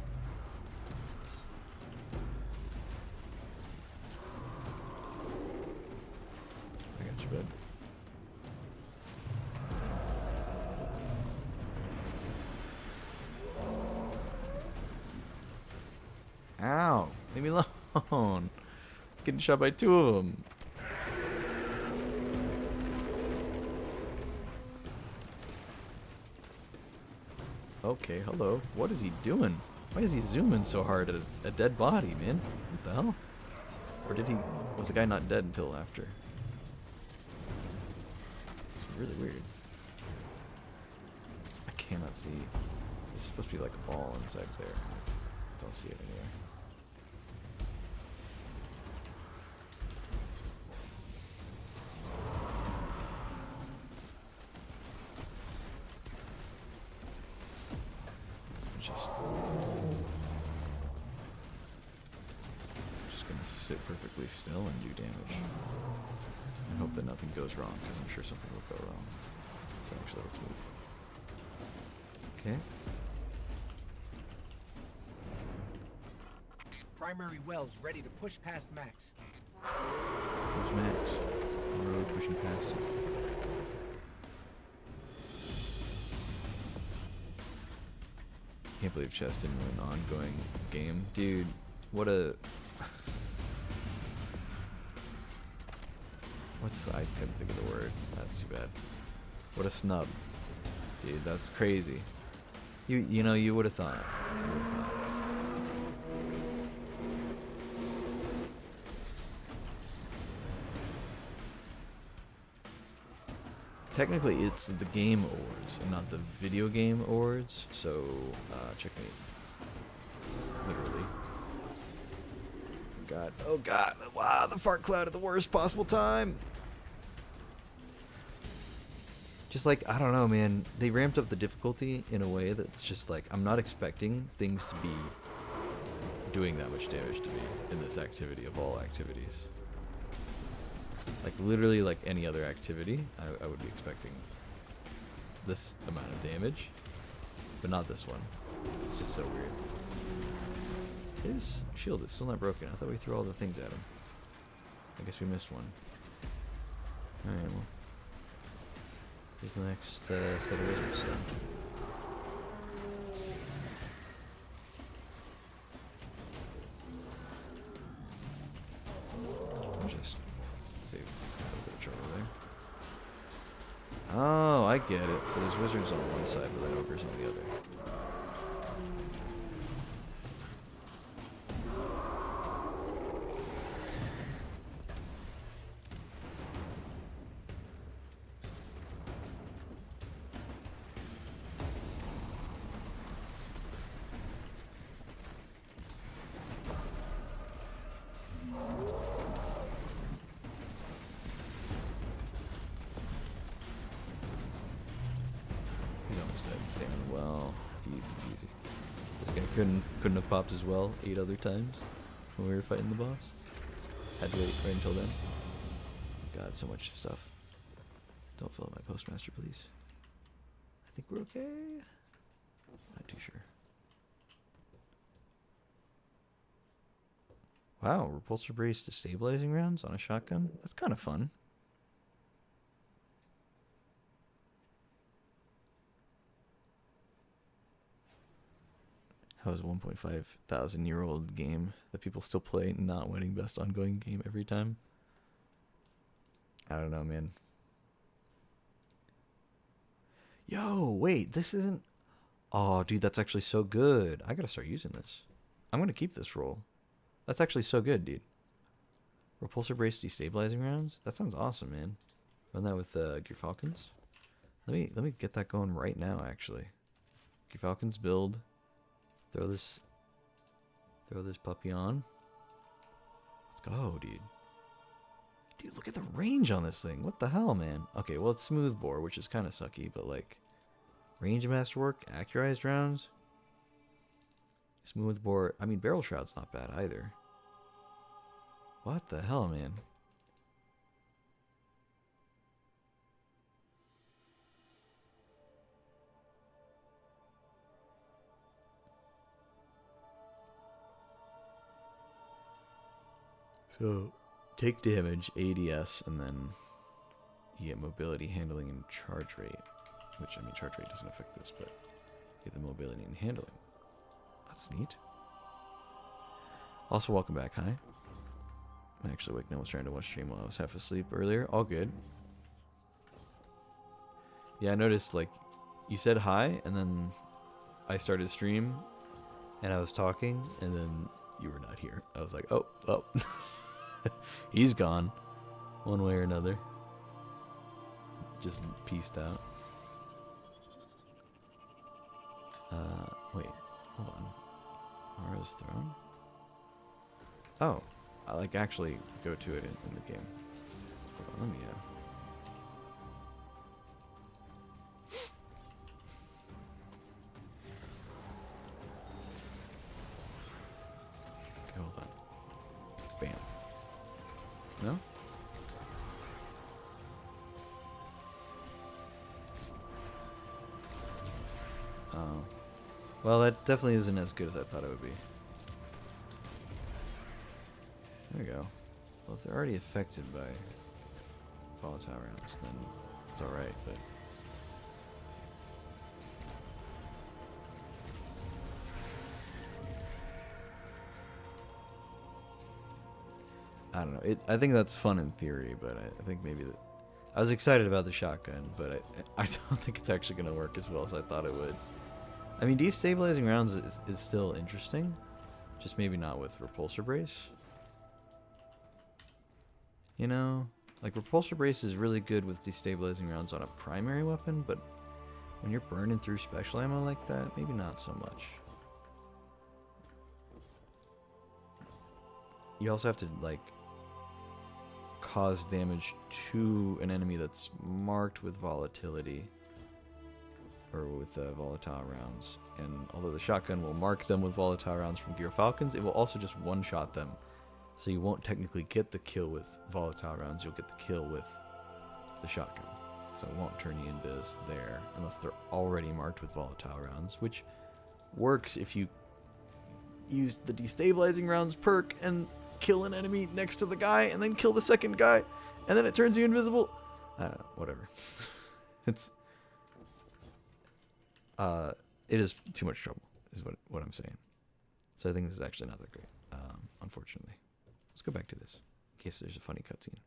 I got you, bud. Ow! Leave me alone. Getting shot by two of them. Okay, hello. What is he doing? Why is he zooming so hard at a dead body, man? What the hell? Or was the guy not dead until after? It's really weird. cannot see. It's supposed to be like a ball inside there. Don't see it anywhere. Just gonna sit perfectly still and do damage. And hope that nothing goes wrong, because I'm sure something will go wrong. So actually, let's move. Okay. Primary wells ready to push past max. Where's Max? We're really pushing past him. Can't believe chess didn't win an ongoing game. Dude, what a... I couldn't think of the word. That's too bad. What a snub. Dude, that's crazy. You know, you would have thought. You would have thought. Technically, it's the game awards and not the video game awards, so checkmate. Literally. God, oh god, wow, the fart cloud at the worst possible time. Just like, I don't know, man, they ramped up the difficulty in a way that's just like, I'm not expecting things to be doing that much damage to me in this activity of all activities. Like, literally, like any other activity, I would be expecting this amount of damage, but not this one. It's just so weird. His shield is still not broken. I thought we threw all the things at him. I guess we missed one. Alright, well. Here's the next set of wizards then. I'll just save a little bit of trouble there. Oh, I get it. So there's wizards on one side, but then ogres on the other. Couldn't have popped as well 8 other times when we were fighting the boss. Had to wait right until then. God, so much stuff. Don't fill up my postmaster, please. I think we're okay. Not too sure. Wow, repulsor brace destabilizing rounds on a shotgun? That's kind of fun. How is a 1.5 thousand year old game that people still play not winning best ongoing game every time? I don't know, man. Yo, wait, this isn't... Oh, dude, that's actually so good. I gotta start using this. I'm gonna keep this roll. That's actually so good, dude. Repulsor brace destabilizing rounds? That sounds awesome, man. Run that with Gear Falcons. Let me get that going right now, actually. Gear Falcons build. Throw this puppy on. Let's go, dude. Dude, look at the range on this thing. What the hell, man? Okay, well, it's smooth bore, which is kind of sucky, but like range masterwork, accurized rounds, smooth bore. I mean, barrel shroud's not bad either. What the hell, man? So, take damage, ADS, and then you get mobility, handling, and charge rate. Which, I mean, charge rate doesn't affect this, but you get the mobility and handling. That's neat. Also, welcome back, hi. I'm actually waking up. I was trying to watch stream while I was half asleep earlier. All good. Yeah, I noticed, like, you said hi, and then I started stream, and I was talking, and then you were not here. I was like, oh. He's gone. One way or another. Just pieced out. Wait, hold on. Mara's throne? Oh, I like actually go to it in the game. Hold on, let me okay, hold on. Bam. No? Oh. Well, that definitely isn't as good as I thought it would be. There we go. Well, if they're already affected by volatile rounds, then it's alright, but... I don't know. I think that's fun in theory, but I think maybe that... I was excited about the shotgun, but I don't think it's actually going to work as well as I thought it would. I mean, destabilizing rounds is still interesting, just maybe not with repulsor brace. You know, like repulsor brace is really good with destabilizing rounds on a primary weapon, but when you're burning through special ammo like that, maybe not so much. You also have to like cause damage to an enemy that's marked with volatility or with volatile rounds. And although the shotgun will mark them with volatile rounds from Gear Falcons, it will also just one-shot them. So you won't technically get the kill with volatile rounds, you'll get the kill with the shotgun. So it won't turn you invis there unless they're already marked with volatile rounds, which works if you use the destabilizing rounds perk and kill an enemy next to the guy and then kill the second guy and then it turns you invisible. I don't know, whatever. It is too much trouble is what I'm saying. So I think this is actually not that great, unfortunately. Let's go back to this in case there's a funny cutscene.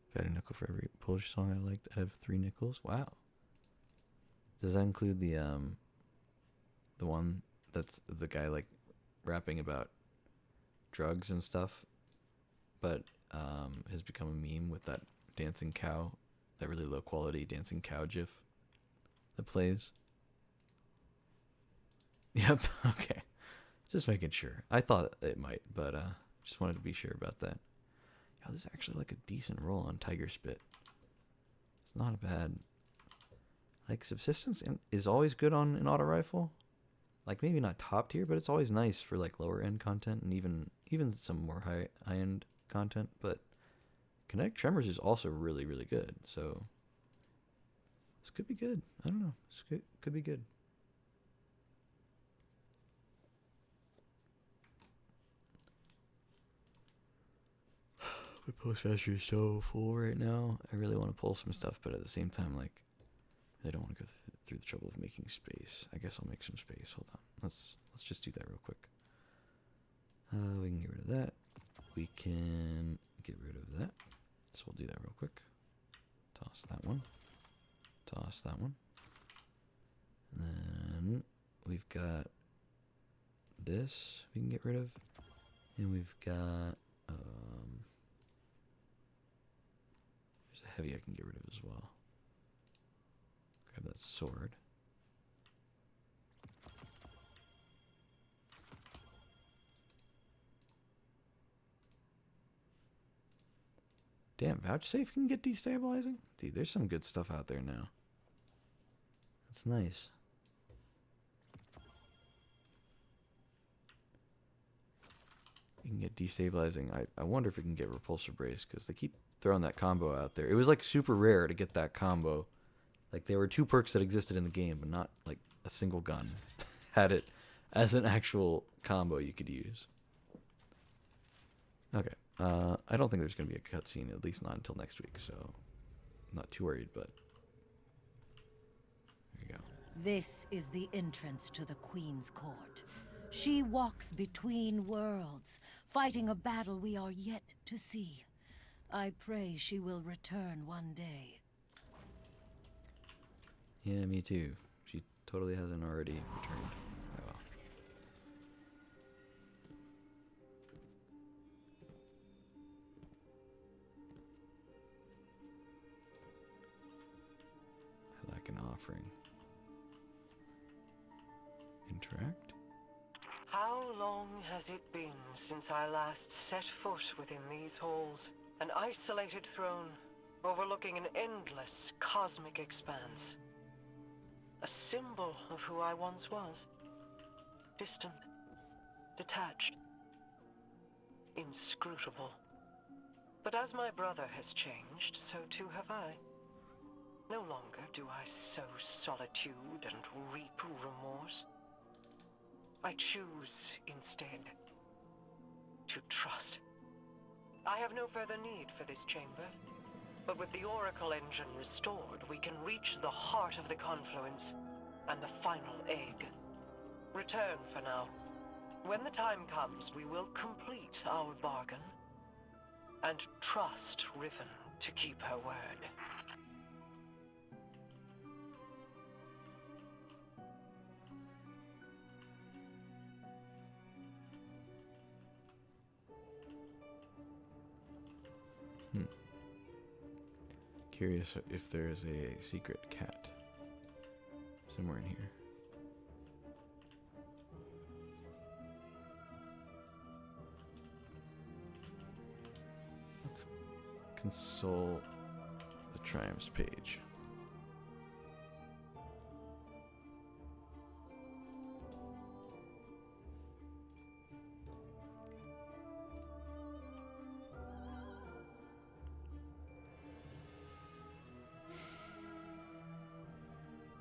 If I had a nickel for every Polish song I liked, I'd have 3 nickels. Wow. Does that include the one that's the guy like rapping about drugs and stuff, but has become a meme with that dancing cow, that really low quality dancing cow gif that plays? Yep. Okay. Just making sure. I thought it might, but just wanted to be sure about that. Yeah, this is actually like a decent roll on Tiger Spit. It's not a bad. Like subsistence is always good on an auto rifle. Like maybe not top tier, but it's always nice for like lower end content and even some more high end content. But kinetic tremors is also really good. So this could be good. I don't know. This could be good. My post faster is so full right now. I really want to pull some stuff, but at the same time, like, I don't want to go through the trouble of making space. I guess I'll make some space. Hold on. Let's just do that real quick. We can get rid of that. We can get rid of that. So we'll do that real quick. Toss that one. Toss that one. And then we've got this we can get rid of. And we've got there's a heavy I can get rid of as well. Grab that sword. Damn, vouchsafe can get destabilizing? Dude, there's some good stuff out there now. That's nice. You can get destabilizing. I wonder if we can get repulsor brace, because they keep throwing that combo out there. It was like super rare to get that combo. Like there were 2 perks that existed in the game, but not like a single gun had it as an actual combo you could use. Okay. I don't think there's going to be a cutscene, at least not until next week, so I'm not too worried, but there you go. This is the entrance to the Queen's Court. She walks between worlds, fighting a battle we are yet to see. I pray she will return one day. Yeah, me too. She totally hasn't already returned. Oh well. offering. Interact? How long has it been since I last set foot within these halls? An isolated throne, overlooking an endless cosmic expanse. A symbol of who I once was. Distant, detached, inscrutable. But as my brother has changed, so too have I. No longer do I sow solitude and reap remorse. I choose, instead, to trust. I have no further need for this chamber, but with the Oracle engine restored, we can reach the heart of the confluence and the final egg. Return for now. When the time comes, we will complete our bargain and trust Riven to keep her word. Curious if there's a secret cat somewhere in here. Let's console the Triumphs page.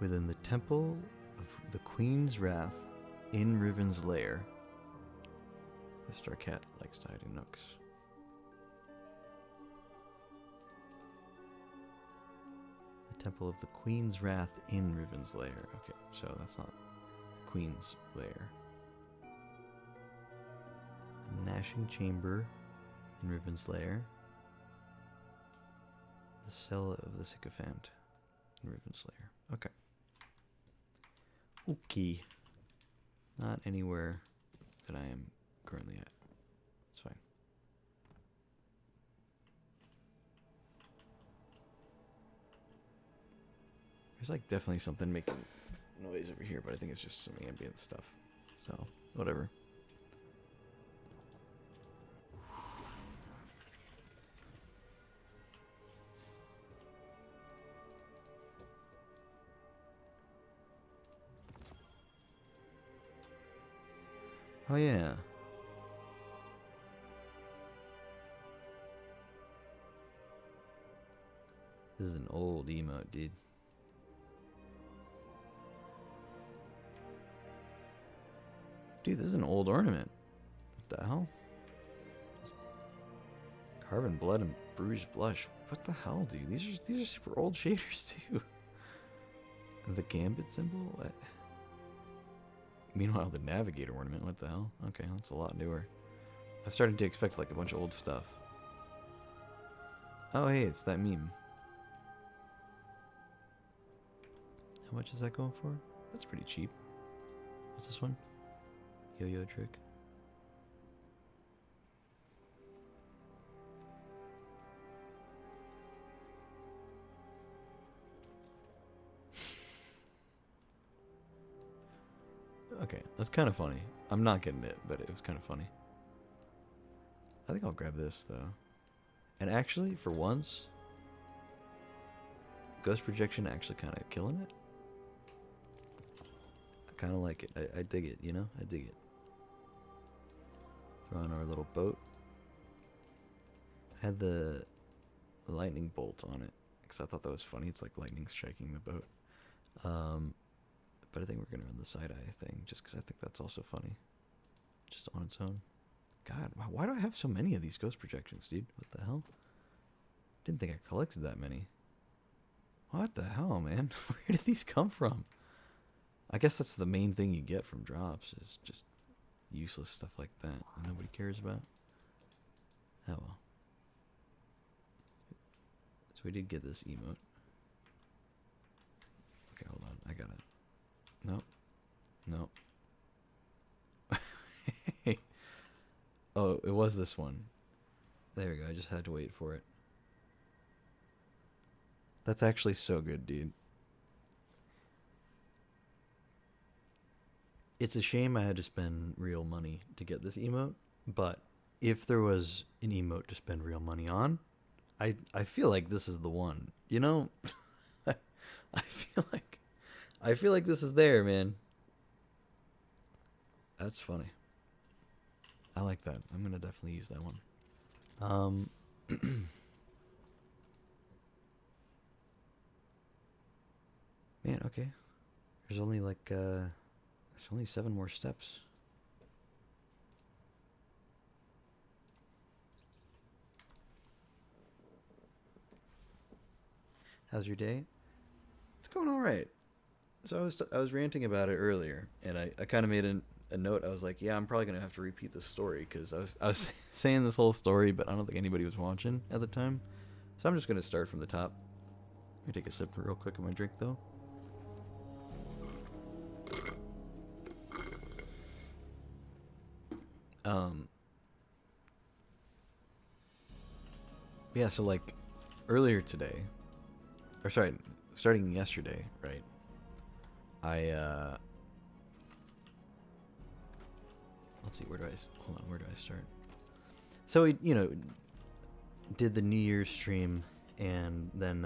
Within the temple of the Queen's Wrath in Riven's lair. The star cat likes to hide in nooks. The temple of the Queen's Wrath in Riven's lair. Okay, so that's not the Queen's lair. The Gnashing Chamber in Riven's lair. The cell of the Sycophant in Riven's lair. Okay. Okay. Not anywhere that I am currently at. It's fine. There's like definitely something making noise over here, but I think it's just some ambient stuff. So, whatever. Oh yeah. This is an old emote, dude. Dude, this is an old ornament. What the hell? Carbon blood and bruised blush. What the hell, dude? These are super old shaders too. And the gambit symbol? What? Meanwhile, the navigator ornament, what the hell? Okay, that's a lot newer. I started to expect like a bunch of old stuff. Oh, hey, it's that meme. How much is that going for? That's pretty cheap. What's this one? Yo-yo trick. Okay, that's kind of funny. I'm not getting it, but it was kind of funny. I think I'll grab this, though. And actually, for once, ghost projection actually kind of killing it. I kind of like it. I dig it, you know? I dig it. Throw on our little boat. I had the lightning bolt on it, because I thought that was funny. It's like lightning striking the boat. But I think we're going to run the side-eye thing, just because I think that's also funny. Just on its own. God, why do I have so many of these ghost projections, dude? What the hell? Didn't think I collected that many. What the hell, man? Where did these come from? I guess that's the main thing you get from drops, is just useless stuff like that that nobody cares about. Oh well. So we did get this emote. Okay, hold on. I got it. Nope. Nope. Oh, it was this one. There we go. I just had to wait for it. That's actually so good, dude. it's a shame I had to spend real money to get this emote, but if there was an emote to spend real money on, I feel like this is the one. You know, I feel like this is there, man. That's funny. I like that. I'm gonna definitely use that one. Man, okay. There's only like there's only 7 more steps. How's your day? It's going all right. So I was ranting about it earlier, and I kind of made a note. I was like, yeah, I'm probably gonna have to repeat this story because I was saying this whole story, but I don't think anybody was watching at the time. So I'm just gonna start from the top. Let me take a sip real quick of my drink though. Yeah, so like earlier today, or sorry, starting yesterday, right? Let's see, hold on, where do I start? So we, did the New Year's stream, and then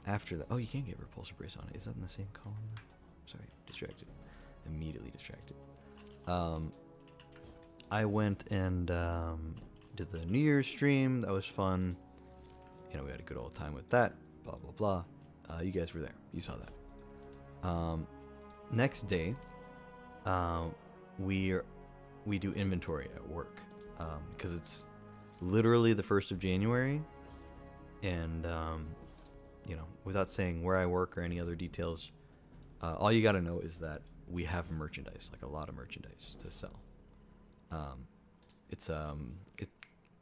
after that, oh, you can't get repulsor brace on it. Is that in the same column? Sorry, distracted. Immediately distracted. I went and did the New Year's stream. That was fun. We had a good old time with that. Blah blah blah. You guys were there. You saw that. Next day, we do inventory at work because it's literally the 1st of January, and without saying where I work or any other details, all you got to know is that we have merchandise, like a lot of merchandise to sell. It's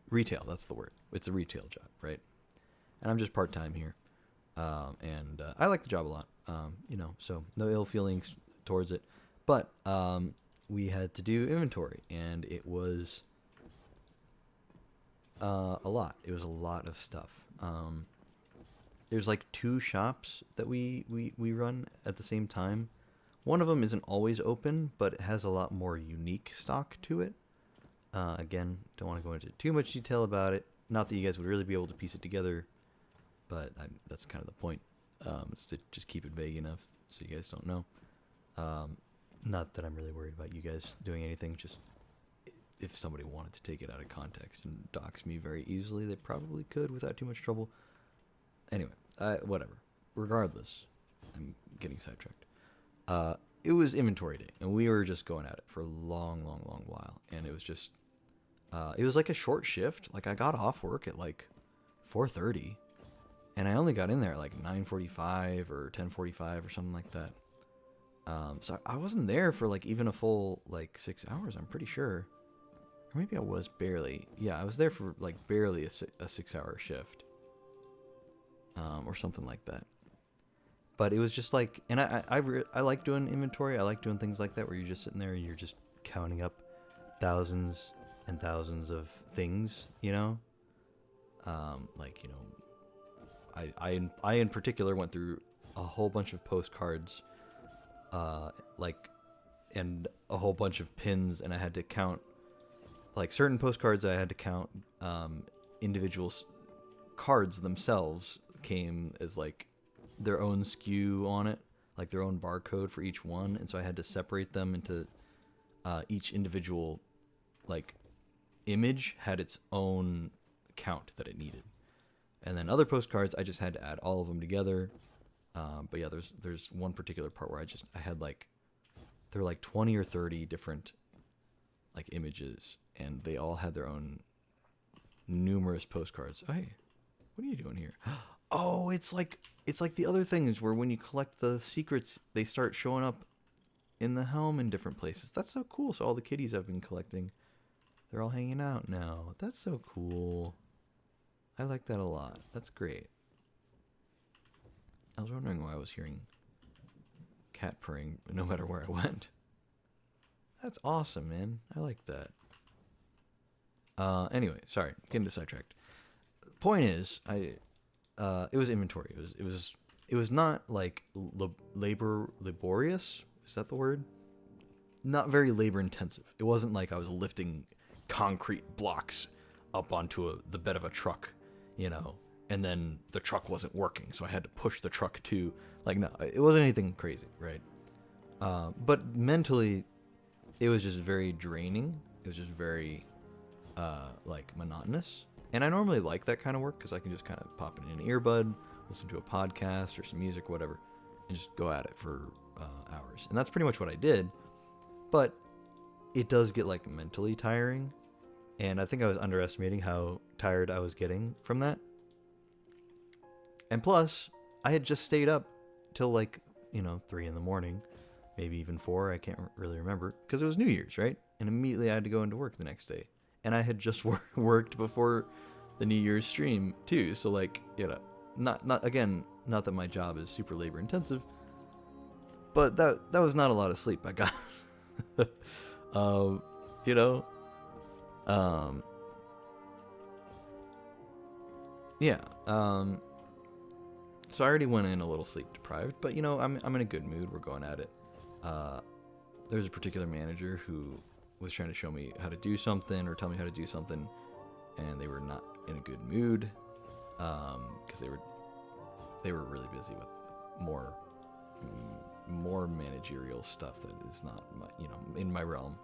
retail. That's the word. It's a retail job, right? And I'm just part time here, and I like the job a lot. So no ill feelings towards it, but we had to do inventory, and it was a lot. It was a lot of stuff. There's like 2 shops that we run at the same time. One of them isn't always open, but it has a lot more unique stock to it. Again, don't want to go into too much detail about it. Not that you guys would really be able to piece it together, but that's kind of the point. It's to just keep it vague enough so you guys don't know. Not that I'm really worried about you guys doing anything, just if somebody wanted to take it out of context and dox me very easily, they probably could without too much trouble. Anyway, whatever. Regardless, I'm getting sidetracked. It was inventory day, and we were just going at it for a long while, and it was just, it was like a short shift. Like, I got off work at like 4:30, and I only got in there at like 9:45 or 10:45 or something like that. So I wasn't there for like even a full like 6 hours, I'm pretty sure. Or maybe I was barely. Yeah, I was there for like barely a 6-hour shift. Or something like that. But it was just like, and I like doing inventory. I like doing things like that where you're just sitting there and you're just counting up thousands and thousands of things, I in particular went through a whole bunch of postcards, and a whole bunch of pins, and I had to count, like certain postcards I had to count, individual cards themselves came as like their own SKU on it, like their own barcode for each one, and so I had to separate them into each individual like image had its own count that it needed. And then other postcards I just had to add all of them together. But yeah, there's one particular part where I had like, there were like 20 or 30 different like images, and they all had their own numerous postcards. Oh, hey, what are you doing here? Oh, it's like the other things where when you collect the secrets, they start showing up in the helm in different places. That's so cool. So all the kitties I've been collecting, they're all hanging out now. That's so cool. I like that a lot. That's great. I was wondering why I was hearing cat purring no matter where I went. That's awesome, man. I like that. Anyway, sorry, getting sidetracked. Point is, it was inventory. It was not like laborious Is that the word? Not very labor intensive. It wasn't like I was lifting concrete blocks up onto the bed of a truck, you know, and then the truck wasn't working, so I had to push the truck to, like, no, it wasn't anything crazy, right? But mentally, it was just very draining. It was just very, like, monotonous. And I normally like that kind of work because I can just kind of pop in an earbud, listen to a podcast or some music, whatever, and just go at it for hours. And that's pretty much what I did. But it does get, like, mentally tiring. And I think I was underestimating how tired I was getting from that. And plus, I had just stayed up till, like, 3 in the morning, maybe even 4. I can't really remember, because it was New Year's, right? And immediately I had to go into work the next day. And I had just worked before the New Year's stream too. So, like, not that my job is super labor intensive, but that was not a lot of sleep I got. you know, yeah. So I already went in a little sleep deprived, but I'm in a good mood. We're going at it. There's a particular manager who was trying to show me how to do something or tell me how to do something, and they were not in a good mood, because they were really busy with more managerial stuff that is not in my realm.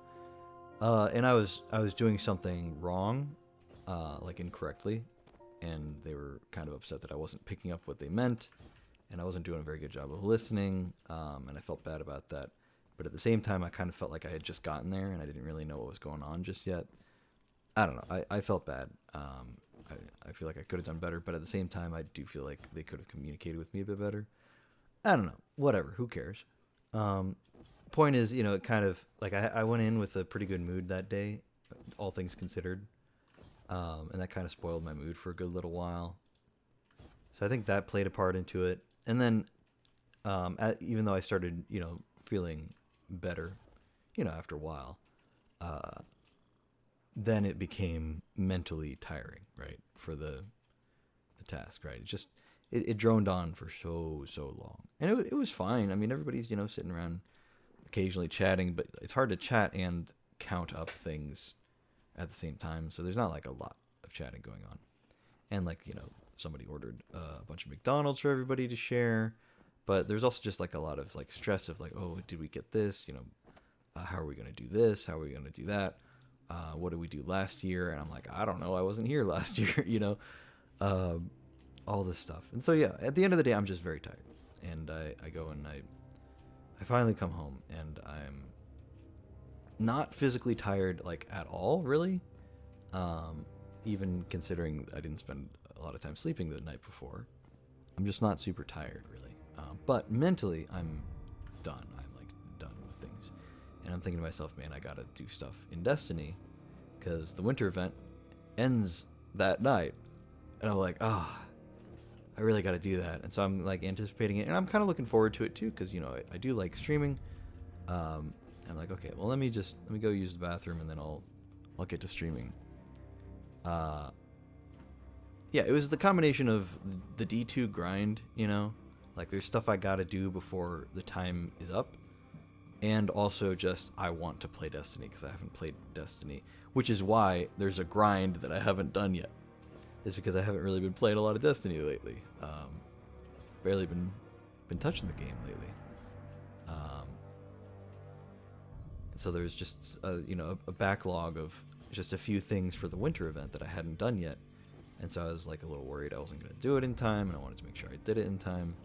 And I was doing something wrong, like incorrectly, and they were kind of upset that I wasn't picking up what they meant, and I wasn't doing a very good job of listening, and I felt bad about that. But at the same time, I kind of felt like I had just gotten there, and I didn't really know what was going on just yet. I don't know. I felt bad. I feel like I could have done better, but at the same time, I do feel like they could have communicated with me a bit better. I don't know. Whatever. Who cares? Point is, it kind of, like, I went in with a pretty good mood that day, all things considered. And that kind of spoiled my mood for a good little while. So I think that played a part into it. And then, even though I started, feeling better, after a while, then it became mentally tiring, right, for the task, right? It droned on for so long, and it was fine. I mean, everybody's sitting around, occasionally chatting, but it's hard to chat and count up things at the same time. So there's not like a lot of chatting going on, and like somebody ordered a bunch of McDonald's for everybody to share, but there's also just like a lot of like stress of like, oh, did we get this? How are we gonna do this? How are we gonna do that? What did we do last year? And I'm like, I don't know. I wasn't here last year, all this stuff. And so, yeah, at the end of the day, I'm just very tired. And I go and I finally come home, and I'm not physically tired, like, at all, really. Even considering I didn't spend a lot of time sleeping the night before. I'm just not super tired, really. But mentally, I'm done. I'm, like, done with things. And I'm thinking to myself, man, I gotta do stuff in Destiny, because the winter event ends that night. And I'm like, I really gotta do that. And so I'm, like, anticipating it, and I'm kind of looking forward to it too, because I do like streaming. I'm like, okay, well, let me go use the bathroom, and then I'll get to streaming. Yeah, it was the combination of the D2 grind, like there's stuff I gotta do before the time is up, and also just I want to play Destiny because I haven't played Destiny, which is why there's a grind that I haven't done yet. It's because I haven't really been playing a lot of Destiny lately. Barely been touching the game lately. So there's just a backlog of just a few things for the winter event that I hadn't done yet, and so I was like a little worried I wasn't going to do it in time, and I wanted to make sure I did it in time.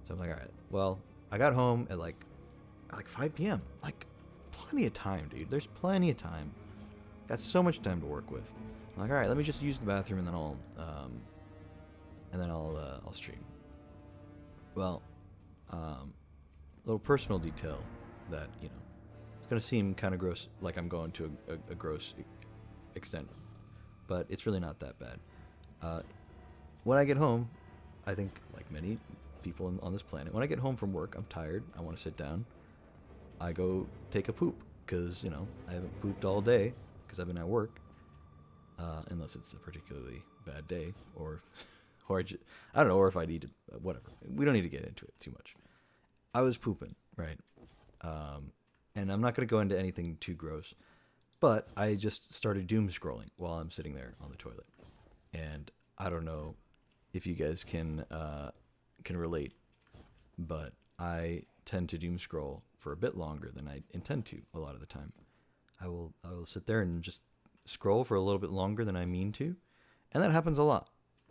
So I'm like, all right, well, I got home at like 5 p.m. Like, plenty of time, dude. There's plenty of time. Got so much time to work with. I'm like, all right, let me just use the bathroom, and then I'll stream. Well, little personal detail that it's gonna seem kind of gross, like I'm going to a gross extent, but it's really not that bad. When I get home, I think like many people on this planet, when I get home from work, I'm tired. I want to sit down. I go take a poop because I haven't pooped all day because I've been at work. Unless it's a particularly bad day, or I don't know, or if I need to, whatever. We don't need to get into it too much. I was pooping, right? And I'm not going to go into anything too gross, but I just started doom scrolling while I'm sitting there on the toilet. And I don't know if you guys can relate, but I tend to doom scroll for a bit longer than I intend to a lot of the time. I will sit there and just scroll for a little bit longer than I mean to, and that happens a lot.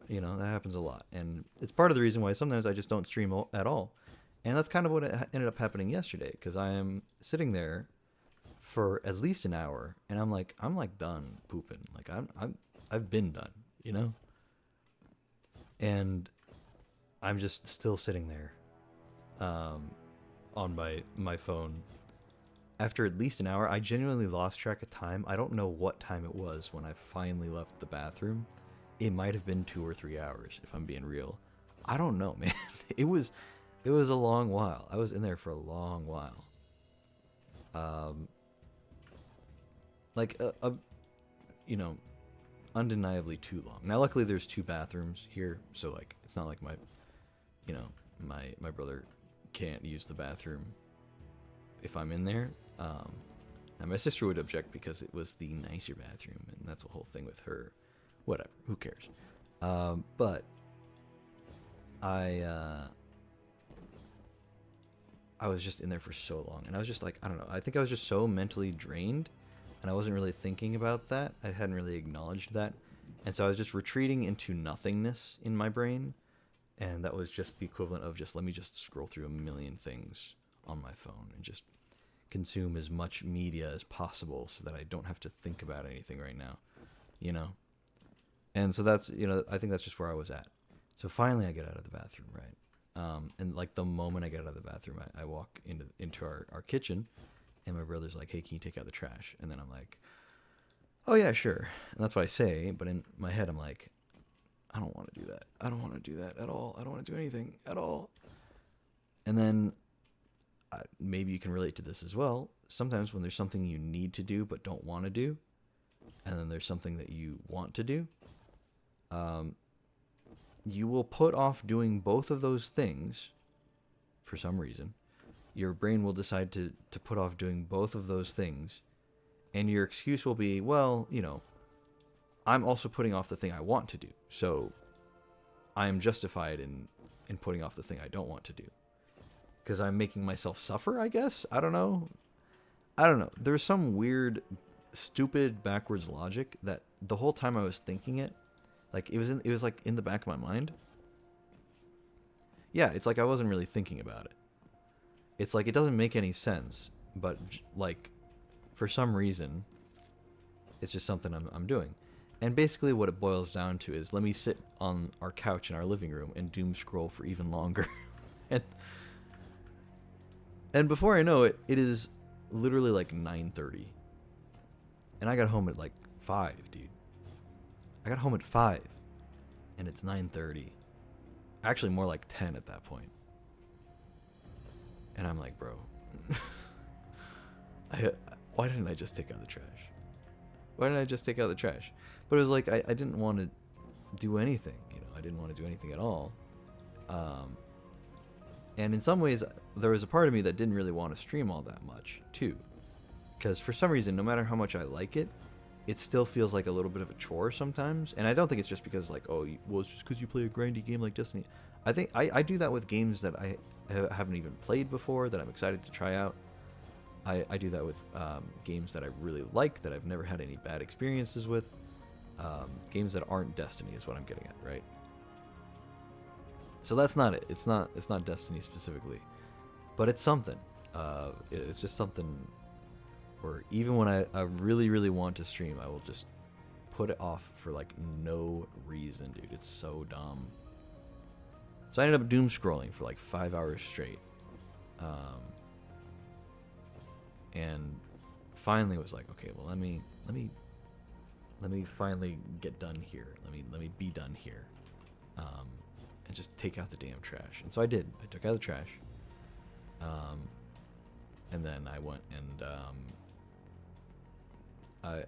That happens a lot, and it's part of the reason why sometimes I just don't stream at all. And that's kind of what ended up happening yesterday, because I am sitting there for at least an hour, and I'm like done pooping. Like I've been done, and I'm just still sitting there, on my phone. After at least an hour, I genuinely lost track of time. I don't know what time it was when I finally left the bathroom. It might have been 2 or 3 hours, if I'm being real. I don't know, man. It was a long while. I was in there for a long while. Like undeniably too long. Now, luckily, there's 2 bathrooms here, so like it's not like my brother can't use the bathroom if I'm in there. And my sister would object because it was the nicer bathroom, and that's a whole thing with her. Whatever, who cares? But I was just in there for so long, and I was just like, I don't know. I think I was just so mentally drained, and I wasn't really thinking about that. I hadn't really acknowledged that, and so I was just retreating into nothingness in my brain, and that was just the equivalent of just let me just scroll through a million things on my phone and just consume as much media as possible so that I don't have to think about anything right now, And so that's, I think that's just where I was at. So finally I get out of the bathroom, right? And like the moment I get out of the bathroom, I walk into our kitchen, and my brother's like, hey, can you take out the trash? And then I'm like, oh yeah, sure. And that's what I say, but in my head I'm like, I don't want to do that. I don't want to do that at all. I don't want to do anything at all. And then maybe you can relate to this as well. Sometimes when there's something you need to do but don't want to do, and then there's something that you want to do, you will put off doing both of those things for some reason. Your brain will decide to put off doing both of those things, and your excuse will be, well, I'm also putting off the thing I want to do, so I am justified in putting off the thing I don't want to do. Because I'm making myself suffer, I guess? I don't know. There's some weird, stupid, backwards logic that the whole time I was thinking it, like, it was like in the back of my mind. Yeah, it's like I wasn't really thinking about it. It's like it doesn't make any sense, but, like, for some reason, it's just something I'm doing. And basically what it boils down to is, let me sit on our couch in our living room and doom scroll for even longer. And before I know it, it is literally like 9:30. And I got home at like 5, dude. I got home at 5. And it's 9:30. Actually, more like 10 at that point. And I'm like, bro. Why didn't I just take out the trash? Why didn't I just take out the trash? But it was like, I didn't want to do anything. I didn't want to do anything at all. And in some ways, there was a part of me that didn't really want to stream all that much, too. Because for some reason, no matter how much I like it, it still feels like a little bit of a chore sometimes. And I don't think it's just because, like, oh, well, it's just because you play a grindy game like Destiny. I think I do that with games that I haven't even played before, that I'm excited to try out. I do that with games that I really like, that I've never had any bad experiences with. Games that aren't Destiny is what I'm getting at, right? So that's not it. It's not Destiny specifically, but it's something. It's just something where even when I really, really want to stream, I will just put it off for like no reason, dude. It's so dumb. So I ended up doom scrolling for like 5 hours straight. And finally was like, okay, well, let me finally get done here. Let me be done here. And just take out the damn trash. And so I did. I took out the trash. And then I went and I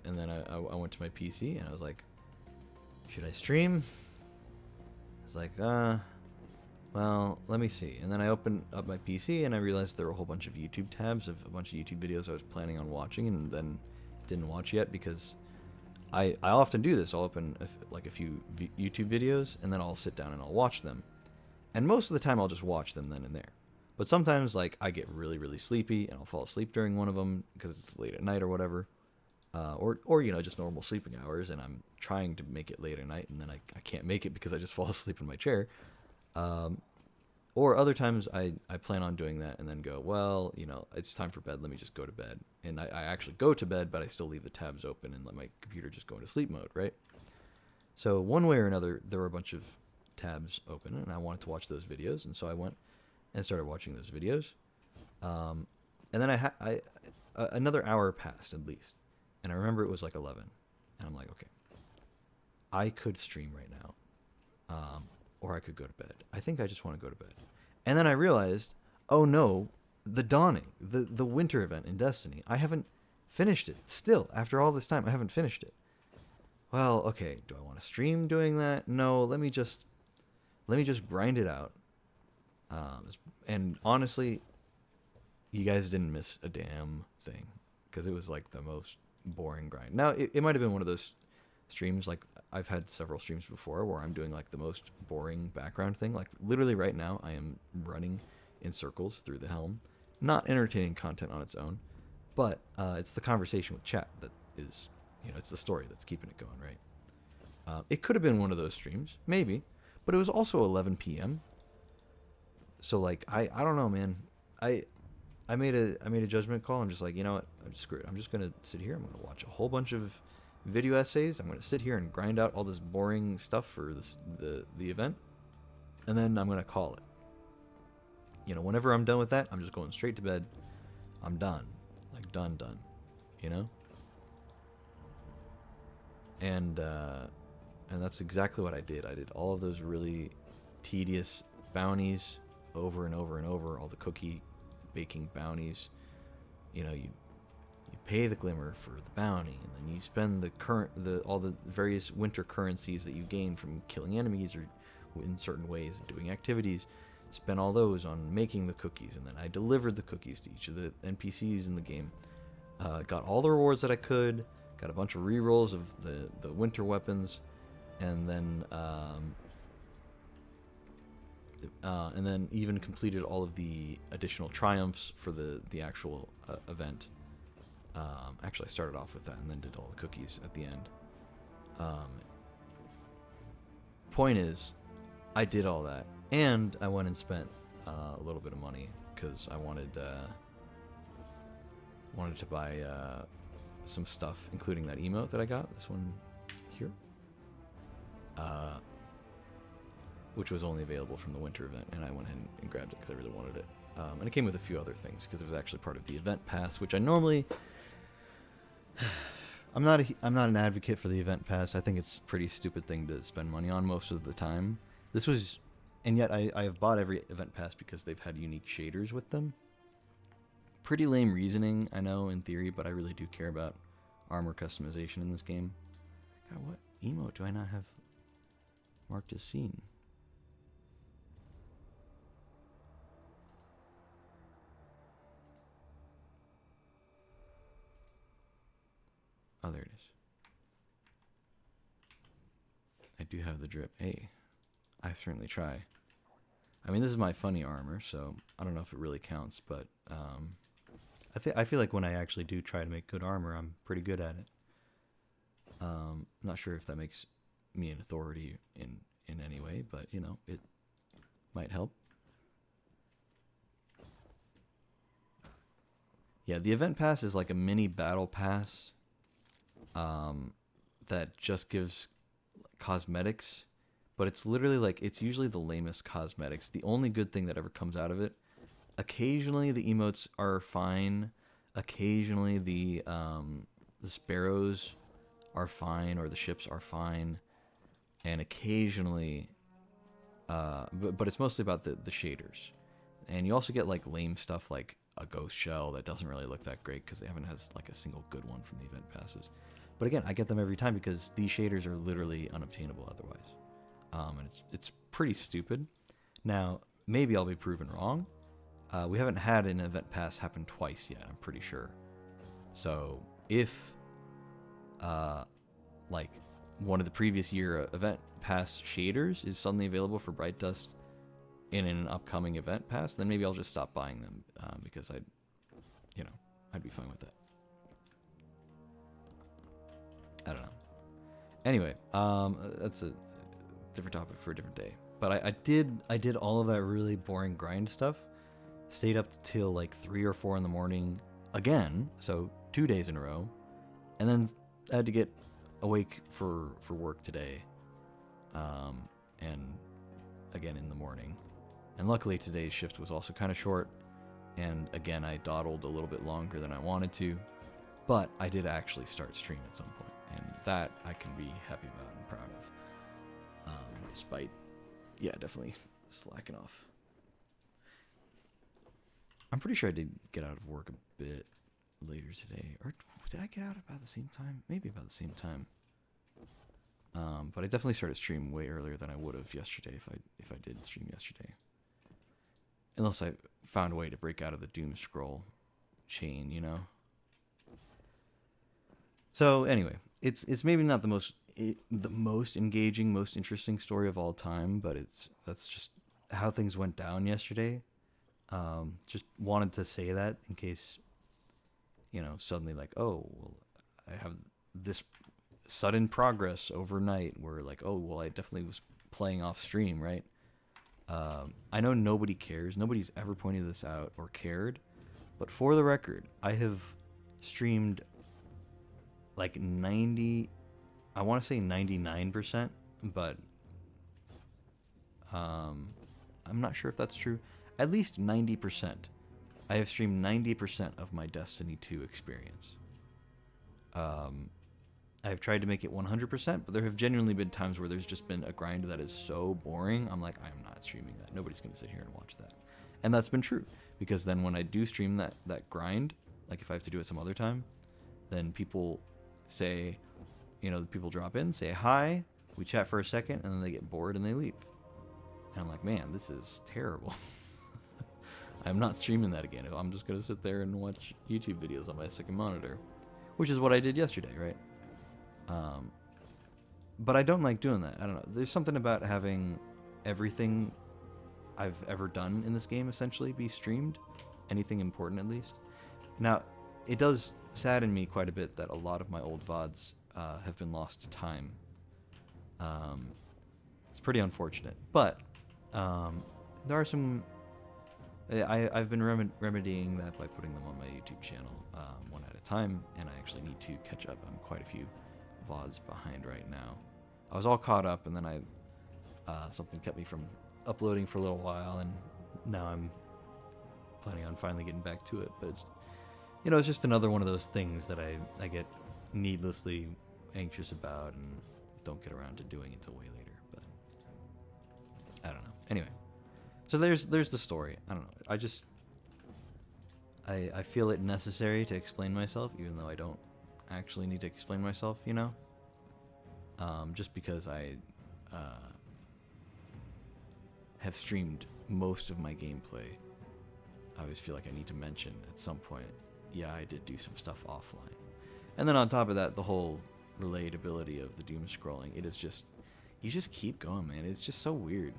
went to my PC and I was like, should I stream? It's like, well, let me see. And then I opened up my PC and I realized there were a whole bunch of YouTube tabs of a bunch of YouTube videos I was planning on watching and then didn't watch yet because I often do this. I'll open like a few YouTube videos and then I'll sit down and I'll watch them. And most of the time I'll just watch them then and there. But sometimes like I get really, really sleepy and I'll fall asleep during one of them because it's late at night or whatever. Or you know, just normal sleeping hours, and I'm trying to make it late at night, and then I can't make it because I just fall asleep in my chair. Or other times I plan on doing that and then go, well, you know, it's time for bed, let me just go to bed. And I actually go to bed, but I still leave the tabs open and let my computer just go into sleep mode, right? So one way or another, there were a bunch of tabs open, and I wanted to watch those videos, and so I went and started watching those videos. And then another hour passed at least. And I remember it was like 11. And I'm like, okay, I could stream right now. Or I could go to bed. I think I just want to go to bed. And then I realized, oh no, the Dawning, the winter event in Destiny, I haven't finished it. Still, after all this time, I haven't finished it. Well, okay, do I want to stream doing that? No, let me just grind it out. And honestly, you guys didn't miss a damn thing. Because it was like the most boring grind. Now, it might have been one of those streams, like I've had several streams before where I'm doing like the most boring background thing. Like literally right now I am running in circles through the helm. Not entertaining content on its own, but it's the conversation with chat that is, you know, it's the story that's keeping it going, right? It could have been one of those streams, maybe, but it was also 11 p.m. So like I don't know, man. I made a judgment call. I'm just like, you know what? I'm just screwed. I'm just gonna sit here. I'm gonna watch a whole bunch of video essays. I'm gonna sit here and grind out all this boring stuff for the event, and then I'm gonna call it. You know, whenever I'm done with that, I'm just going straight to bed. I'm done, like done. You know. And that's exactly what I did. I did all of those really tedious bounties over and over and over. All the cookie baking bounties. You know, you pay the glimmer for the bounty, and then you spend all the various winter currencies that you gain from killing enemies or in certain ways and doing activities. Spent all those on making the cookies, and then I delivered the cookies to each of the NPCs in the game. Got all the rewards that I could. Got a bunch of rerolls of the winter weapons, and then even completed all of the additional triumphs for the actual event. Actually, I started off with that and then did all the cookies at the end. Point is, I did all that, and I went and spent a little bit of money because I wanted to buy some stuff, including that emote that I got. This one here. Which was only available from the winter event, and I went ahead and grabbed it because I really wanted it. And it came with a few other things because it was actually part of the event pass, which I normally. I'm not an advocate for the event pass. I think it's a pretty stupid thing to spend money on most of the time. This was, and yet I have bought every event pass because they've had unique shaders with them. Pretty lame reasoning, I know, in theory, but I really do care about armor customization in this game. God, what emote do I not have marked as seen? Oh, there it is. I do have the drip. Hey, I certainly try. I mean, this is my funny armor, so I don't know if it really counts, but I feel like when I actually do try to make good armor, I'm pretty good at it. Not sure if that makes me an authority in any way, but you know, it might help. Yeah, the event pass is like a mini battle pass that just gives cosmetics, but it's literally like, it's usually the lamest cosmetics. The only good thing that ever comes out of it, occasionally the emotes are fine, occasionally the sparrows are fine, or the ships are fine, and occasionally but it's mostly about the shaders. And you also get like lame stuff like a ghost shell that doesn't really look that great because they haven't had like a single good one from the event passes. But again, I get them every time because these shaders are literally unobtainable otherwise. And it's pretty stupid. Now, maybe I'll be proven wrong. We haven't had an event pass happen twice yet, I'm pretty sure. So if like one of the previous year event pass shaders is suddenly available for Bright Dust in an upcoming event pass, then maybe I'll just stop buying them because I'd be fine with that. I don't know. Anyway, that's a different topic for a different day. But I did all of that really boring grind stuff. Stayed up till like 3 or 4 in the morning again, so 2 days in a row, and then I had to get awake for work today, and again in the morning. And luckily today's shift was also kind of short, and again I dawdled a little bit longer than I wanted to, but I did actually start stream at some point, and that I can be happy about and proud of, despite, yeah, definitely slacking off. I'm pretty sure I did get out of work a bit later today, or did I get out about the same time? Maybe about the same time. But I definitely started stream way earlier than I would have yesterday if I did stream yesterday. Unless I found a way to break out of the doom scroll chain, you know. So anyway, it's maybe not the most engaging, most interesting story of all time, but that's just how things went down yesterday. Just wanted to say that in case, suddenly like, oh, well, I have this sudden progress overnight where like, oh, well, I definitely was playing off stream, right? I know nobody cares. Nobody's ever pointed this out or cared. But for the record, I have streamed like 90, I want to say 99%, but I'm not sure if that's true. At least 90%. I have streamed 90% of my Destiny 2 experience. I've tried to make it 100%, but there have genuinely been times where there's just been a grind that is so boring, I'm like, I'm not streaming that. Nobody's going to sit here and watch that. And that's been true, because then when I do stream that grind, like if I have to do it some other time, then people say, people drop in, say hi, we chat for a second, and then they get bored and they leave. And I'm like, man, this is terrible. I'm not streaming that again. I'm just going to sit there and watch YouTube videos on my second monitor, which is what I did yesterday, right? But I don't like doing that. I don't know. There's something about having everything I've ever done in this game essentially be streamed. Anything important, at least. Now, it does sadden me quite a bit that a lot of my old VODs have been lost to time. It's pretty unfortunate. But there are some... I've been remedying that by putting them on my YouTube channel one at a time, and I actually need to catch up. I'm quite a few VODs behind right now. I was all caught up, and then something kept me from uploading for a little while, and now I'm planning on finally getting back to it. But it's just another one of those things that I get needlessly anxious about and don't get around to doing until way later. But I don't know. Anyway. So there's the story. I don't know. I feel it necessary to explain myself, even though I don't actually need to explain myself, just because I have streamed most of my gameplay. I always feel like I need to mention at some point, yeah, I did do some stuff offline. And then on top of that, the whole relatability of the doom scrolling, it is just, you just keep going, man. It's just so weird.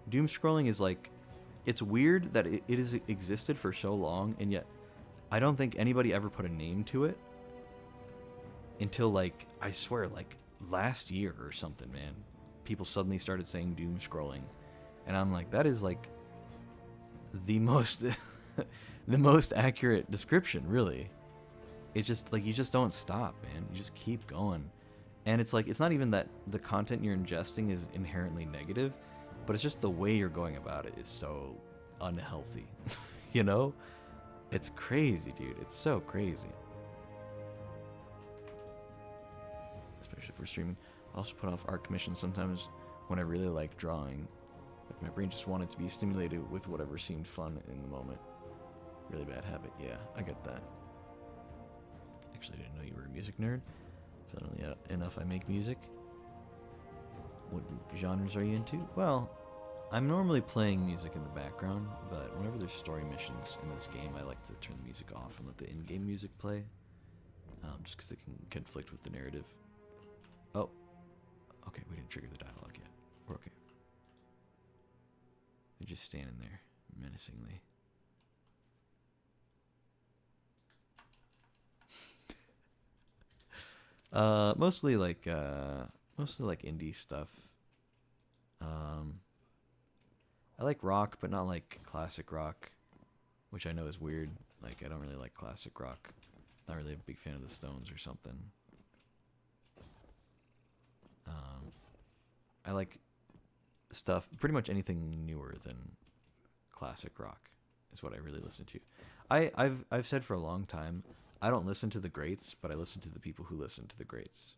Doom scrolling is like, it's weird that it has existed for so long, and yet I don't think anybody ever put a name to it until, like, I swear, like last year or something, man. People suddenly started saying doom scrolling, and I'm like, that is like the most the most accurate description, really. It's just like, you just don't stop, man. You just keep going. And it's like, it's not even that the content you're ingesting is inherently negative, but it's just the way you're going about it is so unhealthy. It's crazy, dude. It's so crazy. Especially if we're streaming. I also put off art commissions sometimes when I really like drawing. Like, my brain just wanted to be stimulated with whatever seemed fun in the moment. Really bad habit. Yeah, I get that. Actually, I didn't know you were a music nerd. Funnily enough, I make music. What genres are you into? Well, I'm normally playing music in the background, but whenever there's story missions in this game, I like to turn the music off and let the in-game music play, just because it can conflict with the narrative. Oh, okay, we didn't trigger the dialogue yet. We're okay. They're just standing there, menacingly. Mostly like indie stuff. I like rock, but not like classic rock, which I know is weird. Like, I don't really like classic rock. Not really a big fan of the Stones or something. I like stuff, pretty much anything newer than classic rock is what I really listen to. I've said for a long time, I don't listen to the greats, but I listen to the people who listen to the greats,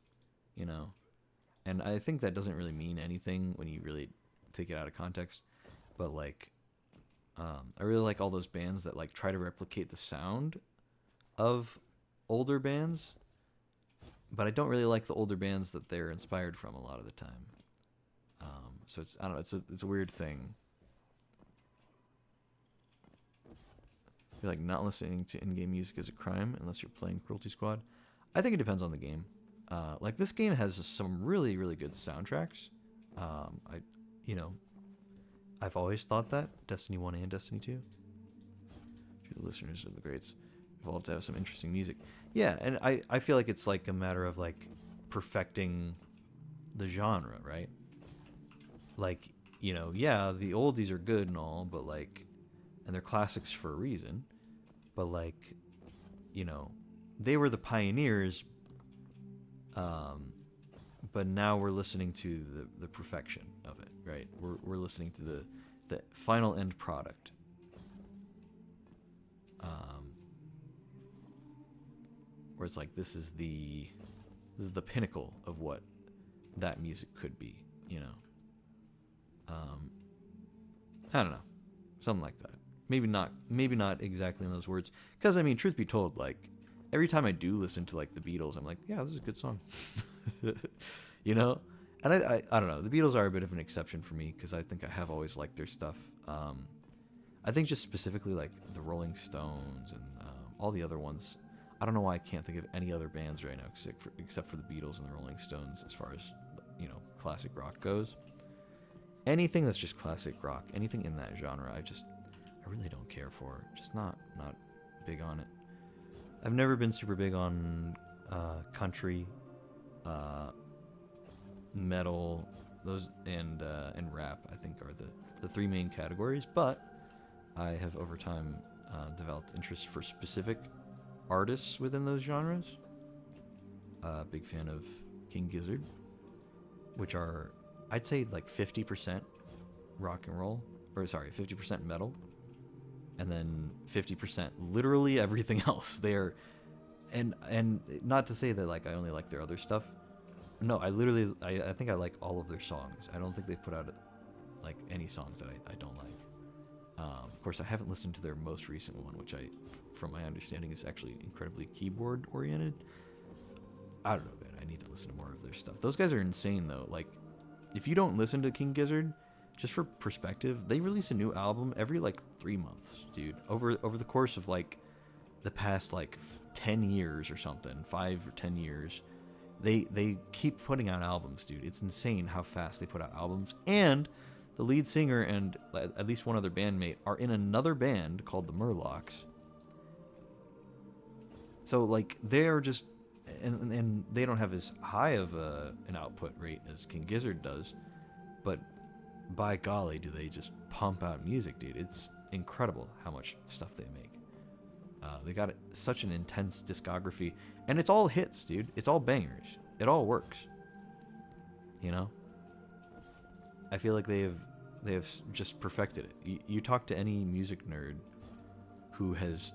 you know? And I think that doesn't really mean anything when you really take it out of context, but like, I really like all those bands that like try to replicate the sound of older bands, but I don't really like the older bands that they're inspired from a lot of the time. So it's, I don't know, it's a weird thing. I feel like not listening to in-game music is a crime unless you're playing Cruelty Squad. I think it depends on the game. Like this game has some really, really good soundtracks. I've always thought that Destiny 1 and Destiny 2. To the listeners of the greats, evolved to have some interesting music. Yeah, and I feel like it's like a matter of like perfecting the genre, right? Like, yeah, the oldies are good and all, but like, and they're classics for a reason, but like, they were the pioneers, but now we're listening to the perfection of it, right? We're listening to the final end product. Where it's like this is the pinnacle of what that music could be, I don't know, something like that. Maybe not exactly in those words, because I mean, truth be told, like every time I do listen to like the Beatles, I'm like, yeah, this is a good song. And I don't know, the Beatles are a bit of an exception for me because I think I have always liked their stuff. I think just specifically like the Rolling Stones and all the other ones. I don't know why I can't think of any other bands right now except for the Beatles and the Rolling Stones as far as classic rock goes. Anything that's just classic rock, anything in that genre, I really don't care for. Just not big on it. I've never been super big on country, metal, those and rap. I think are the three main categories. But I have over time developed interest for specific artists within those genres. Big fan of King Gizzard, which are, I'd say, like 50% rock and roll, 50% metal, and then 50% literally everything else. They're, and not to say that like I only like their other stuff. No, I think I like all of their songs. I don't think they've put out like any songs that I don't like. Of course, I haven't listened to their most recent one, which from my understanding, is actually incredibly keyboard oriented. I don't know, man. I need to listen to more of their stuff. Those guys are insane, though. Like, if you don't listen to King Gizzard, just for perspective, they release a new album every like 3 months, dude. Over the course of like the past like 10 years or something, 5 or 10 years, they keep putting out albums, dude. It's insane how fast they put out albums. And the lead singer and at least one other bandmate are in another band called the Murlocs. So like they're just, and they don't have as high of an output rate as King Gizzard does, but by golly, do they just pump out music, dude. It's incredible how much stuff they make. They got such an intense discography, and it's all hits, dude. It's all bangers. It all works. I feel like they have just perfected it. You talk to any music nerd who has,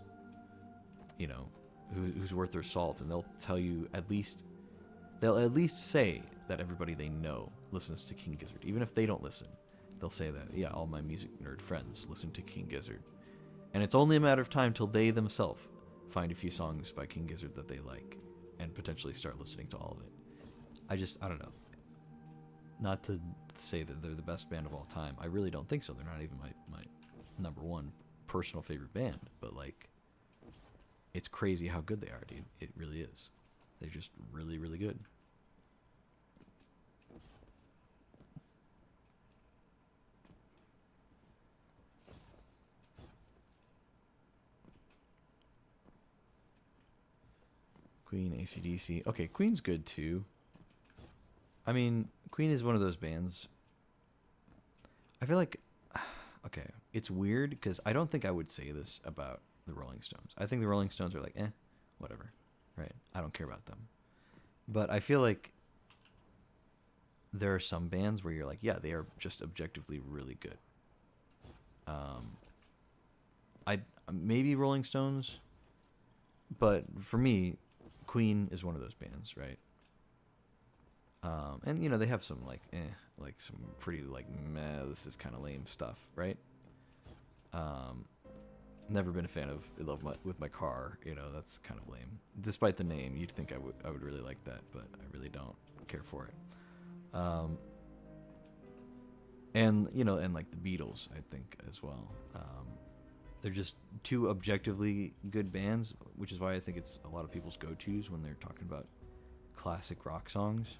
who's worth their salt, and they'll tell you they'll at least say that everybody they know listens to King Gizzard. Even if they don't listen, they'll say that, yeah, all my music nerd friends listen to King Gizzard. And it's only a matter of time till they themselves find a few songs by King Gizzard that they like and potentially start listening to all of it. I don't know. not to say that they're the best band of all time. I really don't think so. They're not even my number one personal favorite band. But like, it's crazy how good they are, dude. It really is. They're just really, really good. Queen, AC/DC. Okay, Queen's good too. I mean, Queen is one of those bands. I feel like, okay, it's weird because I don't think I would say this about the Rolling Stones. I think the Rolling Stones are like, whatever, right? I don't care about them. But I feel like there are some bands where you're like, yeah, they are just objectively really good. I maybe Rolling Stones, but for me, Queen is one of those bands, right? And you know, they have some like some pretty like meh, this is kind of lame stuff, right? Never been a fan of Love with My Car, you know, that's kind of lame. Despite the name, you'd think I would really like that, but I really don't care for it. And you know, and like the Beatles, I think as well. They're just two objectively good bands, which is why I think it's a lot of people's go-tos when they're talking about classic rock songs.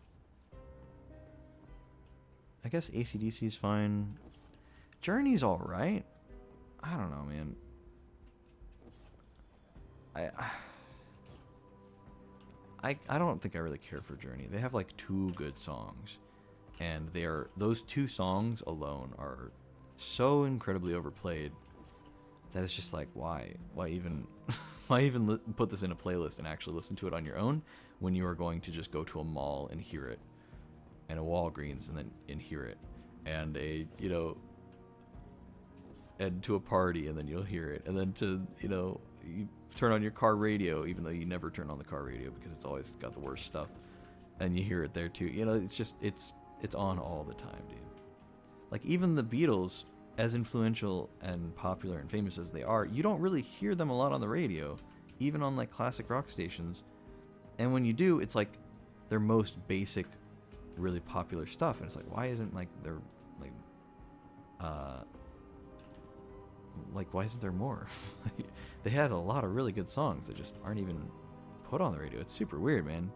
I guess AC/DC is fine. Journey's all right. I don't know, man. I don't think I really care for Journey. They have like 2 good songs, and those 2 songs alone are so incredibly overplayed that it's just like, why even put this in a playlist and actually listen to it on your own when you are going to just go to a mall and hear it, and a Walgreens and hear it, and and to a party and then you'll hear it, and then you turn on your car radio, even though you never turn on the car radio because it's always got the worst stuff, and you hear it there too. It's just it's on all the time, dude. Like, even the Beatles, as influential and popular and famous as they are, you don't really hear them a lot on the radio, even on like classic rock stations. And when you do, it's like their most basic, really popular stuff, and it's like, why isn't like their why isn't there more? They had a lot of really good songs that just aren't even put on the radio. It's super weird, man.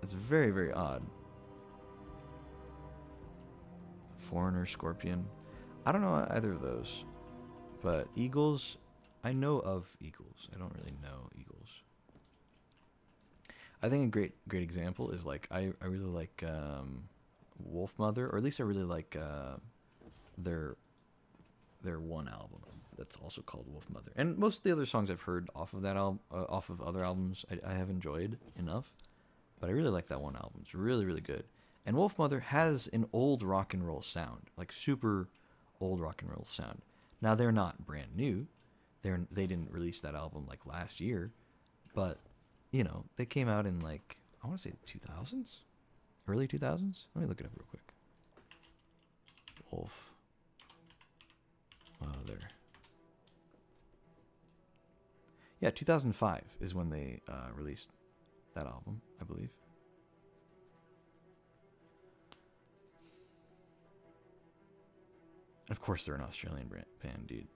It's very, very odd. Foreigner, Scorpion. I don't know either of those. But Eagles, I know of Eagles. I don't really know Eagles. I think a great example is like, I really like Wolfmother, or at least I really like their one album that's also called Wolfmother. And most of the other songs I've heard off of that off of other albums, I have enjoyed enough. But I really like that one album. It's really, really good. And Wolfmother has an old rock and roll sound, like super old rock and roll sound. Now, they're not brand new. They didn't release that album like last year, but they came out in like, I want to say 2000s, early 2000s. Let me look it up real quick. Wolf. There. Yeah, 2005 is when they released that album, I believe. Of course they're an Australian band, dude.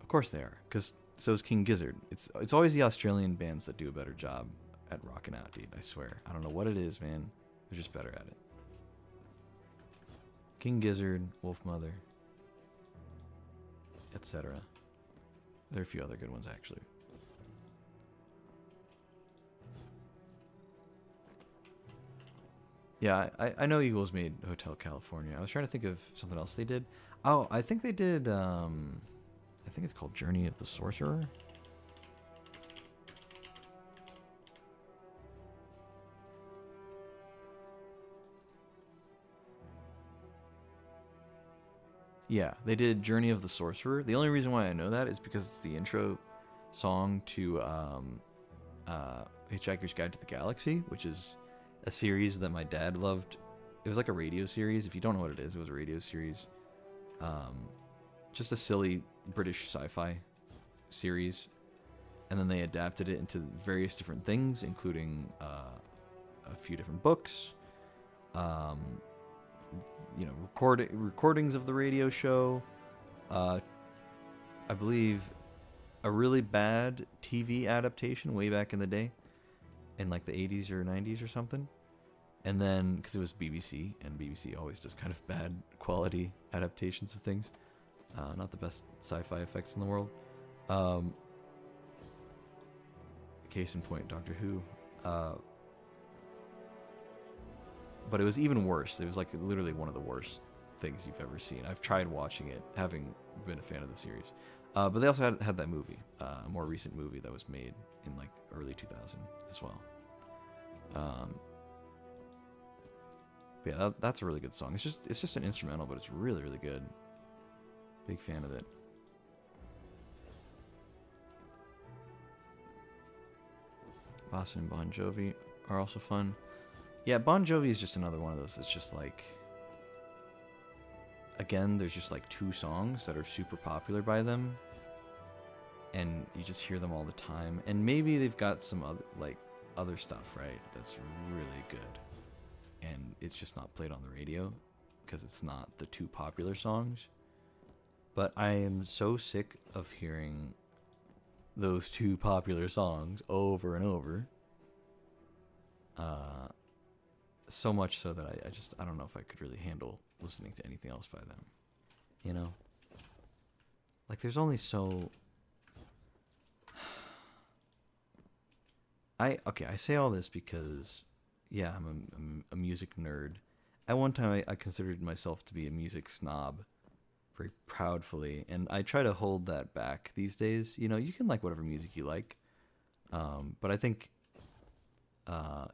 Of course they are, because so is King Gizzard. It's always the Australian bands that do a better job at rocking out, dude. I swear. I don't know what it is, man. They're just better at it. King Gizzard, Wolfmother, etc. There are a few other good ones, actually. Yeah, I know Eagles made Hotel California. I was trying to think of something else they did. Oh, I think they did, I think it's called Journey of the Sorcerer. Yeah, they did Journey of the Sorcerer. The only reason why I know that is because it's the intro song to Hitchhiker's Guide to the Galaxy, which is a series that my dad loved. It was like a radio series. If you don't know what it was a radio series. Just a silly British sci-fi series. And then they adapted it into various different things, including a few different books, um, recordings of the radio show. I believe a really bad TV adaptation way back in the day, in like the 80s or 90s or something. And then, because it was BBC, and BBC always does kind of bad quality adaptations of things. Not the best sci-fi effects in the world. Case in point, Doctor Who. But it was even worse. It was like literally one of the worst things you've ever seen. I've tried watching it, having been a fan of the series. But they also had that movie, a more recent movie that was made in like early 2000 as well. But yeah, that's a really good song. It's just an instrumental, but it's really, really good. Big fan of it. Boston and Bon Jovi are also fun. Yeah, Bon Jovi is just another one of those. It's just like, again, there's just like 2 songs that are super popular by them, and you just hear them all the time. And maybe they've got some other stuff, right? That's really good, and it's just not played on the radio because it's not the 2 popular songs. But I am so sick of hearing those 2 popular songs over and over. So much so that I don't know if I could really handle listening to anything else by them. You know? Like, there's only so... I say all this because, yeah, I'm a music nerd. At one time, I considered myself to be a music snob, very proudfully, and I try to hold that back these days. You know, you can like whatever music you like, but I think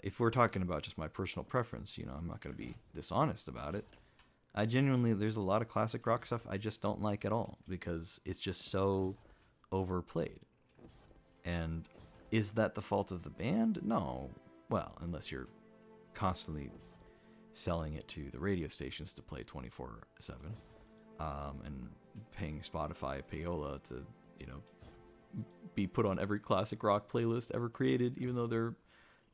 if we're talking about just my personal preference, you know, I'm not going to be dishonest about it. I genuinely, there's a lot of classic rock stuff I just don't like at all because it's just so overplayed. And is that the fault of the band? No. Well, unless you're constantly selling it to the radio stations to play 24/7, and paying Spotify payola to, you know, be put on every classic rock playlist ever created, even though there are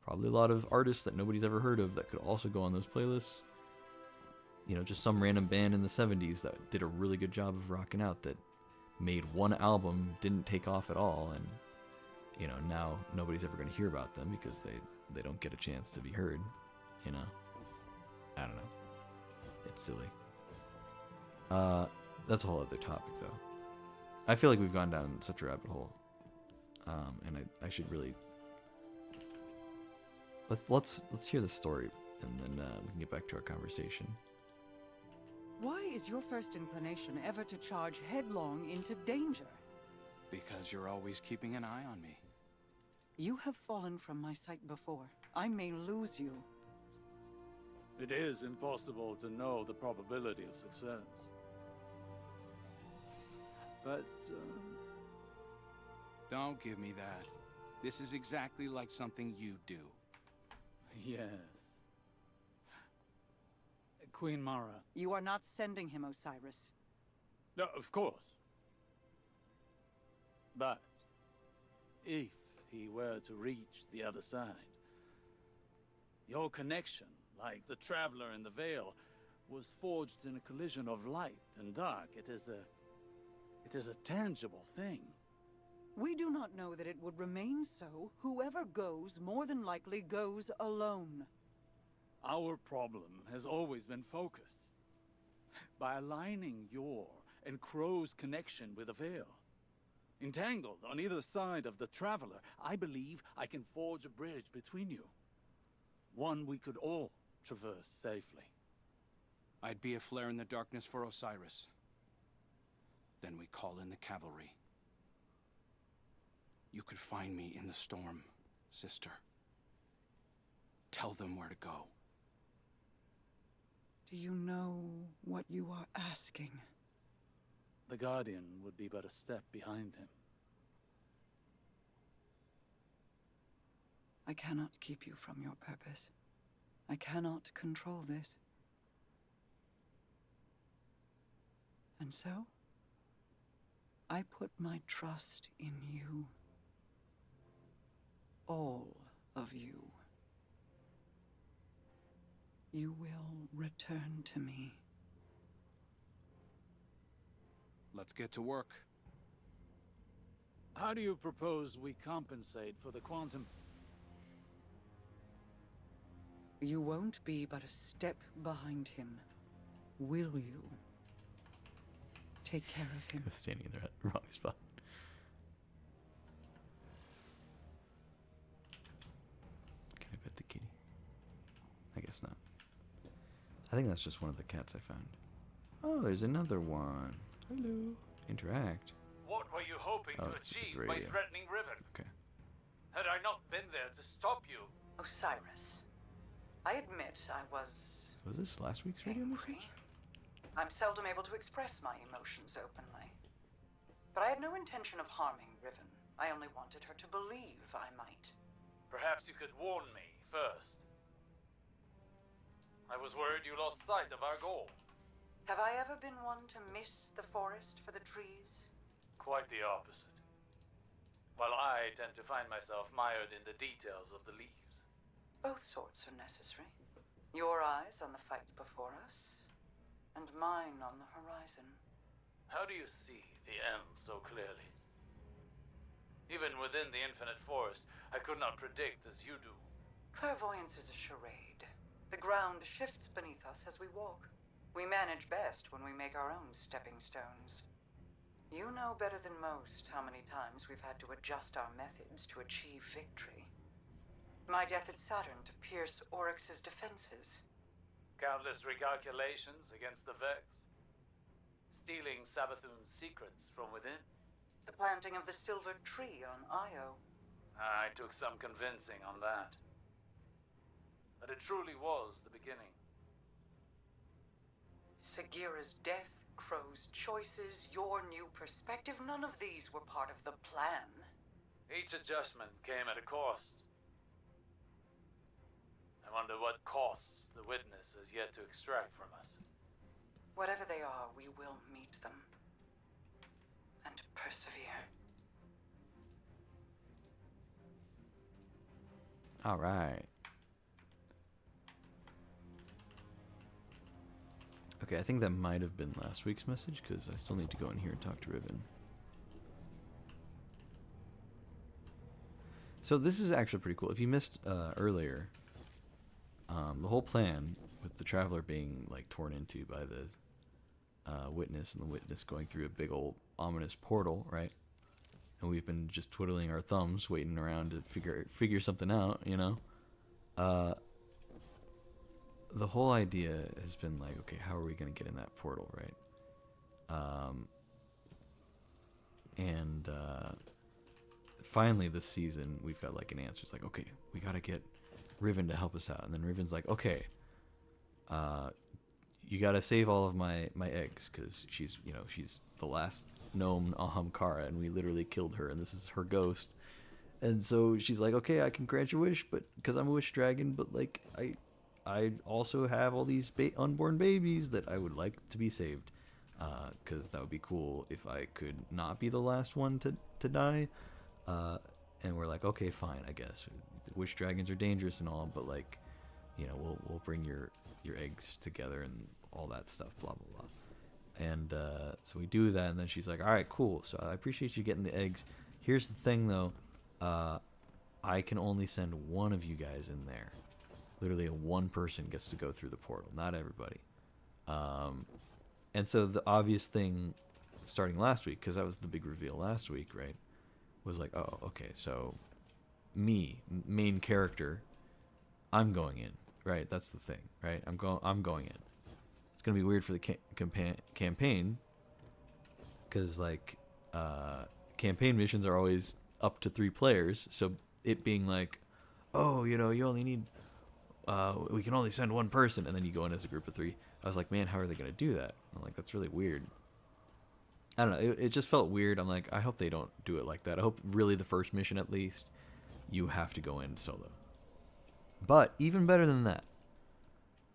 probably a lot of artists that nobody's ever heard of that could also go on those playlists. You know, just some random band in the 70s that did a really good job of rocking out that made one album, didn't take off at all, and, you know, now nobody's ever going to hear about them because they don't get a chance to be heard, you know? I don't know. It's silly. That's a whole other topic, though. I feel like we've gone down such a rabbit hole, and I should really... Let's hear the story, and then we can get back to our conversation. Why is your first inclination ever to charge headlong into danger? Because you're always keeping an eye on me. You have fallen from my sight before. I may lose you. It is impossible to know the probability of success. But, Don't give me that. This is exactly like something you do. yes. Queen Mara. You are not sending him, Osiris. No, of course. But, if he were to reach the other side, your connection, like the traveler in the veil, was forged in a collision of light and dark. It is a tangible thing. We do not know that it would remain so. Whoever goes, more than likely goes alone. Our problem has always been focus. By aligning your and Crow's connection with the veil, entangled on either side of the traveler, I believe I can forge a bridge between you. One we could all traverse safely. I'd be a flare in the darkness for Osiris. Then we call in the cavalry. You could find me in the storm, sister. Tell them where to go. Do you know what you are asking? The Guardian would be but a step behind him. I cannot keep you from your purpose. I cannot control this. And so, I put my trust in you. All of you. You will return to me. Let's get to work. How do you propose we compensate for the quantum? You won't be but a step behind him, will you? Take care of him. Standing in the wrong spot. Can I pet the kitty? I guess not. I think that's just one of the cats I found. Oh, there's another one. Hello. Interact. What were you hoping Oh, to it's achieve the by radio. threatening Riven? Okay. Had I not been there to stop you? Osiris, I admit I was Was this last week's radio angry. message? I'm seldom able to express my emotions openly. But I had no intention of harming Riven. I only wanted her to believe I might. Perhaps you could warn me first. I was worried you lost sight of our goal. Have I ever been one to miss the forest for the trees? Quite the opposite. While I tend to find myself mired in the details of the leaves. Both sorts are necessary. Your eyes on the fight before us, and mine on the horizon. How do you see the end so clearly? Even within the infinite forest, I could not predict as you do. Clairvoyance is a charade. The ground shifts beneath us as we walk. We manage best when we make our own stepping stones. You know better than most how many times we've had to adjust our methods to achieve victory. My death at Saturn to pierce Oryx's defenses. Countless recalculations against the Vex. Stealing Savathun's secrets from within. The planting of the silver tree on Io. I took some convincing on that. But it truly was the beginning. Sagira's death, Crow's choices, your new perspective, none of these were part of the plan. Each adjustment came at a cost. I wonder what costs the witness has yet to extract from us. Whatever they are, we will meet them. And persevere. All right. Okay, I think that might have been last week's message because I still need to go in here and talk to Riven. So this is actually pretty cool. If you missed earlier, the whole plan with the Traveler being like torn into by the Witness and the Witness going through a big old ominous portal, right? And we've been just twiddling our thumbs, waiting around to figure something out, you know. The whole idea has been like, okay, how are we going to get in that portal, right? And finally this season, we've got like an answer. It's like, okay, we got to get Riven to help us out. And then Riven's like, okay, you got to save all of my eggs because she's the last gnome Ahamkara, and we literally killed her, and this is her ghost. And so she's like, okay, I can grant your wish, but because I'm a wish dragon, but like I also have all these unborn babies that I would like to be saved, because that would be cool if I could not be the last one to die. And we're like, okay, fine, I guess. Wish dragons are dangerous and all, but like, you know, we'll bring your eggs together and all that stuff, blah blah blah. And so we do that, and then she's like, all right, cool. So I appreciate you getting the eggs. Here's the thing, though. I can only send one of you guys in there. Literally, one person gets to go through the portal, not everybody. And so the obvious thing, starting last week, because that was the big reveal last week, right, was like, oh, okay, so me, main character, I'm going in, right? That's the thing, right? I'm going in. It's gonna be weird for the campaign, because like campaign missions are always up to 3 players. So it being like, oh, you know, you only need, we can only send one person, and then you go in as a group of 3. I was like, man, how are they gonna do that? I'm like, that's really weird. I don't know. It just felt weird. I'm like, I hope they don't do it like that. I hope really the first mission at least, you have to go in solo. But even better than that,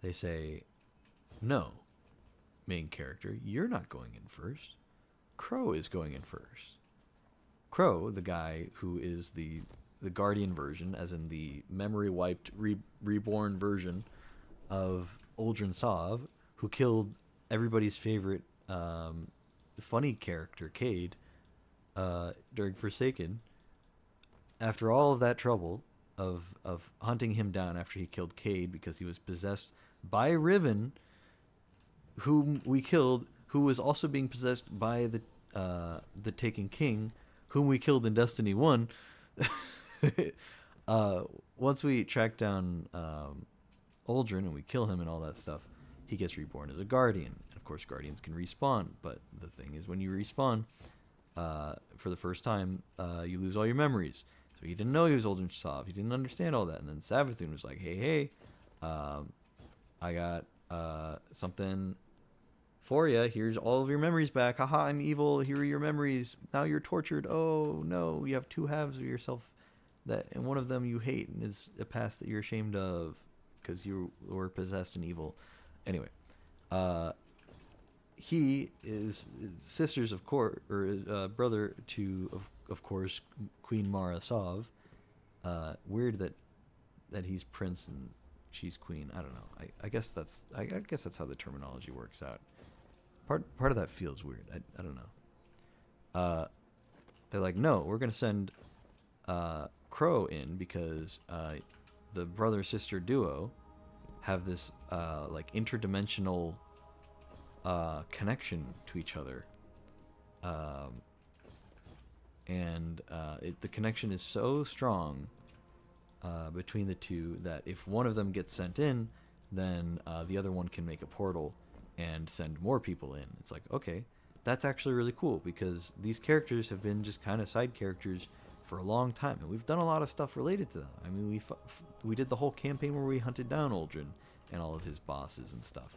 they say, no, main character, you're not going in first. Crow is going in first. Crow, the guy who is the Guardian version, as in the memory wiped reborn version of Uldren Sov, who killed everybody's favorite funny character, Cade, during Forsaken. After all of that trouble of hunting him down after he killed Cade because he was possessed by Riven, whom we killed, who was also being possessed by the Taken King, whom we killed in Destiny 1. Once we track down Uldren and we kill him and all that stuff, he gets reborn as a Guardian. And of course, Guardians can respawn, but the thing is, when you respawn for the first time, you lose all your memories. So he didn't know he was Uldren Sov. He didn't understand all that. And then Savathun was like, hey, I got something for you. Here's all of your memories back. Haha, I'm evil. Here are your memories. Now you're tortured. Oh, no. You have two halves of yourself, and one of them you hate and is a past that you're ashamed of because you were possessed and evil. Anyway, he is sisters, of course, or brother to, of course, Queen Mara Sov. Weird that he's prince and she's queen. I don't know. I guess that's how the terminology works out. Part of that feels weird. I don't know. They're like, no, we're gonna send Crow in because the brother sister duo have this like interdimensional connection to each other, and the connection is so strong between the two that if one of them gets sent in, then the other one can make a portal and send more people in. It's like, okay, that's actually really cool because these characters have been just kind of side characters for a long time, and we've done a lot of stuff related to them. I mean, we did the whole campaign where we hunted down Uldren and all of his bosses and stuff.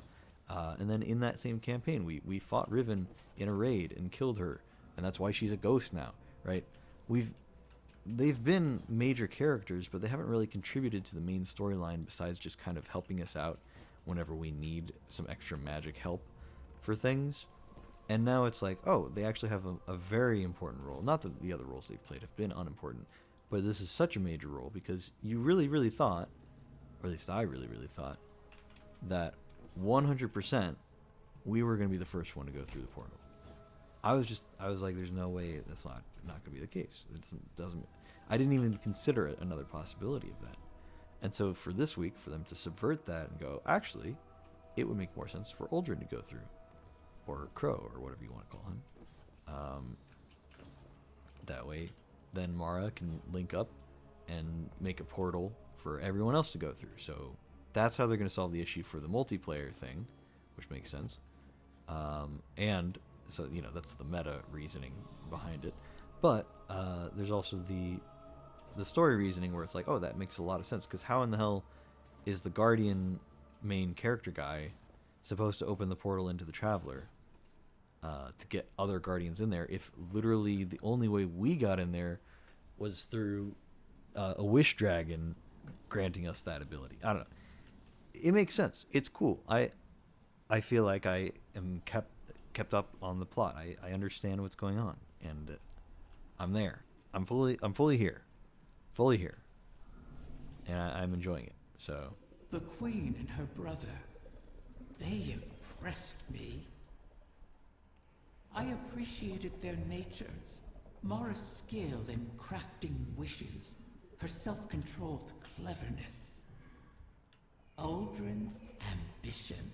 And then in that same campaign, we fought Riven in a raid and killed her, and that's why she's a ghost now, right? They've been major characters, but they haven't really contributed to the main storyline besides just kind of helping us out whenever we need some extra magic help for things. And now it's like, oh, they actually have a very important role. Not that the other roles they've played have been unimportant, but this is such a major role because you really, really thought, or at least I really, really thought, that 100% we were going to be the first one to go through the portal. I was like, there's no way that's not going to be the case. I didn't even consider it another possibility of that. And so for this week, for them to subvert that and go, actually, it would make more sense for Uldren to go through, or Crow, or whatever you want to call him. That way, then Mara can link up and make a portal for everyone else to go through. So that's how they're going to solve the issue for the multiplayer thing, which makes sense. And so, that's the meta reasoning behind it. But there's also the story reasoning where it's like, oh, that makes a lot of sense, because how in the hell is the Guardian main character guy supposed to open the portal into the Traveler to get other Guardians in there if literally the only way we got in there was through a wish dragon granting us that ability? I don't know. It makes sense. It's cool. I feel like I am kept up on the plot. I understand what's going on, and I'm there. I'm fully here. Fully here. And I'm enjoying it. So The Queen and her brother, they impressed me. I appreciated their natures, Mara's skill in crafting wishes, her self-controlled cleverness. Uldren's ambition,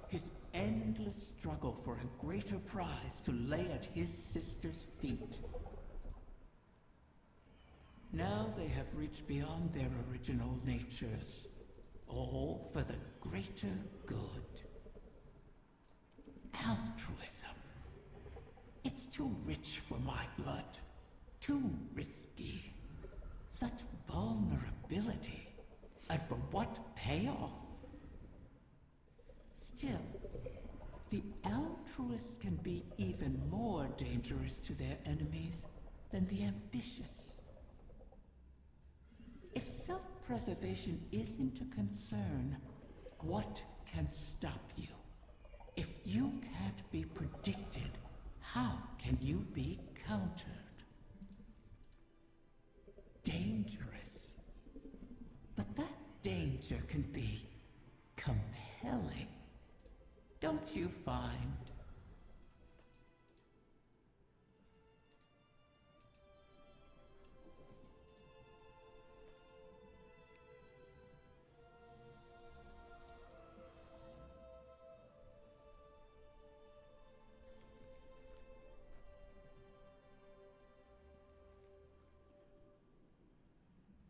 his endless struggle for a greater prize to lay at his sister's feet. Now they have reached beyond their original natures, all for the greater good. Altruism. It's too rich for my blood. Too risky. Such vulnerability. And for what payoff? Still, the altruists can be even more dangerous to their enemies than the ambitious. If self-preservation isn't a concern, what can stop you? If you can't be predicted, how can you be countered? Dangerous. But that danger can be compelling, don't you find?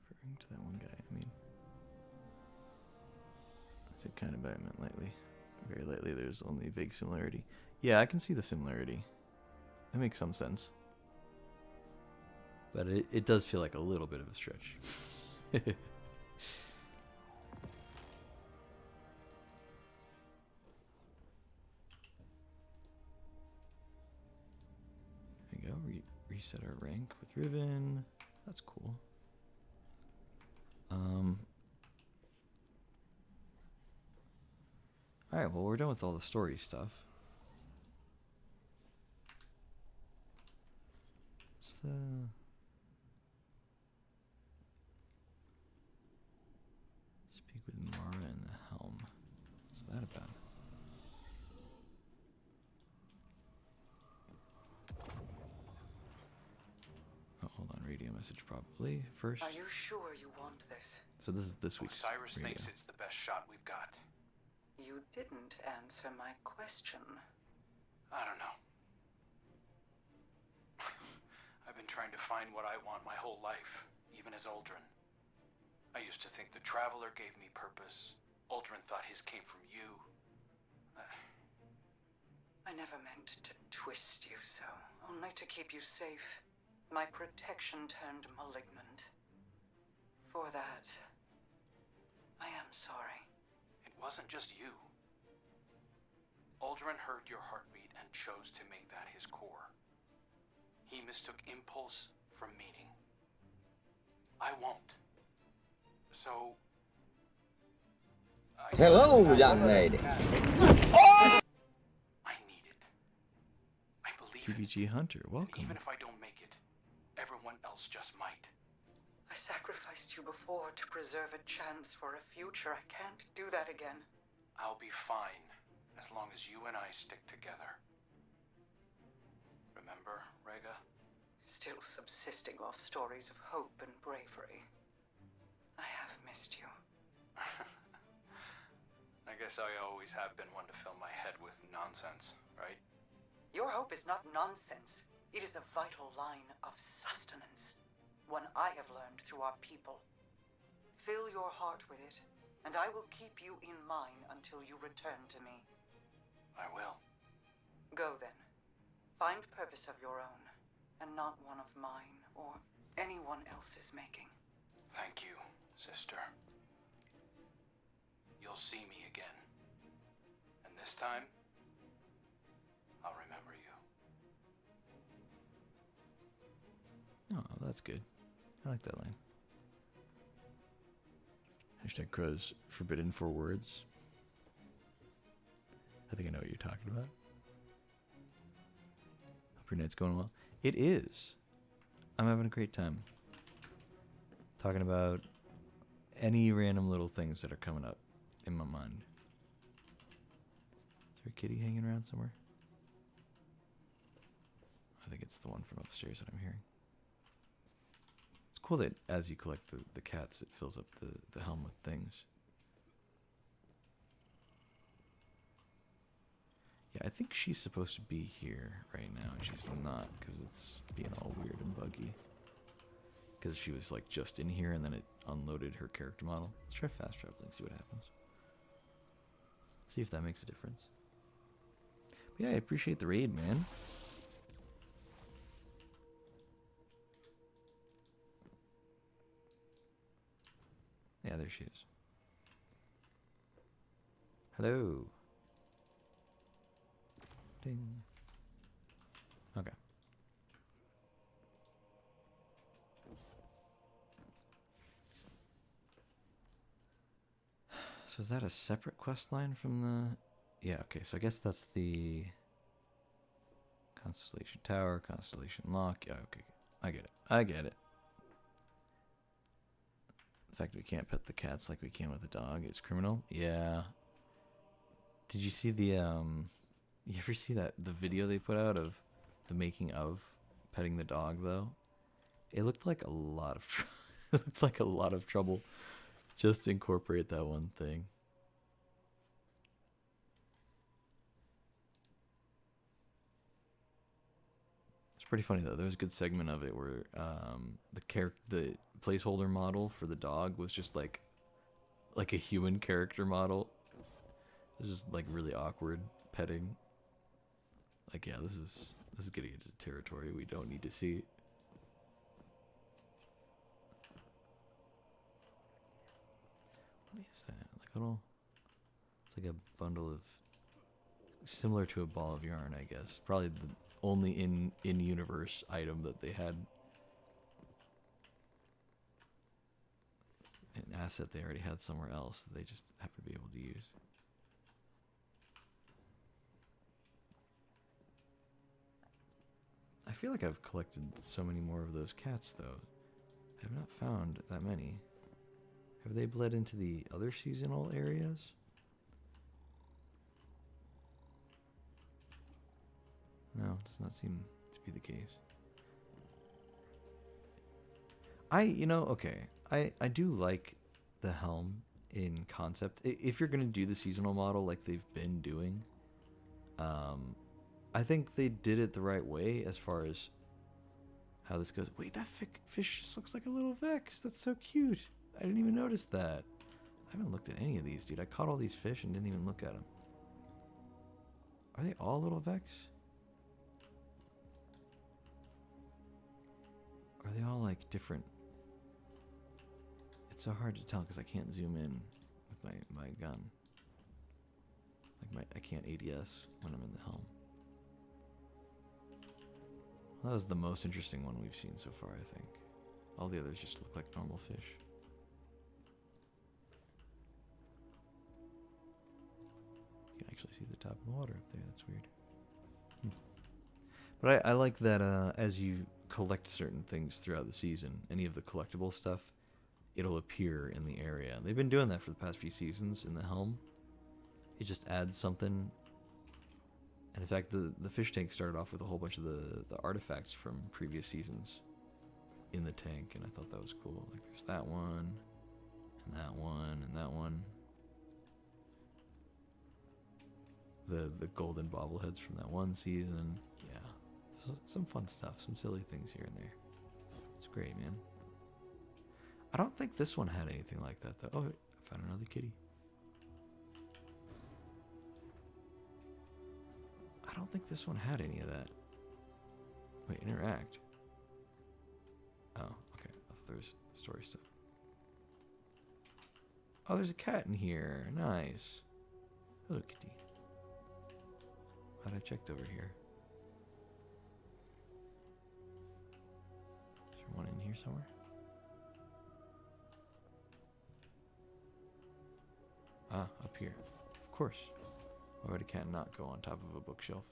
Referring to that one guy, I mean. I said kind of, but I meant lightly. Very lightly, there's only vague similarity. Yeah, I can see the similarity. That makes some sense. But it does feel like a little bit of a stretch. There you go. Reset our rank with Riven. That's cool. Alright, well, we're done with all the story stuff. What's the... Speak with Mara in the helm. What's that about? Oh, hold on. Radio message probably first. Are you sure you want this? So this is this week's Osiris radio. thinks it's the best shot we've got. You didn't answer my question. I don't know. I've been trying to find what I want my whole life, even as Uldren. I used to think the Traveler gave me purpose. Uldren thought his came from you. I never meant to twist you so, only to keep you safe. My protection turned malignant. For that, I am sorry. It wasn't just you. Uldren heard your heartbeat and chose to make that his core. He mistook impulse from meaning. I won't. So... Hello, young lady. I need it. I believe in TBG Hunter, it. welcome. Even if I don't make it, everyone else just might. I sacrificed you before to preserve a chance for a future. I can't do that again. I'll be fine, as long as you and I stick together. Remember, Rega? Still subsisting off stories of hope and bravery. I have missed you. I guess I always have been one to fill my head with nonsense, right? Your hope is not nonsense. It is a vital line of sustenance. One I have learned through our people. Fill your heart with it, and I will keep you in mine until you return to me. I will. Go then. Find purpose of your own, and not one of mine or anyone else's making. Thank you, sister. You'll see me again. And this time, I'll remember you. Oh, that's good. I like that line. Hashtag Crow's forbidden for words. I think I know what you're talking about. Hope your night's going well. It is. I'm having a great time. Talking about any random little things that are coming up in my mind. Is there a kitty hanging around somewhere? I think it's the one from upstairs that I'm hearing. It's cool that as you collect the cats, it fills up the helm with things. Yeah, I think she's supposed to be here right now, and she's not, because it's being all weird and buggy. Because she was like just in here, and then it unloaded her character model. Let's try fast traveling, see what happens. See if that makes a difference. But yeah, I appreciate the raid, man. Yeah, there she is. Hello. Ding. Okay. So is that a separate quest line from the... Yeah, okay, so I guess that's the... Constellation Tower, Constellation Lock. Yeah, okay. I get it. I get it. The fact that we can't pet the cats like we can with the dog is criminal. Yeah, Did you see the You ever see the video they put out of the making of petting the dog though? It looked like a lot of it looked like a lot of trouble just to incorporate that one thing. It's pretty funny though. There was a good segment of it where the placeholder model for the dog was just like a human character model. It was just like really awkward petting. Like, yeah, this is getting into territory we don't need to see. What is that? Like a little, it's like a bundle of, similar to a ball of yarn, I guess. Probably the only in-universe item that they had. An asset they already had somewhere else that they just happen to be able to use. I feel like I've collected so many more of those cats, though. I have not found that many. Have they bled into the other seasonal areas? No, it does not seem to be the case. Okay. I do like the helm in concept. If you're going to do the seasonal model like they've been doing, I think they did it the right way as far as how this goes. Wait, that fish just looks like a little Vex. That's so cute. I didn't even notice that. I haven't looked at any of these, dude. I caught all these fish and didn't even look at them. Are they all little Vex? Are they all like different? It's so hard to tell because I can't zoom in with my gun. Like I can't ADS when I'm in the helm. That was the most interesting one we've seen so far, I think. All the others just look like normal fish. You can actually see the top of the water up there. That's weird. But I like that as you collect certain things throughout the season, any of the collectible stuff, it'll appear in the area. They've been doing that for the past few seasons in the helm. It just adds something. And in fact, the fish tank started off with a whole bunch of the artifacts from previous seasons in the tank, and I thought that was cool. Like there's that one, and that one, and that one. The golden bobbleheads from that one season. Yeah. So, some fun stuff, some silly things here and there. It's great, man. I don't think this one had anything like that, though. Oh, I found another kitty. I don't think this one had any of that. Wait, interact. Oh, okay. I thought there was story stuff. Oh, there's a cat in here. Nice. Hello, kitty. Glad I checked over here. Is there one in here somewhere? Ah, up here. Of course. Why would a cat not go on top of a bookshelf?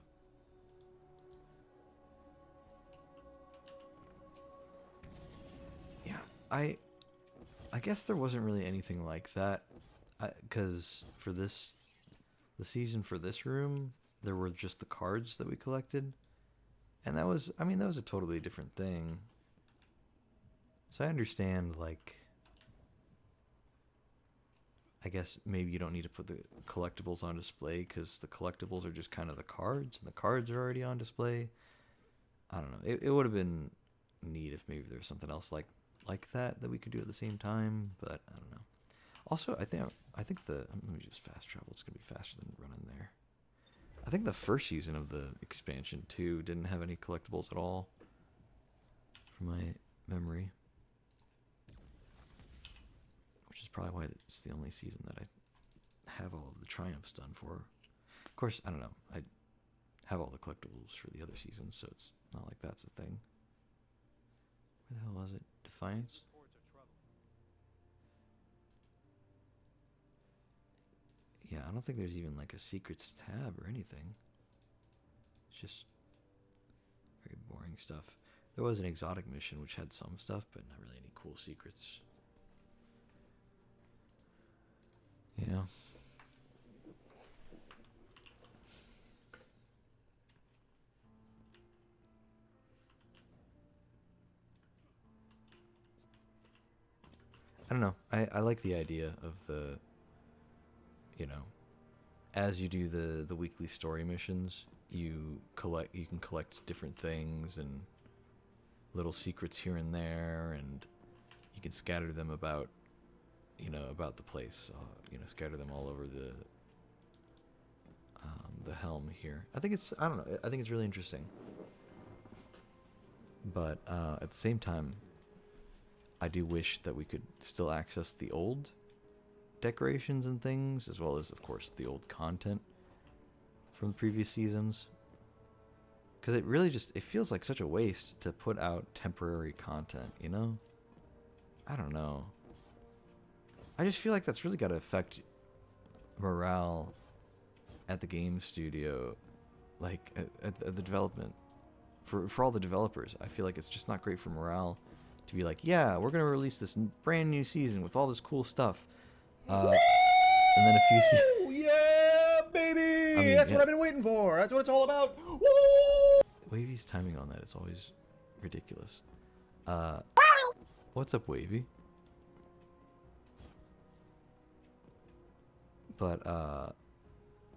Yeah, I guess there wasn't really anything like that, because for the season for this room, there were just the cards that we collected, and that was a totally different thing. So I understand, like, I guess maybe you don't need to put the collectibles on display because the collectibles are just kind of the cards, and the cards are already on display. I don't know. It would have been neat if maybe there was something else like that we could do at the same time, but I don't know. Also, I think let me just fast travel. It's gonna be faster than running there. I think the first season of the expansion too didn't have any collectibles at all, from my memory. Which is probably why it's the only season that I have all of the triumphs done for. Of course, I don't know. I have all the collectibles for the other seasons, so it's not like that's a thing. Where the hell was it? Defiance? Yeah, I don't think there's even like a secrets tab or anything. It's just very boring stuff. There was an exotic mission which had some stuff, but not really any cool secrets. Yeah. I don't know. I like the idea of the, you know, as you do the weekly story missions, you can collect different things and little secrets here and there, and you can scatter them about, about the place. Scatter them all over the helm here. I don't know. I think it's really interesting. But at the same time, I do wish that we could still access the old decorations and things, as well as, of course, the old content from the previous seasons. Because it feels like such a waste to put out temporary content, you know? I don't know. I just feel like that's really got to affect morale at the game studio, like at the development. For all the developers, I feel like it's just not great for morale to be like, yeah, we're going to release this brand new season with all this cool stuff. And then a few yeah, baby! That's what I've been waiting for. That's what it's all about. Woo! Wavy's timing on that is always ridiculous. What's up, Wavy? But,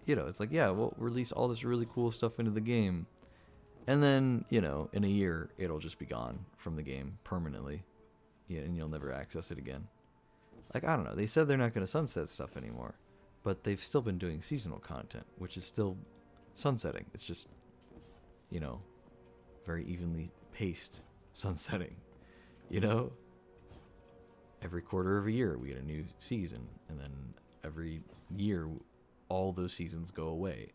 it's like, yeah, we'll release all this really cool stuff into the game. And then, in a year, it'll just be gone from the game permanently. Yeah, and you'll never access it again. Like, I don't know. They said they're not going to sunset stuff anymore. But they've still been doing seasonal content, which is still sunsetting. It's just, very evenly paced sunsetting. Every quarter of a year, we get a new season. And then every year, all those seasons go away.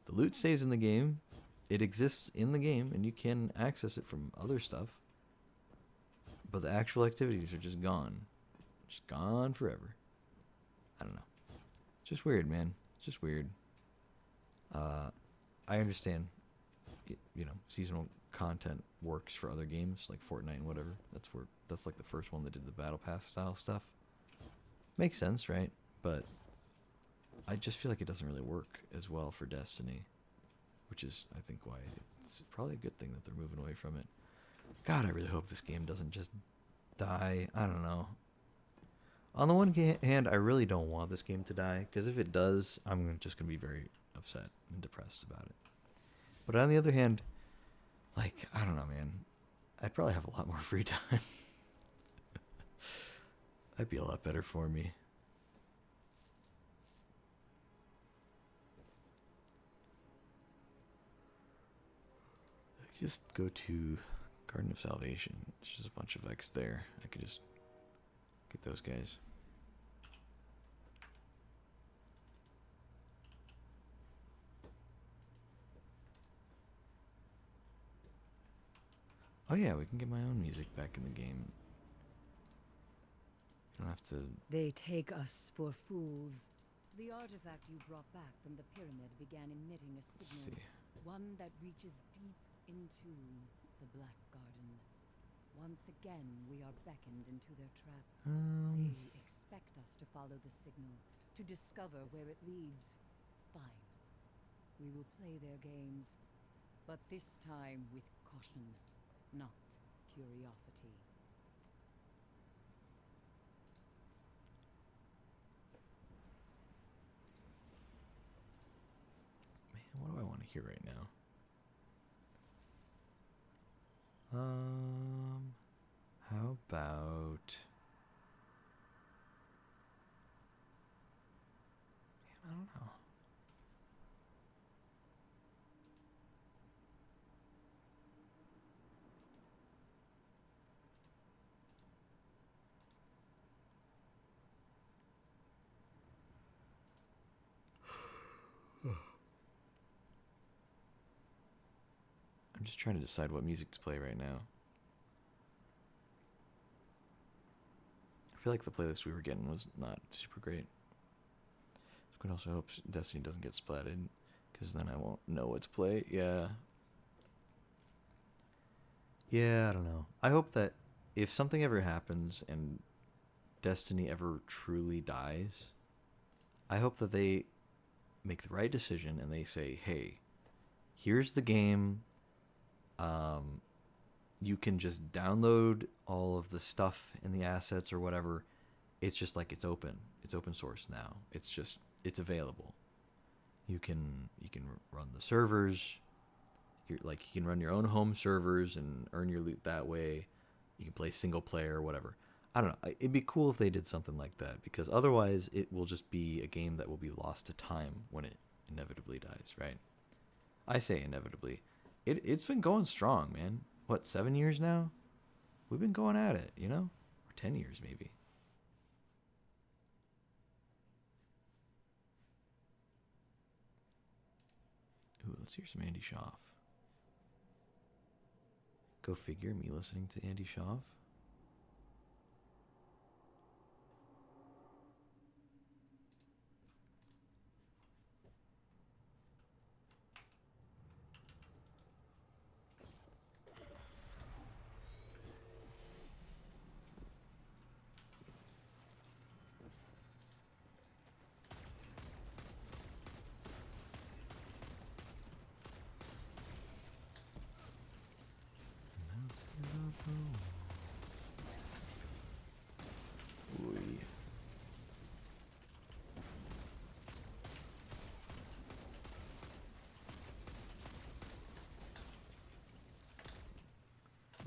The loot stays in the game. It exists in the game, and you can access it from other stuff. But the actual activities are just gone. Just gone forever. I don't know. It's just weird, man. It's just weird. I understand, seasonal content works for other games, like Fortnite and whatever. That's like the first one that did the Battle Pass style stuff. Makes sense, right? But I just feel like it doesn't really work as well for Destiny. Which is, I think, why it's probably a good thing that they're moving away from it. God, I really hope this game doesn't just die. I don't know. On the one hand, I really don't want this game to die, because if it does, I'm just going to be very upset and depressed about it. But on the other hand, I don't know, man. I'd probably have a lot more free time. That'd be a lot better for me. Just go to Garden of Salvation. It's just a bunch of X there. I could just get those guys. Oh yeah, we can get my own music back in the game. You don't have to... They take us for fools. The artifact you brought back from the pyramid began emitting a signal. One that reaches deep into the Black Garden. Once again, we are beckoned into their trap. They expect us to follow the signal, to discover where it leads. Fine. We will play their games, but this time with caution, not curiosity. Man, what do I want to hear right now? How about... Man, I don't know. I'm just trying to decide what music to play right now. I feel like the playlist we were getting was not super great. I also hope Destiny doesn't get splatted, because then I won't know what to play. Yeah. Yeah, I don't know. I hope that if something ever happens and Destiny ever truly dies, I hope that they make the right decision and they say, hey, here's the game. you can just download all of the stuff and the assets or whatever. It's just like it's open. It's open source now. It's available. You can run the servers. You can run your own home servers and earn your loot that way. You can play single player or whatever. I don't know. It'd be cool if they did something like that, because otherwise it will just be a game that will be lost to time when it inevitably dies, right? I say inevitably. It's been going strong, man. What, 7 years now? We've been going at it, you know? Or 10 years maybe. Ooh, let's hear some Andy Schaaf. Go figure, me listening to Andy Schaaf. Ooh.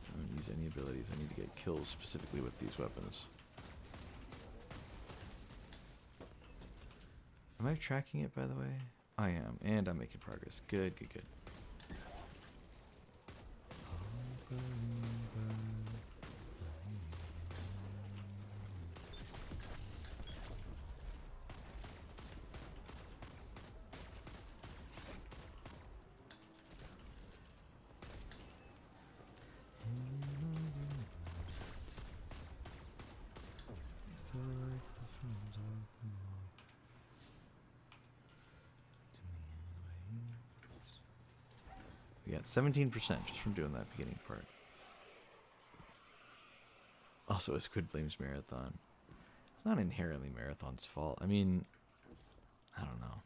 I don't use any abilities. I need to get kills specifically with these weapons. Am I tracking it, by the way? I am, and I'm making progress. Good, good, good. We got 17% just from doing that beginning part. Also, a Squid Flames marathon. It's not inherently Marathon's fault. I mean, I don't know.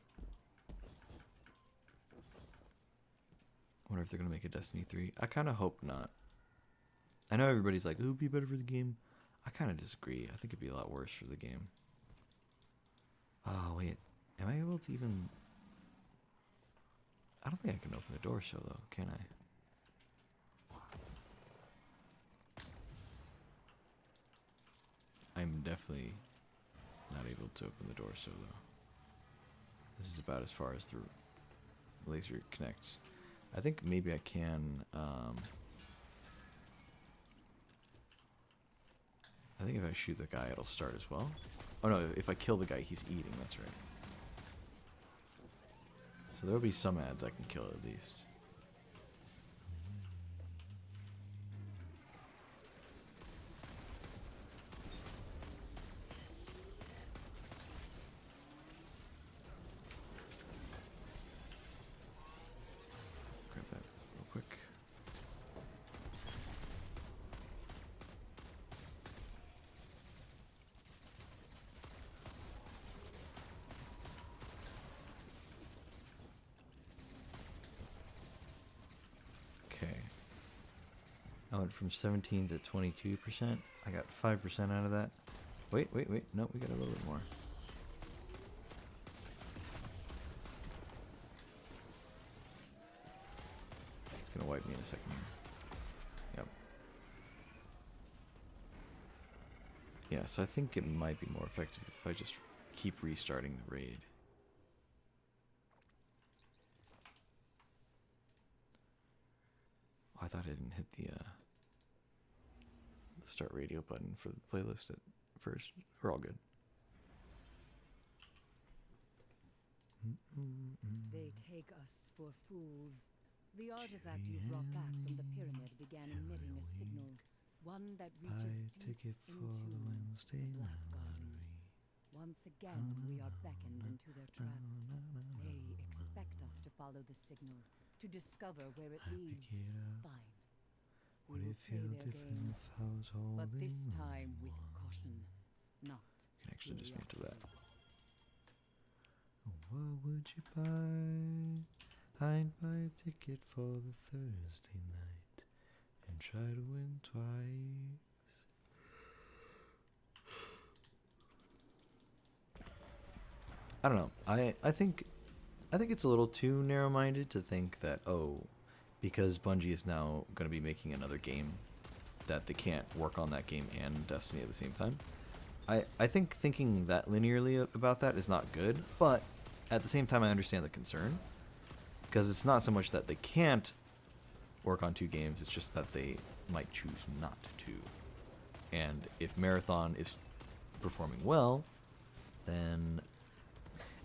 Wonder if they're gonna make a Destiny 3. I kind of hope not. I know everybody's like, "It would be better for the game." I kind of disagree. I think it'd be a lot worse for the game. Oh wait, am I able to even? I don't think I can open the door so though, can I? I'm definitely not able to open the door so though. This is about as far as the laser connects. I think maybe I can. I think if I shoot the guy, it'll start as well. Oh no, if I kill the guy, he's eating. That's right. So there'll be some ads I can kill at least. Grab that real quick. Okay. I went from 17 to 22%. I got 5% out of that. Wait. No, we got a little bit more. It's gonna wipe me in a second here. Yep. Yeah, so I think it might be more effective if I just keep restarting the raid. I thought I didn't hit the start radio button for the playlist at first. We're all good. They take us for fools. The artifact you brought back from the pyramid began emitting a signal, one that reaches deep into the Black Garden. Once again, we are beckoned into their trap. They expect us to follow the signal, to discover where it leads. Fine. We will play their games, but this time with caution, not You can actually dismantle that. curiosity. What would you buy? I'd buy a ticket for the Thursday night. and try to win twice. I don't know. I think it's a little too narrow-minded to think that, oh, because Bungie is now going to be making another game, that they can't work on that game and Destiny at the same time. I think thinking that linearly about that is not good, but at the same time I understand the concern, because it's not so much that they can't work on two games, it's just that they might choose not to. And if Marathon is performing well, then...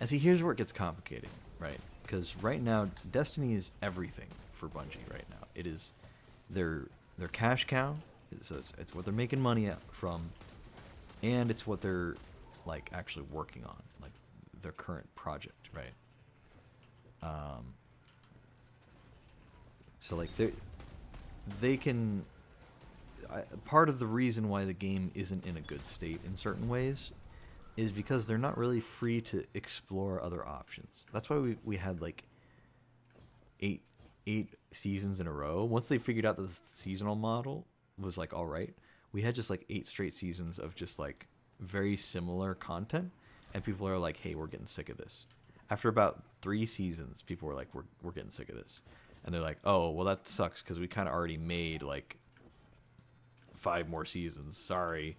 And see, here's where it gets complicated, right? Because right now, Destiny is everything for Bungie right now. It is their cash cow, so it's what they're making money from, and it's what they're like actually working on, like their current project, right? So like they can. Part of the reason why the game isn't in a good state in certain ways is because they're not really free to explore other options. That's why we had like eight seasons in a row. Once they figured out that the seasonal model was like all right, we had just like 8 straight seasons of just like very similar content, and people are like, hey, we're getting sick of this. After about 3 seasons, people were like, we're getting sick of this, and they're like, oh, well, that sucks because we kind of already made like 5 more seasons, sorry.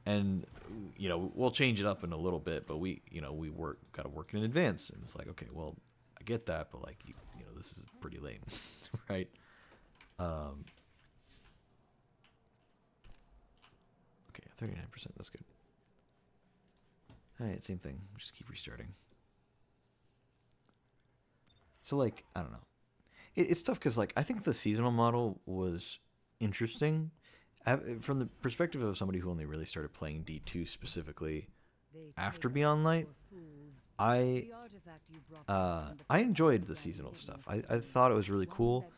And you know, we'll change it up in a little bit, but we got to work in advance. And it's like, okay, well, I get that, but like you know, this is pretty lame. Right? Okay, 39%, that's good. Alright, same thing, just keep restarting. So like, I don't know, it's tough because like I think the seasonal model was interesting from the perspective of somebody who only really started playing D2 specifically after Beyond Light. I enjoyed the seasonal stuff. I thought it was really cool.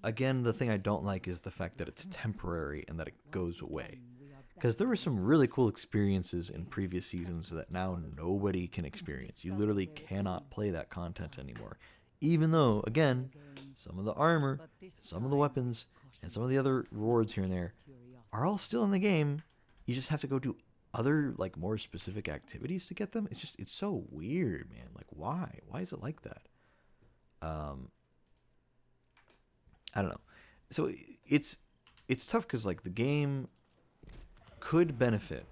Again, the thing I don't like is the fact that it's temporary and that it goes away. Because there were some really cool experiences in previous seasons that now nobody can experience. You literally cannot play that content anymore. Even though, again, some of the armor, some of the weapons, and some of the other rewards here and there are all still in the game. You just have to go do other, like, more specific activities to get them. It's so weird, man. Like, why? Why is it like that? I don't know. So it's tough because, like, the game could benefit.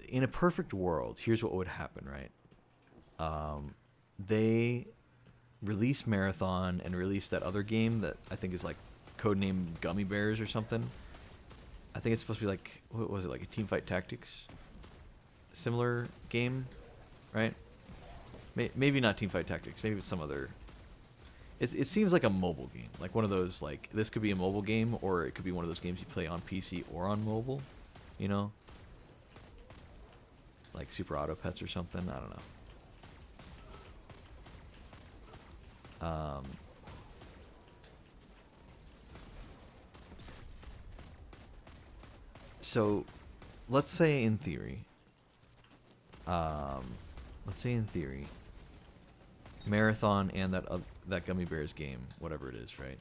In a perfect world, here's what would happen, right? They release Marathon and release that other game that I think is like codenamed Gummy Bears or something. I think it's supposed to be like, what was it, like a Teamfight Tactics similar game, right? Maybe not Teamfight Tactics, maybe it's some other. It seems like a mobile game, like one of those, like, this could be a mobile game or it could be one of those games you play on PC or on mobile, you know? Like Super Auto Pets or something, I don't know. So let's say in theory, Marathon and that Gummy Bears game, whatever it is, right?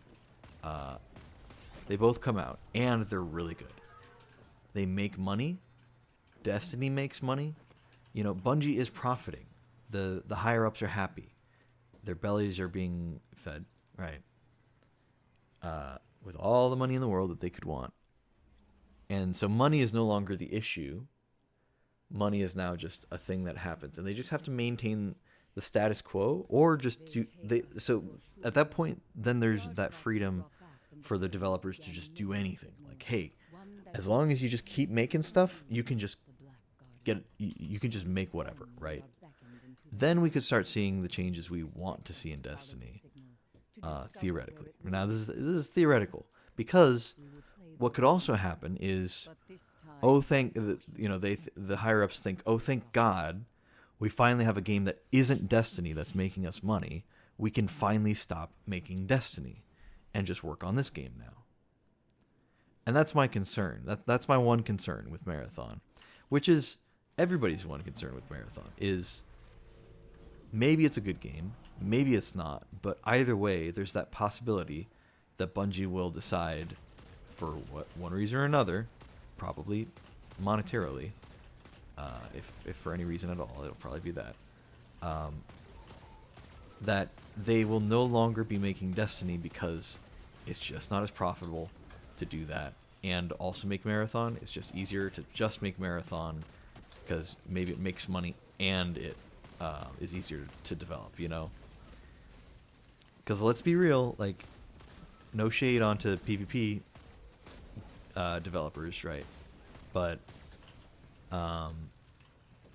They both come out and they're really good. They make money. Destiny makes money. You know, Bungie is profiting. The higher ups are happy. Their bellies are being fed, right? With all the money in the world that they could want. And so money is no longer the issue. Money is now just a thing that happens. And they just have to maintain the status quo, or just so at that point, then there's that freedom for the developers to just do anything. Like, hey, as long as you just keep making stuff, you can just you can just make whatever, right? Then we could start seeing the changes we want to see in Destiny, theoretically. Now, this is theoretical, because what could also happen is, the higher ups think, oh, thank God, we finally have a game that isn't Destiny that's making us money. We can finally stop making Destiny and just work on this game now. And that's my concern. That's my one concern with Marathon, which is everybody's one concern with Marathon, is maybe it's a good game, maybe it's not, but either way, there's that possibility that Bungie will decide, for one reason or another, probably monetarily, if for any reason at all, it'll probably be that, that they will no longer be making Destiny because it's just not as profitable to do that. And also make Marathon. It's just easier to just make Marathon because maybe it makes money and it is easier to develop, you know? Because let's be real, like, no shade onto PvP developers, right? But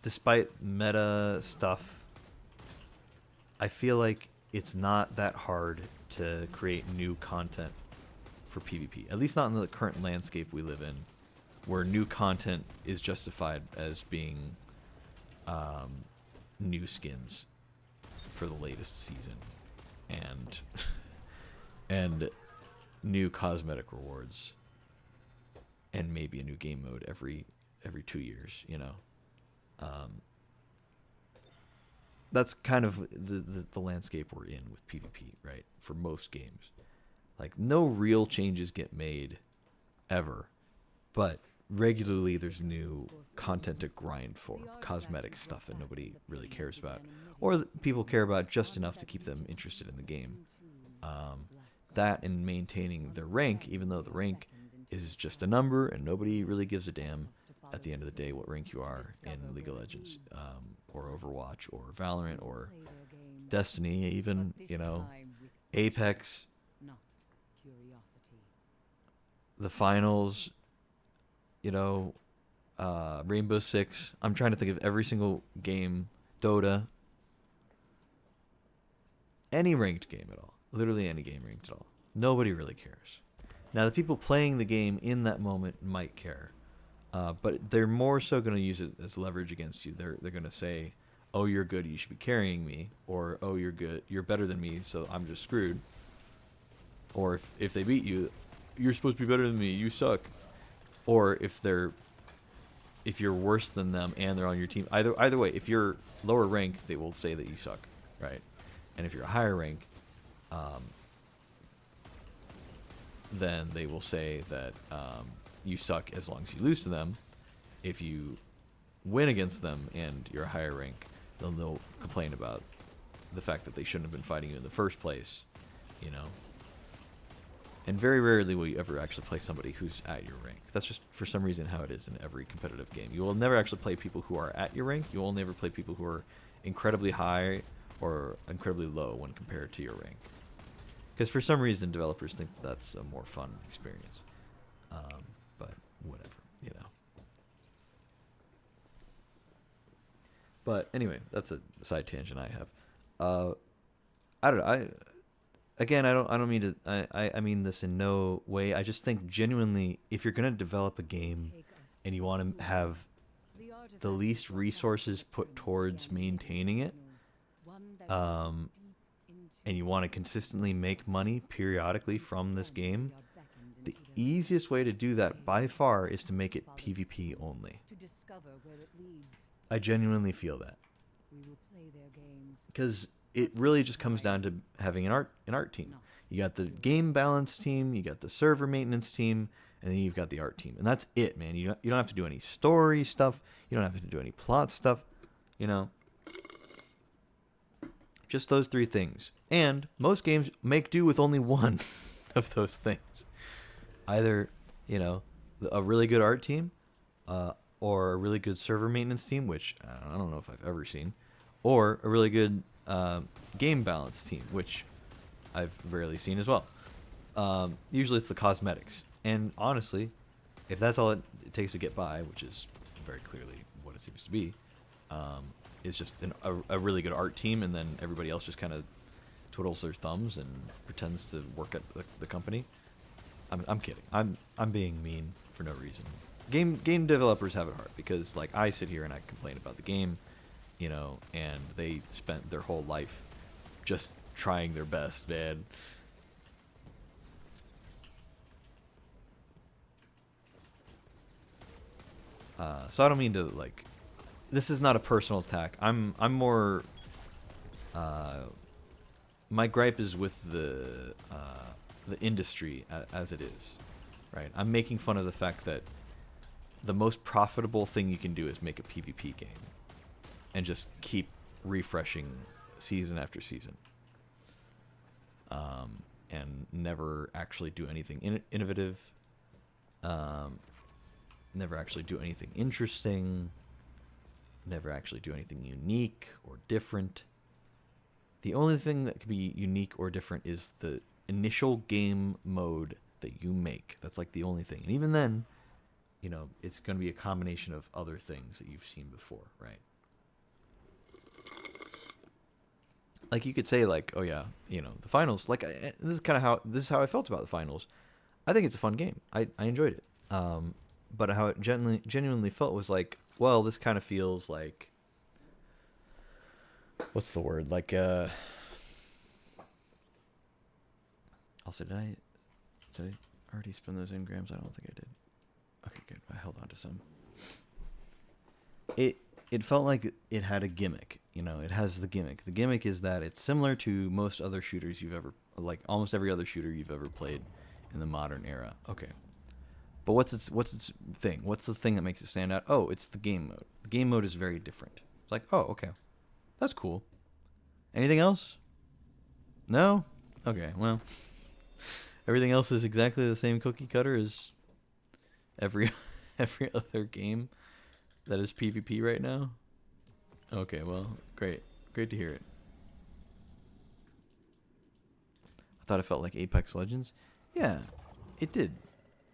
despite meta stuff, I feel like it's not that hard to create new content for PvP. At least not in the current landscape we live in, where new content is justified as being new skins for the latest season and and new cosmetic rewards and maybe a new game mode every 2 years, you know. That's kind of the landscape we're in with PvP, right? For most games. Like, no real changes get made ever, but regularly there's new content to grind for, cosmetic stuff that nobody really cares about, or that people care about just enough to keep them interested in the game. That and maintaining their rank, even though the rank is just a number and nobody really gives a damn at the end of the day what rank you are in League of Legends, or Overwatch, or Valorant, or Destiny, even, you know, Apex, the finals, you know, Rainbow Six. I'm trying to think of every single game, Dota, any ranked game at all, literally any game ranked at all. Nobody really cares. Now, the people playing the game in that moment might care, but they're more so going to use it as leverage against you. They're going to say, "Oh, you're good, you should be carrying me," or "Oh, you're good, you're better than me, so I'm just screwed." Or if they beat you, "You're supposed to be better than me, you suck." Or if you're worse than them and they're on your team, either way, if you're lower rank, they will say that you suck, right? And if you're a higher rank, then they will say that you suck as long as you lose to them. If you win against them and you're a higher rank, then they'll complain about the fact that they shouldn't have been fighting you in the first place, you know? And very rarely will you ever actually play somebody who's at your rank. That's just, for some reason, how it is in every competitive game. You will never actually play people who are at your rank. You will never play people who are incredibly high or incredibly low when compared to your rank. Because for some reason, developers think that that's a more fun experience. But whatever, you know. But anyway, that's a side tangent I have. I don't know. I don't mean to. I mean this in no way. I just think genuinely, if you're gonna develop a game and you want to have the least resources put towards maintaining it, and you want to consistently make money periodically from this game, the easiest way to do that by far is to make it PvP only. I genuinely feel that, because it really just comes down to having an art team. You got the game balance team, you got the server maintenance team, and then you've got the art team, and that's it, man. You don't have to do any story stuff. You don't have to do any plot stuff. You know, just those three things. And most games make do with only one of those things. Either, you know, a really good art team, or a really good server maintenance team, which I don't know if I've ever seen, or a really good game balance team, which I've rarely seen as well. Usually it's the cosmetics. And honestly, if that's all it takes to get by, which is very clearly what it seems to be, is just a really good art team, and then everybody else just kind of twiddles their thumbs and pretends to work at the company. I'm kidding. I'm being mean for no reason. Game developers have it hard, because like I sit here and I complain about the game, you know, and they spent their whole life just trying their best, man. So I don't mean to, like, this is not a personal attack. I'm more, my gripe is with the the industry as it is, right? I'm making fun of the fact that the most profitable thing you can do is make a PvP game and just keep refreshing season after season, and never actually do anything innovative, never actually do anything interesting, never actually do anything unique or different. The only thing that can be unique or different is the initial game mode that you make. That's like the only thing. And even then, you know, it's going to be a combination of other things that you've seen before, right? Like you could say, like, oh yeah, you know, the finals. Like this is kind of how I felt about the finals. I think it's a fun game. I enjoyed it. But how it genuinely felt was like, well, this kind of feels like, what's the word? Like, also, did I already spend those engrams? I don't think I did. Okay, good. I held on to some. It felt like it had a gimmick. You know, it has the gimmick. The gimmick is that it's similar to most other shooters you've ever, like almost every other shooter you've ever played in the modern era. Okay. But what's its thing? What's the thing that makes it stand out? Oh, it's the game mode. The game mode is very different. It's like, oh, okay. That's cool. Anything else? No? Okay, well. Everything else is exactly the same cookie cutter as every other game that is PvP right now. Okay, well, great. Great to hear it. I thought it felt like Apex Legends. Yeah, it did.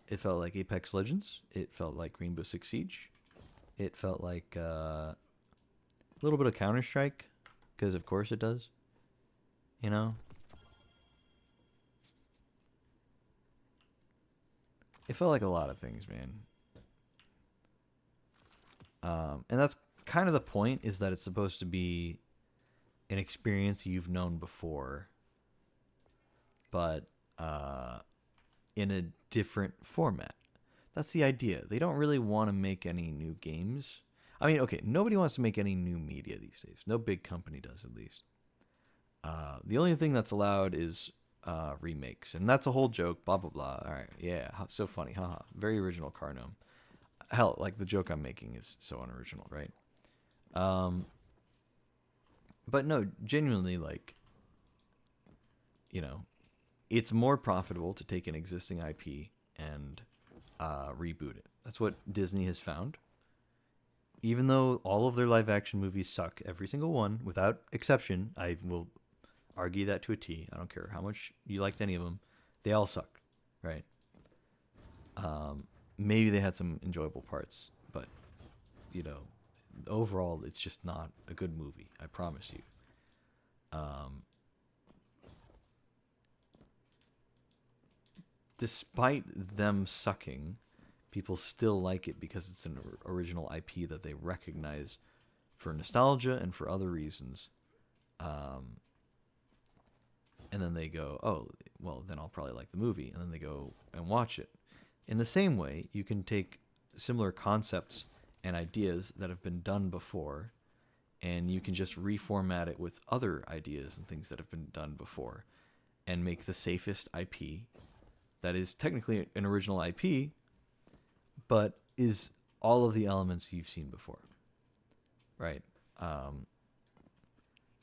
It felt like Apex Legends. It felt like Rainbow Six Siege. It felt like a little bit of Counter-Strike, because of course it does. You know? It felt like a lot of things, man. And that's kind of the point, is that it's supposed to be an experience you've known before, but in a different format. That's the idea. They don't really want to make any new games. I mean, okay, nobody wants to make any new media these days. No big company does, at least. The only thing that's allowed is remakes, and that's a whole joke, blah, blah, blah. All right, yeah, so funny, haha. Very original, Carnome. Hell, like, the joke I'm making is so unoriginal, right? But no, genuinely, like, you know, it's more profitable to take an existing IP and reboot it. That's what Disney has found. Even though all of their live-action movies suck, every single one, without exception, I will argue that to a T. I don't care how much you liked any of them. They all suck, right? Maybe they had some enjoyable parts, but, you know, overall, it's just not a good movie. I promise you. Despite them sucking, people still like it because it's an original IP that they recognize for nostalgia and for other reasons. And then they go, oh, well, then I'll probably like the movie. And then they go and watch it. In the same way, you can take similar concepts and ideas that have been done before, and you can just reformat it with other ideas and things that have been done before, and make the safest IP that is technically an original IP, but is all of the elements you've seen before, right?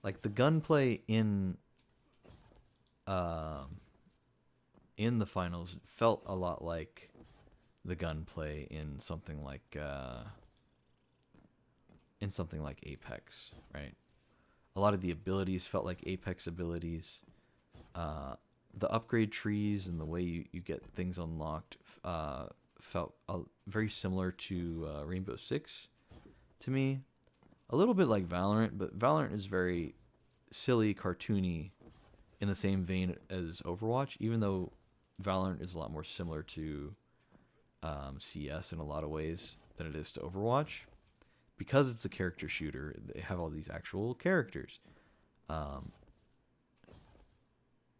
Like the gunplay in the finals felt a lot like the gunplay in something like Apex, right? A lot of the abilities felt like Apex abilities. The upgrade trees and the way you get things unlocked felt very similar to Rainbow Six to me. A little bit like Valorant, but Valorant is very silly, cartoony, in the same vein as Overwatch, even though Valorant is a lot more similar to CS in a lot of ways than it is to Overwatch. Because it's a character shooter, they have all these actual characters.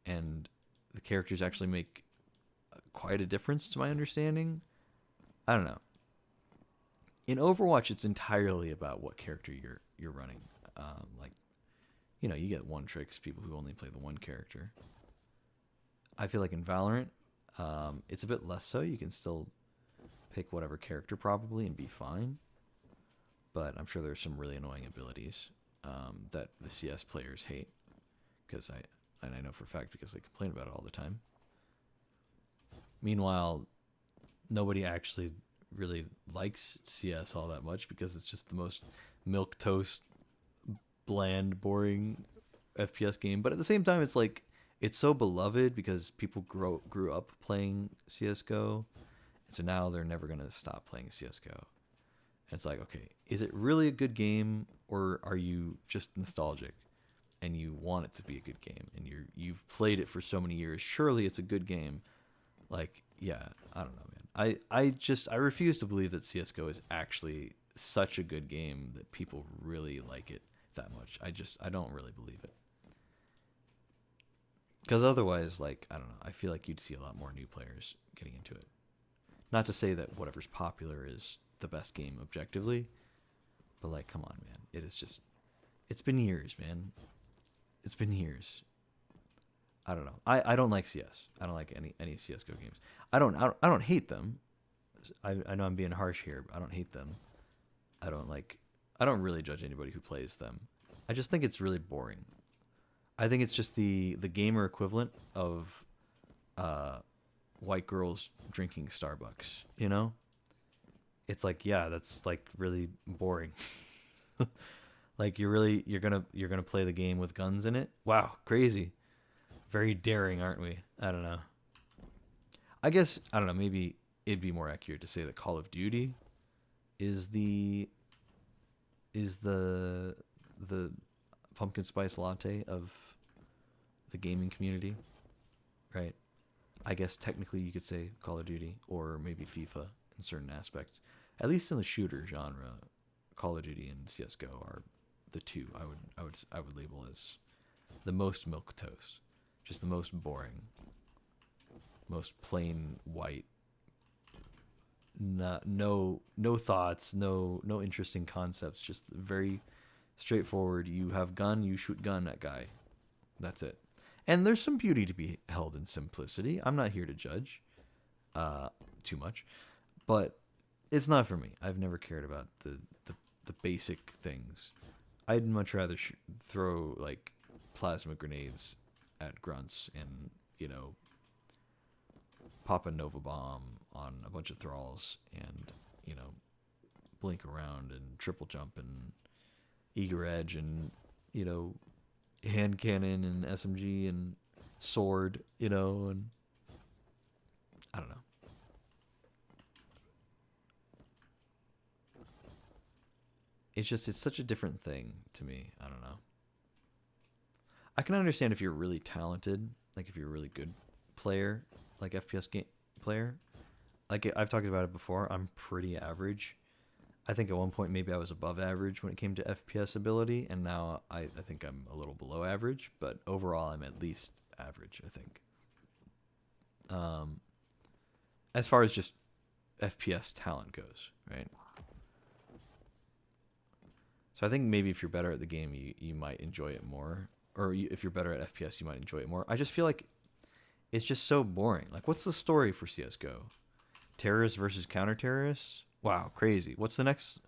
And the characters actually make quite a difference, to my understanding. I don't know. In Overwatch, it's entirely about what character you're running. Like, you know, you get one tricks, people who only play the one character. I feel like in Valorant, it's a bit less so. You can still pick whatever character probably and be fine. But I'm sure there's some really annoying abilities that the CS players hate. Because I know for a fact because they complain about it all the time. Meanwhile, nobody actually really likes CS all that much because it's just the most milquetoast, bland, boring FPS game. But at the same time, it's like it's so beloved because people grew up playing CS:GO, and so now they're never gonna stop playing CS:GO. And it's like, okay, is it really a good game, or are you just nostalgic and you want it to be a good game and you've played it for so many years? Surely it's a good game. Like, yeah, I don't know, man. I refuse to believe that CS:GO is actually such a good game that people really like it that much. I don't really believe it. Because otherwise, like, I don't know, I feel like you'd see a lot more new players getting into it. Not to say that whatever's popular is the best game objectively, but like, come on, man. It is just, it's been years, man. It's been years. I don't know. I don't like CS. I don't like any CS:GO games. I don't hate them. I know I'm being harsh here, but I don't hate them. I don't really judge anybody who plays them. I just think it's really boring. I think it's just the gamer equivalent of white girls drinking Starbucks, you know? It's like, yeah, that's like really boring. Like you're gonna play the game with guns in it? Wow, crazy. Very daring, aren't we? I don't know. I guess I don't know, maybe it'd be more accurate to say that Call of Duty is the pumpkin spice latte of the gaming community, right? I guess technically you could say Call of Duty or maybe FIFA in certain aspects. At least in the shooter genre, Call of Duty and CS:GO are the two I would label as the most milquetoast, just the most boring, most plain white. No thoughts, no interesting concepts, just very straightforward. You have gun, you shoot gun at guy. That's it. And there's some beauty to be held in simplicity. I'm not here to judge too much, but it's not for me. I've never cared about the basic things. I'd much rather throw like plasma grenades at grunts and, you know, pop a Nova bomb on a bunch of thralls and, you know, blink around and triple jump and eager edge and, you know, hand cannon and SMG and sword, you know, and I don't know. It's such a different thing to me. I don't know. I can understand if you're really talented, like if you're a really good player, like FPS game player. Like I've talked about it before, I'm pretty average. I think at one point maybe I was above average when it came to FPS ability, and now I think I'm a little below average, but overall I'm at least average, I think. As far as just FPS talent goes, right? So I think maybe if you're better at the game, you might enjoy it more. Or if you're better at FPS, you might enjoy it more. I just feel like it's just so boring. Like, what's the story for CS:GO? Terrorists versus counter-terrorists? Wow, crazy. What's the next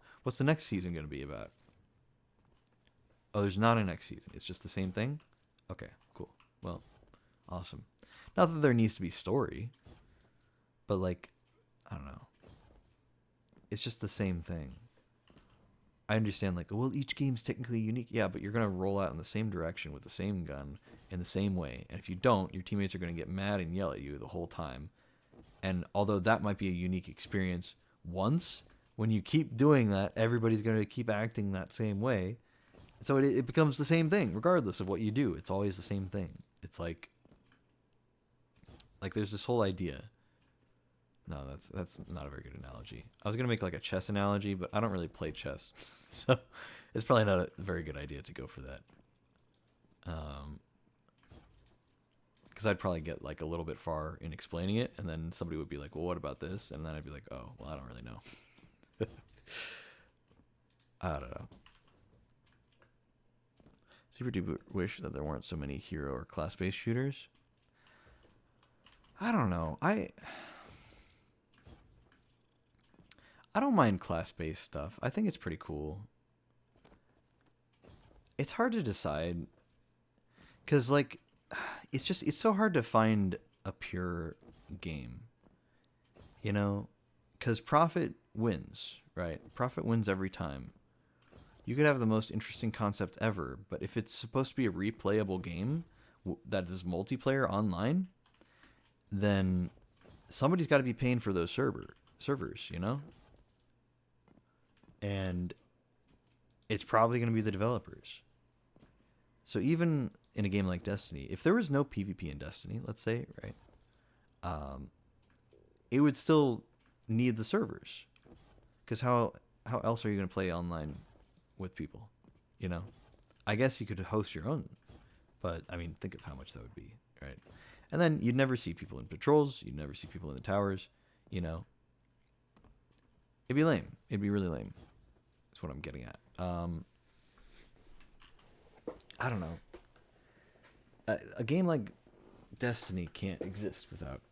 season going to be about? Oh, there's not a next season. It's just the same thing? Okay, cool. Well, awesome. Not that there needs to be story, but like, I don't know. It's just the same thing. I understand, like, well, each game's technically unique. Yeah, but you're going to roll out in the same direction with the same gun in the same way. And if you don't, your teammates are going to get mad and yell at you the whole time. And although that might be a unique experience once, when you keep doing that, everybody's going to keep acting that same way. So it becomes the same thing, regardless of what you do. It's always the same thing. It's like there's this whole idea. No, that's not a very good analogy. I was going to make like a chess analogy, but I don't really play chess. So it's probably not a very good idea to go for that. Because I'd probably get like a little bit far in explaining it, and then somebody would be like, well, what about this? And then I'd be like, oh, well, I don't really know. I don't know. Super duper wish that there weren't so many hero or class-based shooters. I don't know. I don't mind class-based stuff. I think it's pretty cool. It's hard to decide cuz like it's so hard to find a pure game. You know, cuz profit wins, right? Profit wins every time. You could have the most interesting concept ever, but if it's supposed to be a replayable game that is multiplayer online, then somebody's got to be paying for those servers, you know? And it's probably going to be the developers. So even in a game like Destiny, if there was no PvP in Destiny, let's say, right, it would still need the servers. Because how else are you going to play online with people? You know? I guess you could host your own, but I mean, think of how much that would be, right? And then you'd never see people in patrols. You'd never see people in the towers, you know? It'd be lame. It'd be really lame. That's what I'm getting at. I don't know. A game like Destiny can't exist without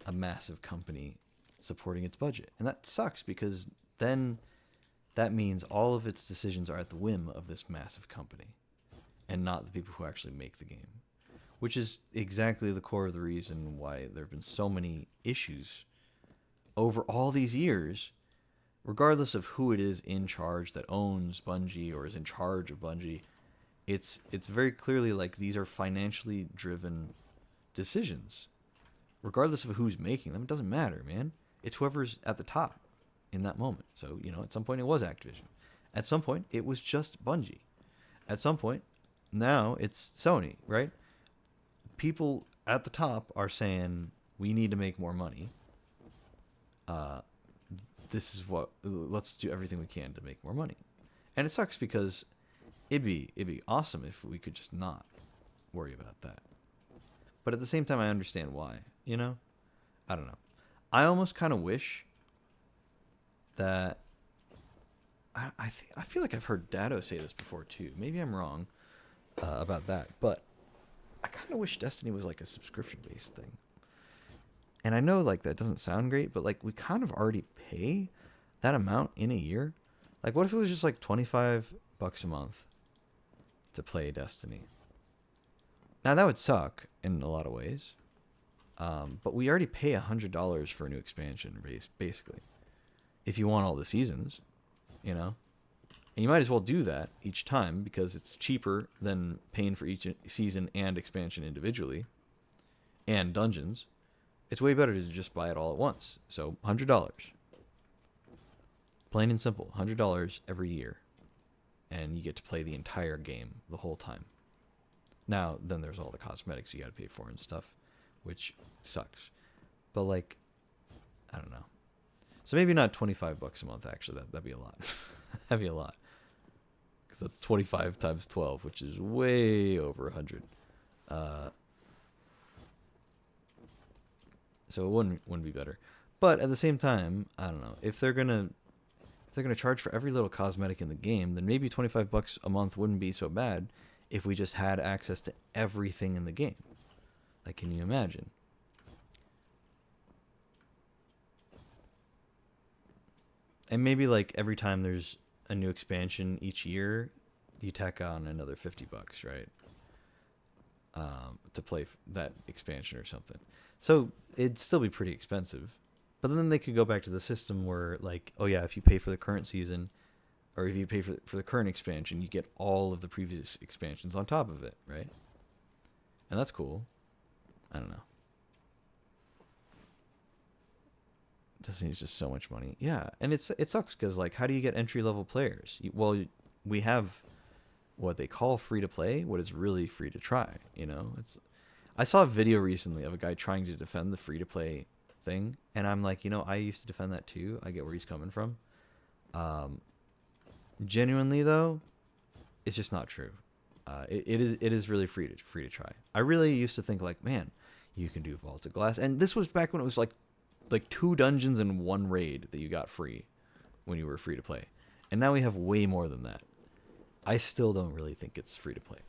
a massive company supporting its budget. And that sucks because then that means all of its decisions are at the whim of this massive company and not the people who actually make the game, which is exactly the core of the reason why there have been so many issues over all these years, regardless of who it is in charge that owns Bungie or is in charge of Bungie. It's very clearly like these are financially driven decisions. Regardless of who's making them, it doesn't matter, man. It's whoever's at the top in that moment. So, you know, at some point it was Activision. At some point it was just Bungie. At some point, now it's Sony, right? People at the top are saying, we need to make more money. This is what, let's do everything we can to make more money. And it sucks because it'd be awesome if we could just not worry about that. But at the same time, I understand why, you know? I don't know. I almost kind of wish that I feel like I've heard Dado say this before too. Maybe I'm wrong about that, but I kind of wish Destiny was like a subscription-based thing. And I know like that doesn't sound great, but like we kind of already pay that amount in a year. Like what if it was just like $25 a month to play Destiny? Now that would suck in a lot of ways. But we already pay $100 for a new expansion, basically. If you want all the seasons, you know? And you might as well do that each time because it's cheaper than paying for each season and expansion individually. And dungeons. It's way better to just buy it all at once. So, $100. Plain and simple. $100 every year. And you get to play the entire game the whole time. Now, then there's all the cosmetics you got to pay for and stuff, which sucks. But like, I don't know. So maybe not $25 a month. Actually, that'd be a lot. That'd be a lot, because that's 25 times 12, which is way over 100. So it wouldn't be better. But at the same time, I don't know. If they're gonna charge for every little cosmetic in the game, then maybe $25 a month wouldn't be so bad if we just had access to everything in the game. Like, can you imagine? And maybe like every time there's a new expansion each year, you tack on another $50, right? To play that expansion or something. So it'd still be pretty expensive. But then they could go back to the system where, like, oh yeah, if you pay for the current season, or if you pay for the current expansion, you get all of the previous expansions on top of it, right? And that's cool. I don't know. Destiny's just so much money. Yeah, and it sucks because, like, how do you get entry-level players? Well, we have what they call free-to-play, what is really free-to-try, you know? I saw a video recently of a guy trying to defend the free-to-play thing, and I'm like, you know, I used to defend that too. I get where he's coming from. Genuinely, though, it's just not true. It is really free to try. I really used to think, like, man, you can do Vaulted Glass. And this was back when it was like 2 dungeons and 1 raid that you got free when you were free to play. And now we have way more than that. I still don't really think it's free to play.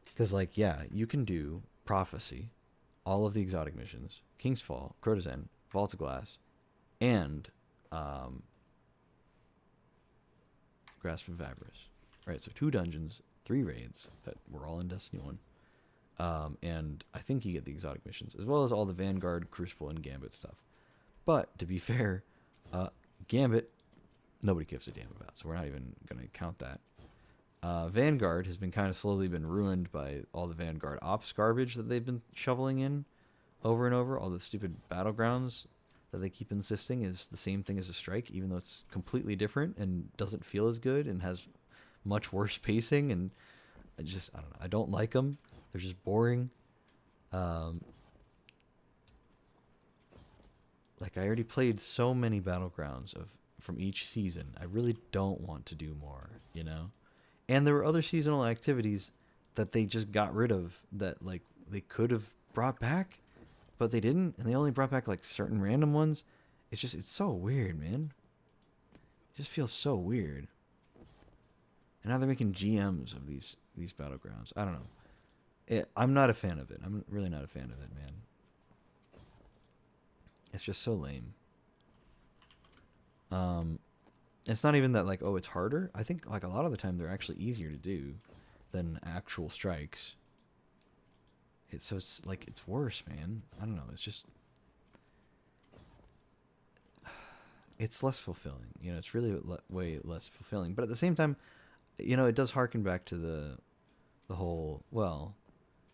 Because, like, yeah, you can do Prophecy, all of the exotic missions, King's Fall, Crotozan, Vault of Glass, and Grasp of Avarice. Right, so 2 dungeons, 3 raids that were all in Destiny 1. And I think you get the exotic missions, as well as all the Vanguard, Crucible, and Gambit stuff. But, to be fair, Gambit, nobody gives a damn about, so we're not even going to count that. Vanguard has been kind of slowly been ruined by all the Vanguard ops garbage that they've been shoveling in over and over. All the stupid battlegrounds that they keep insisting is the same thing as a strike, even though it's completely different and doesn't feel as good and has much worse pacing. And I don't know. I don't like them. They're just boring. Like, I already played so many battlegrounds from each season. I really don't want to do more, you know? And there were other seasonal activities that they just got rid of that, like, they could have brought back, but they didn't, and they only brought back, like, certain random ones. It's so weird, man. It just feels so weird. And now they're making GMs of these battlegrounds. I don't know. I'm not a fan of it. I'm really not a fan of it, man. It's just so lame. It's not even that, like, oh, it's harder. I think, like, a lot of the time they're actually easier to do than actual strikes. It's like, it's worse, man. I don't know. It's just, it's less fulfilling. You know, it's really way less fulfilling. But at the same time, you know, it does harken back to the whole, well,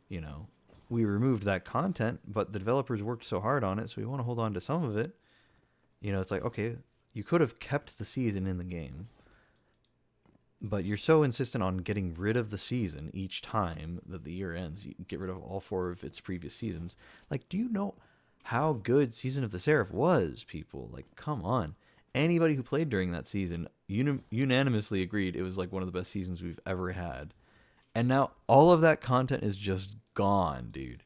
you know, we removed that content, but the developers worked so hard on it, so we want to hold on to some of it. You know, it's like, okay, you could have kept the season in the game, but you're so insistent on getting rid of the season each time that the year ends. You get rid of all 4 of its previous seasons. Like, do you know how good Season of the Seraph was, people? Like, come on. Anybody who played during that season unanimously agreed it was, like, one of the best seasons we've ever had. And now all of that content is just gone, dude.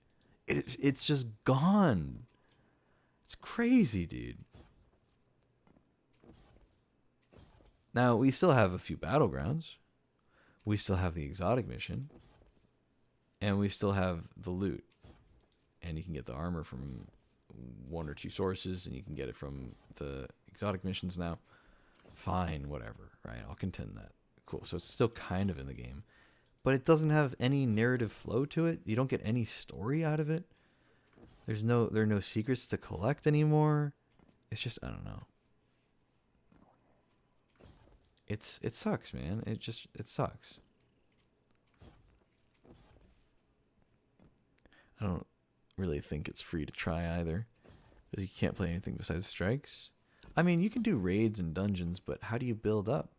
It's just gone. It's crazy, dude. Now, we still have a few battlegrounds. We still have the exotic mission. And we still have the loot. And you can get the armor from 1 or 2 sources, and you can get it from the exotic missions now. Fine, whatever, right? I'll contend that. Cool. So it's still kind of in the game. But it doesn't have any narrative flow to it. You don't get any story out of it. There are no secrets to collect anymore. It's just, I don't know. It sucks, man. It sucks. I don't really think it's free to try either, because you can't play anything besides strikes. I mean, you can do raids and dungeons, but how do you build up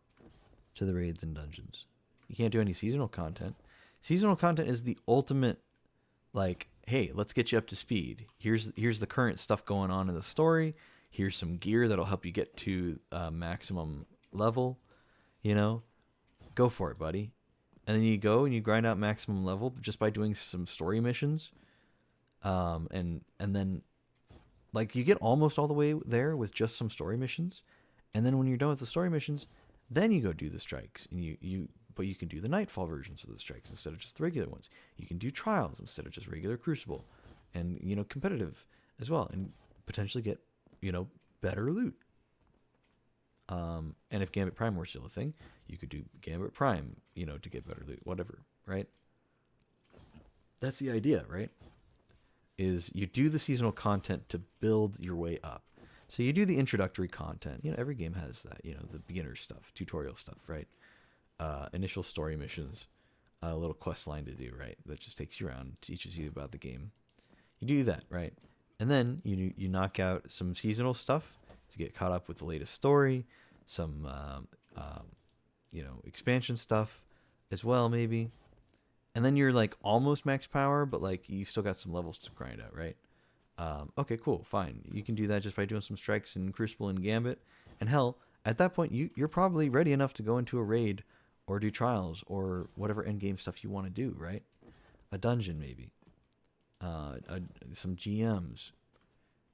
to the raids and dungeons? You can't do any seasonal content. Seasonal content is the ultimate, like, hey, let's get you up to speed. Here's the current stuff going on in the story. Here's some gear that'll help you get to maximum level. You know, go for it, buddy. And then you go and you grind out maximum level just by doing some story missions. And then, like, you get almost all the way there with just some story missions. And then when you're done with the story missions, then you go do the strikes. And but you can do the Nightfall versions of the strikes instead of just the regular ones. You can do trials instead of just regular Crucible. And, you know, competitive as well. And potentially get, you know, better loot. And if Gambit Prime were still a thing, you could do Gambit Prime, you know, to get better loot, whatever, right? That's the idea, right? Is you do the seasonal content to build your way up. So you do the introductory content. You know, every game has that, you know, the beginner stuff, tutorial stuff, right? Initial story missions, a little quest line to do, right? That just takes you around, teaches you about the game. You do that, right? And then you knock out some seasonal stuff to get caught up with the latest story, some you know, expansion stuff as well, maybe. And then you're like almost max power, but like you still got some levels to grind out, right? Okay, cool, fine. You can do that just by doing some strikes in Crucible and Gambit. And hell, at that point, you're probably ready enough to go into a raid or do trials or whatever endgame stuff you want to do, right? A dungeon, maybe. Some GMs,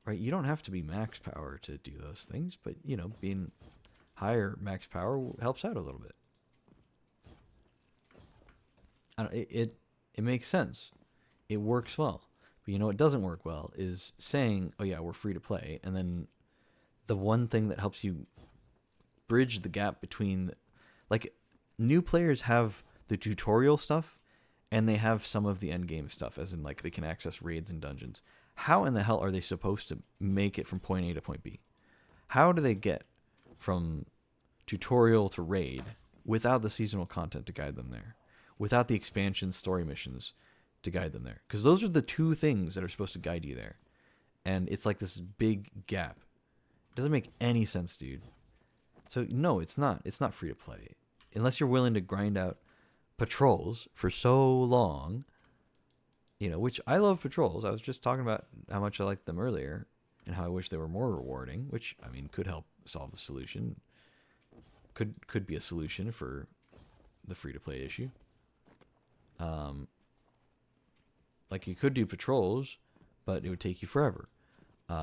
right? You don't have to be max power to do those things, but, you know, being higher max power helps out a little bit. It makes sense it works well. But you know what doesn't work well is saying, oh yeah, we're free to play, and then the one thing that helps you bridge the gap between, like, new players have the tutorial stuff and they have some of the end game stuff, as in like they can access raids and dungeons. How in the hell are they supposed to make it from point A to point B? How do they get from tutorial to raid without the seasonal content to guide them there, without the expansion story missions to guide them there? Because those are the two things that are supposed to guide you there, and it's like this big gap. It doesn't make any sense, dude. So no, it's not free to play unless you're willing to grind out patrols for so long, which I love patrols. I was just talking about how much I liked them earlier and how I wish they were more rewarding, which, I mean, could help solve the solution. Could be a solution for the free-to-play issue. Like, you could do patrols, but it would take you forever.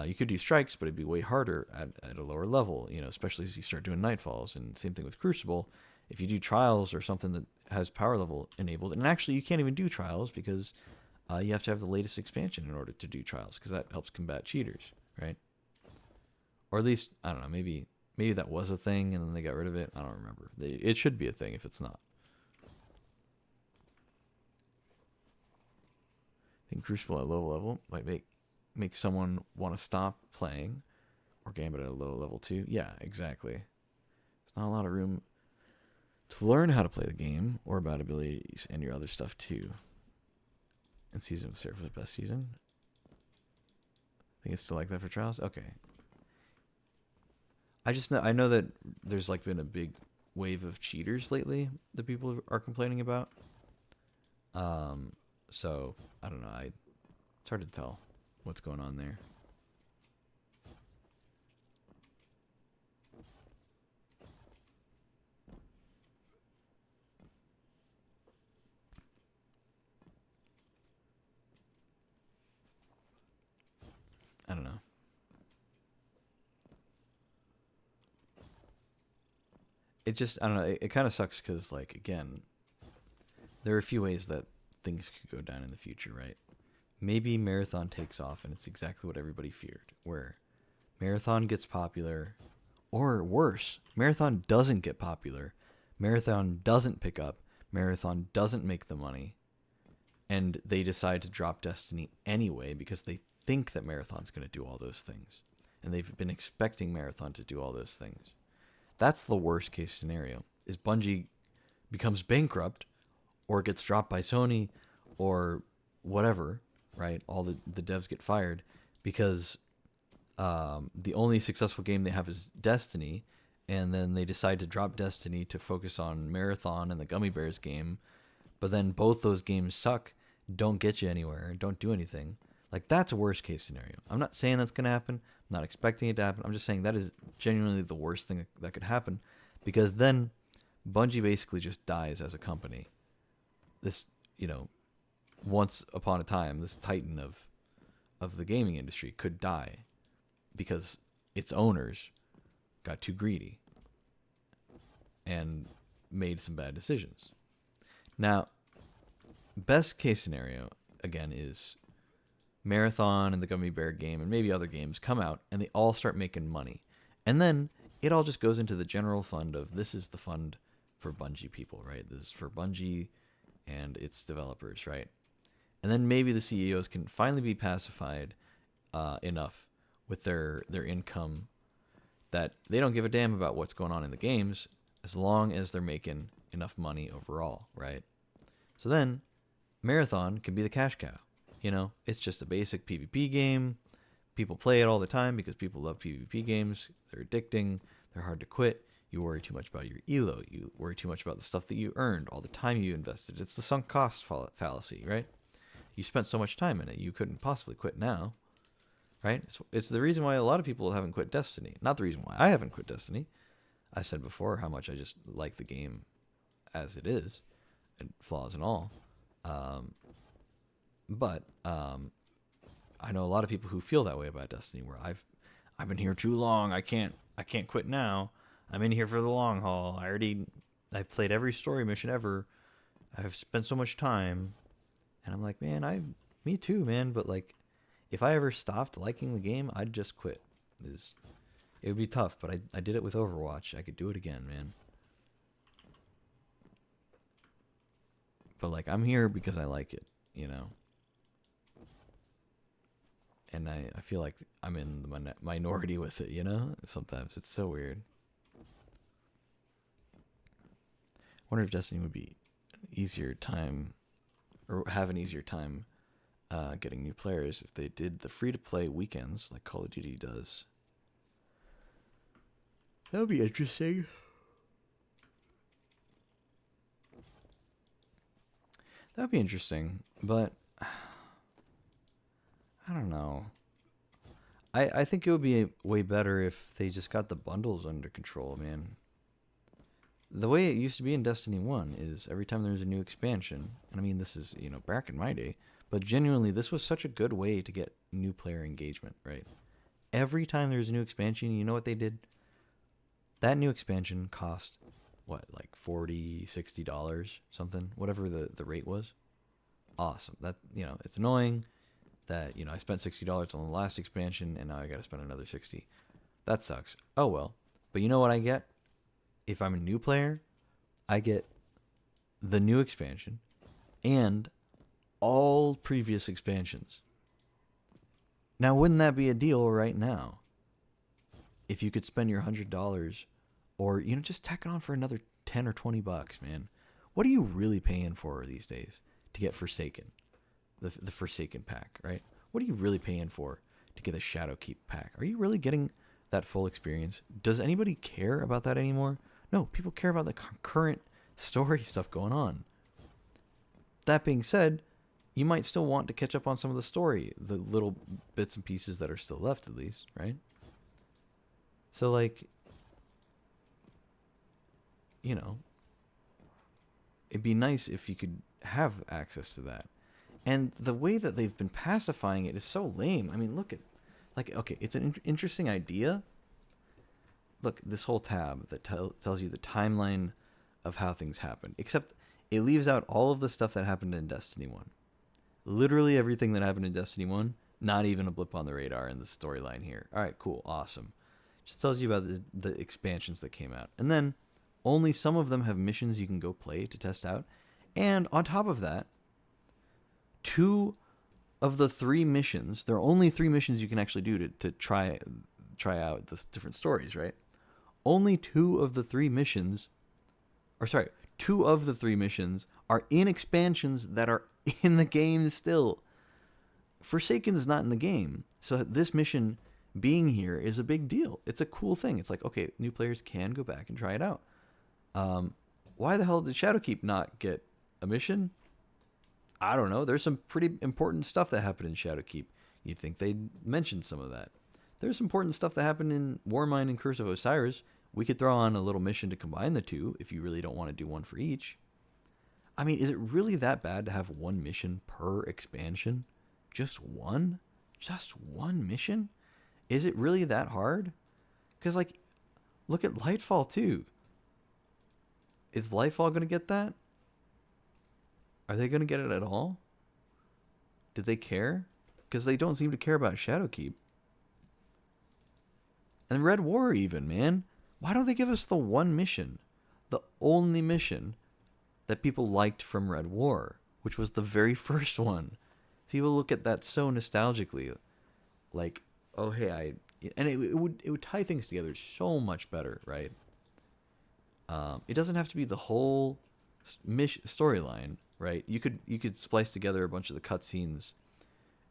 You could do strikes, but it'd be way harder at a lower level, especially as you start doing nightfalls. And same thing with Crucible. If you do trials or something that has power level enabled, and actually you can't even do trials because you have to have the latest expansion in order to do trials, because that helps combat cheaters, right? Or at least, I don't know, maybe that was a thing and then they got rid of it. I don't remember. It should be a thing if it's not. I think Crucible at low level might make someone want to stop playing, or Gambit at a low level too. Yeah, exactly. There's not a lot of room to learn how to play the game or about abilities and your other stuff too. And Season of Seraph was the best season. I think it's still like that for Trials. Okay. I know that there's like been a big wave of cheaters lately that people are complaining about. So I don't know. It's hard to tell what's going on there. I don't know. I don't know. It kind of sucks because, like, again, there are a few ways that things could go down in the future, right? Maybe Marathon takes off and it's exactly what everybody feared, where Marathon gets popular, or worse, Marathon doesn't get popular, Marathon doesn't pick up, Marathon doesn't make the money, and they decide to drop Destiny anyway because they think that Marathon's going to do all those things, and they've been expecting Marathon to do all those things. That's the worst case scenario, is Bungie becomes bankrupt or gets dropped by Sony or whatever, right? All the devs get fired because the only successful game they have is Destiny, and then they decide to drop Destiny to focus on Marathon and the Gummy Bears game, but then both those games suck, don't get you anywhere, don't do anything. Like, that's a worst case scenario. I'm not saying that's going to happen. I'm not expecting it to happen. I'm just saying that is genuinely the worst thing that could happen, because then Bungie basically just dies as a company. This, once upon a time, this titan of the gaming industry could die because its owners got too greedy and made some bad decisions. Now, best case scenario, again, is Marathon and the Gummy Bear game and maybe other games come out and they all start making money. And then it all just goes into the general fund of, this is the fund for Bungie people, right? This is for Bungie and its developers, right? And then maybe the CEOs can finally be pacified enough with their income that they don't give a damn about what's going on in the games as long as they're making enough money overall, right? So then Marathon can be the cash cow. It's just a basic PvP game. People play it all the time because people love PvP games. They're addicting. They're hard to quit. You worry too much about your elo. You worry too much about the stuff that you earned, all the time you invested. It's the sunk cost fallacy, right? You spent so much time in it, you couldn't possibly quit now, right? It's the reason why a lot of people haven't quit Destiny. Not the reason why I haven't quit Destiny. I said before how much I just like the game as it is, and flaws and all. But I know a lot of people who feel that way about Destiny, where I've been here too long. I can't quit now. I'm in here for the long haul. I've played every story mission ever. I've spent so much time, and I'm like, man, Me too, man. But like, if I ever stopped liking the game, I'd just quit. It would be tough, but I did it with Overwatch. I could do it again, man. But like, I'm here because I like it, you know. And I feel like I'm in the minority with it, you know. Sometimes it's so weird. I wonder if Destiny would be an easier time, or have an easier time getting new players if they did the free-to-play weekends like Call of Duty does. That would be interesting. That would be interesting, but I don't know. I think it would be way better if they just got the bundles under control, man. The way it used to be in Destiny 1 is every time there's a new expansion, and I mean, this is, you know, back in my day, but genuinely, this was such a good way to get new player engagement, right? Every time there's a new expansion, you know what they did? That new expansion cost, what, like $40, $60, something? Whatever the rate was. Awesome. That, you know, it's annoying that, you know, I spent $60 on the last expansion, and now I got to spend another $60. That sucks. Oh, well. But you know what I get? If I'm a new player, I get the new expansion and all previous expansions. Now, wouldn't that be a deal right now? If you could spend your $100 or, you know, just tack it on for another 10 or 20 bucks, man. What are you really paying for these days to get Forsaken? The Forsaken pack, right? What are you really paying for to get a Shadowkeep pack? Are you really getting that full experience? Does anybody care about that anymore? No, people care about the current story stuff going on. That being said, you might still want to catch up on some of the story, the little bits and pieces that are still left, at least, right? So, like, you know, it'd be nice if you could have access to that. And the way that they've been pacifying it is so lame. I mean, look at, like, okay, it's an interesting idea. Look, this whole tab that tells you the timeline of how things happen. Except it leaves out all of the stuff that happened in Destiny 1. Literally everything that happened in Destiny 1, not even a blip on the radar in the storyline here. All right, cool, awesome. Just tells you about the expansions that came out. And then only some of them have missions you can go play to test out. And on top of that, 2 of the 3 missions, there are only 3 missions you can actually do to try out the different stories, right? Only 2 of the 3 missions, or sorry, 2 of the 3 missions are in expansions that are in the game still. Forsaken is not in the game, so this mission being here is a big deal. It's a cool thing. It's like, okay, new players can go back and try it out. Why the hell did Shadowkeep not get a mission? I don't know. There's some pretty important stuff that happened in Shadowkeep. You'd think they'd mention some of that. There's some important stuff that happened in Warmind and Curse of Osiris. We could throw on a little mission to combine the 2 if you really don't want to do one for each. I mean, is it really that bad to have 1 mission per expansion? Just one? Just 1 mission? Is it really that hard? Because, like, look at Lightfall, too. Is Lightfall going to get that? Are they going to get it at all? Did they care? Because they don't seem to care about Shadowkeep. And Red War even, man. Why don't they give us the 1 mission? The only mission that people liked from Red War, which was the very first one. People look at that so nostalgically. Like, oh, hey, and it would tie things together so much better, right? It doesn't have to be the whole storyline, right? You could splice together a bunch of the cutscenes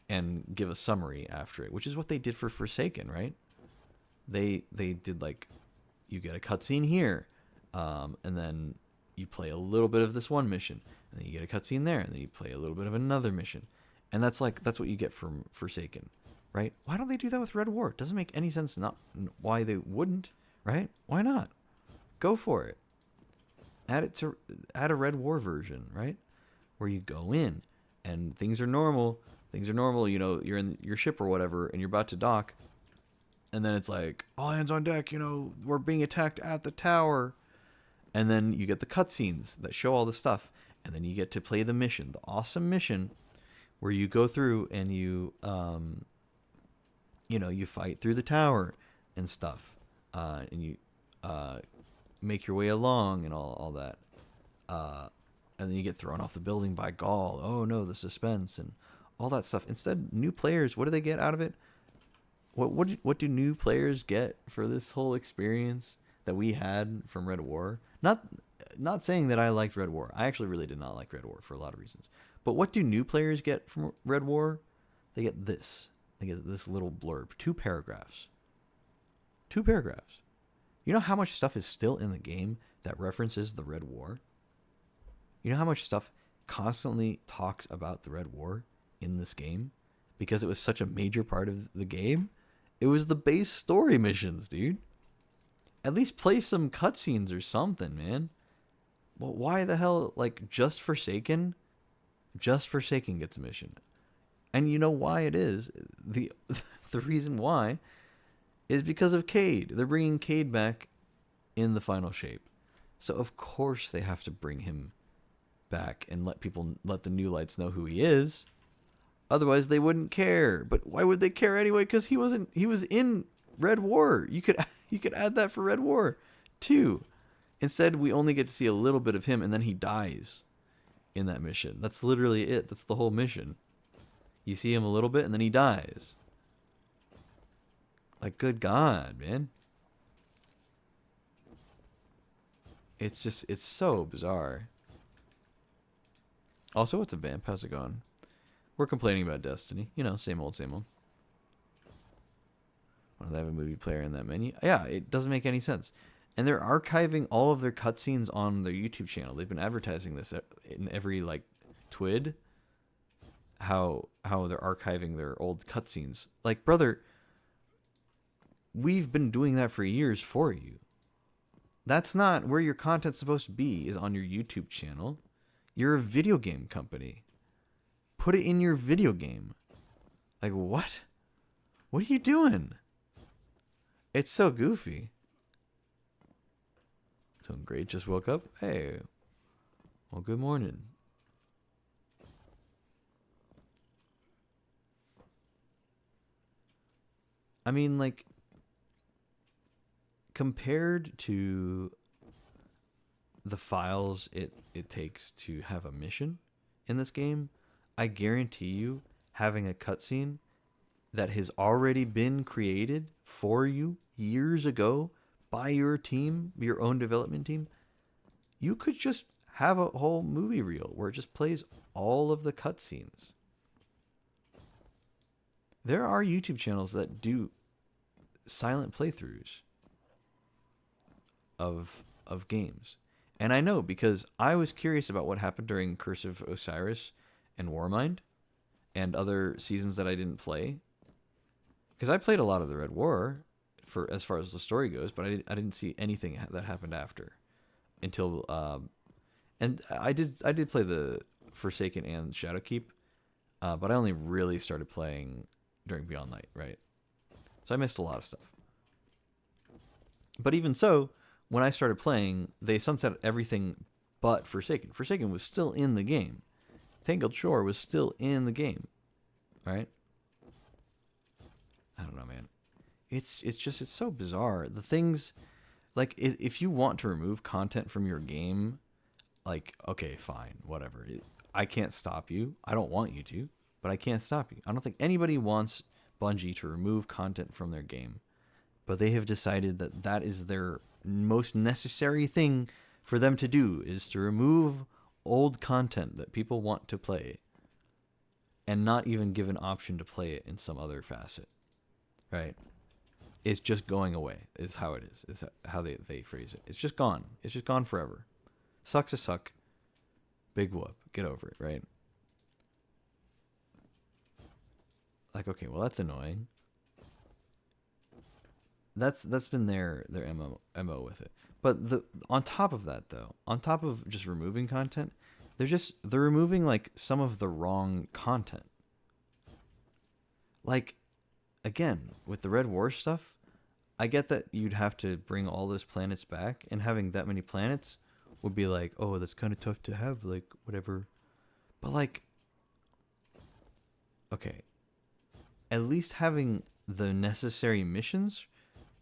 and give a summary after it, which is what they did for Forsaken, right? They did, like, you get a cutscene here, and then you play a little bit of this one mission, and then you get a cutscene there, and then you play a little bit of another mission, and that's what you get from Forsaken, right? Why don't they do that with Red War? It doesn't make any sense. Not why they wouldn't, right? Why not? Go for it. Add a Red War version, right? Where you go in and things are normal. Things are normal. You know, you're in your ship or whatever, and you're about to dock, and then it's like, all hands on deck. You know, we're being attacked at the tower, and then you get the cutscenes that show all the stuff, and then you get to play the mission, the awesome mission, where you go through and you you fight through the tower and stuff, and you make your way along and all that, and then you get thrown off the building by Gaul. Oh no, the suspense and all that stuff. Instead, new players, what do they get out of it? What do new players get for this whole experience that we had from Red War? Not saying that I liked Red War. I actually really did not like Red War for a lot of reasons. But what do new players get from Red War? They get this. They get this little blurb. 2 paragraphs. 2 paragraphs. You know how much stuff is still in the game that references the Red War? You know how much stuff constantly talks about the Red War in this game? Because it was such a major part of the game? It was the base story missions, dude. At least play some cutscenes or something, man. Well, why the hell, like, Just Forsaken gets a mission. And you know why it is? The reason why is because of Cade. They're bringing Cade back in the final shape. So of course they have to bring him back and let the new lights know who he is. Otherwise they wouldn't care. But why would they care anyway? Because he was in Red War. You could add that for Red War too. Instead, we only get to see a little bit of him, and then he dies in that mission. That's literally it. That's the whole mission. You see him a little bit, and then he dies. Like, good God, man. It's so bizarre. Also, what's a vamp? How's it going? We're complaining about Destiny. You know, same old, same old. Why do they have a movie player in that menu? Yeah, it doesn't make any sense. And they're archiving all of their cutscenes on their YouTube channel. They've been advertising this in every, like, TWID. How they're archiving their old cutscenes. Like, brother, we've been doing that for years for you. That's not where your content's supposed to be, is on your YouTube channel. You're a video game company. Put it in your video game. Like, what? What are you doing? It's so goofy. Doing great, just woke up. Hey. Well, good morning. I mean, like, compared to the files it takes to have a mission in this game, I guarantee you having a cutscene that has already been created for you years ago by your team, your own development team, you could just have a whole movie reel where it just plays all of the cutscenes. There are YouTube channels that do silent playthroughs of games. And I know because I was curious about what happened during Curse of Osiris and Warmind and other seasons that I didn't play. Because I played a lot of the Red War for as far as the story goes, but I didn't see anything that happened after until and I did play the Forsaken and Shadowkeep, but I only really started playing during Beyond Light, right? So I missed a lot of stuff. But even so, when I started playing, they sunset everything but Forsaken. Forsaken was still in the game. Tangled Shore was still in the game, right? I don't know, man. It's so bizarre. The things, like, if you want to remove content from your game, like, okay, fine, whatever. I can't stop you. I don't want you to, but I can't stop you. I don't think anybody wants Bungie to remove content from their game, but they have decided that that is their most necessary thing for them to do, is to remove old content that people want to play and not even give an option to play it in some other facet, right? It's just going away is how it is. Is how they phrase it. It's just gone. It's just gone forever. Sucks to suck. Big whoop. Get over it, right? Like, okay, well, that's annoying. That's been their MO with it. But on top of that, though, on top of just removing content, they're removing, like, some of the wrong content. Like, again, with the Red War stuff, I get that you'd have to bring all those planets back, and having that many planets would be like, oh, that's kind of tough to have, like, whatever. But, like, okay, at least having the necessary missions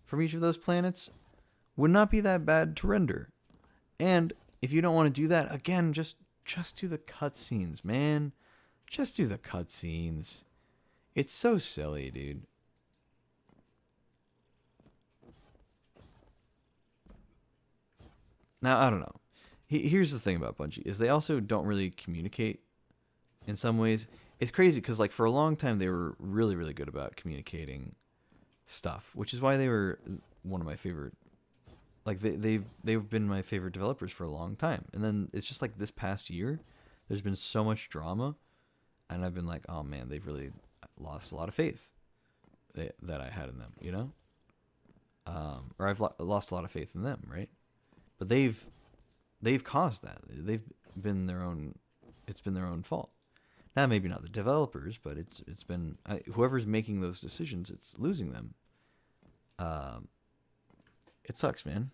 from each of those planets would not be that bad to render. And if you don't want to do that, again, just do the cutscenes, man. Just do the cutscenes. It's so silly, dude. Now, I don't know. Here's the thing about Bungie, is they also don't really communicate in some ways. It's crazy because, like, for a long time, they were really, really good about communicating stuff, which is why they were one of my favorite. Like, they've been my favorite developers for a long time. And then it's just like this past year, there's been so much drama, and I've been like, oh man, they've really lost a lot of faith that I had in them, you know? Or I've lost a lot of faith in them, right? But they've caused that. They've been their own. It's been their own fault. Now, maybe not the developers, but it's been whoever's making those decisions. It's losing them. It sucks, man.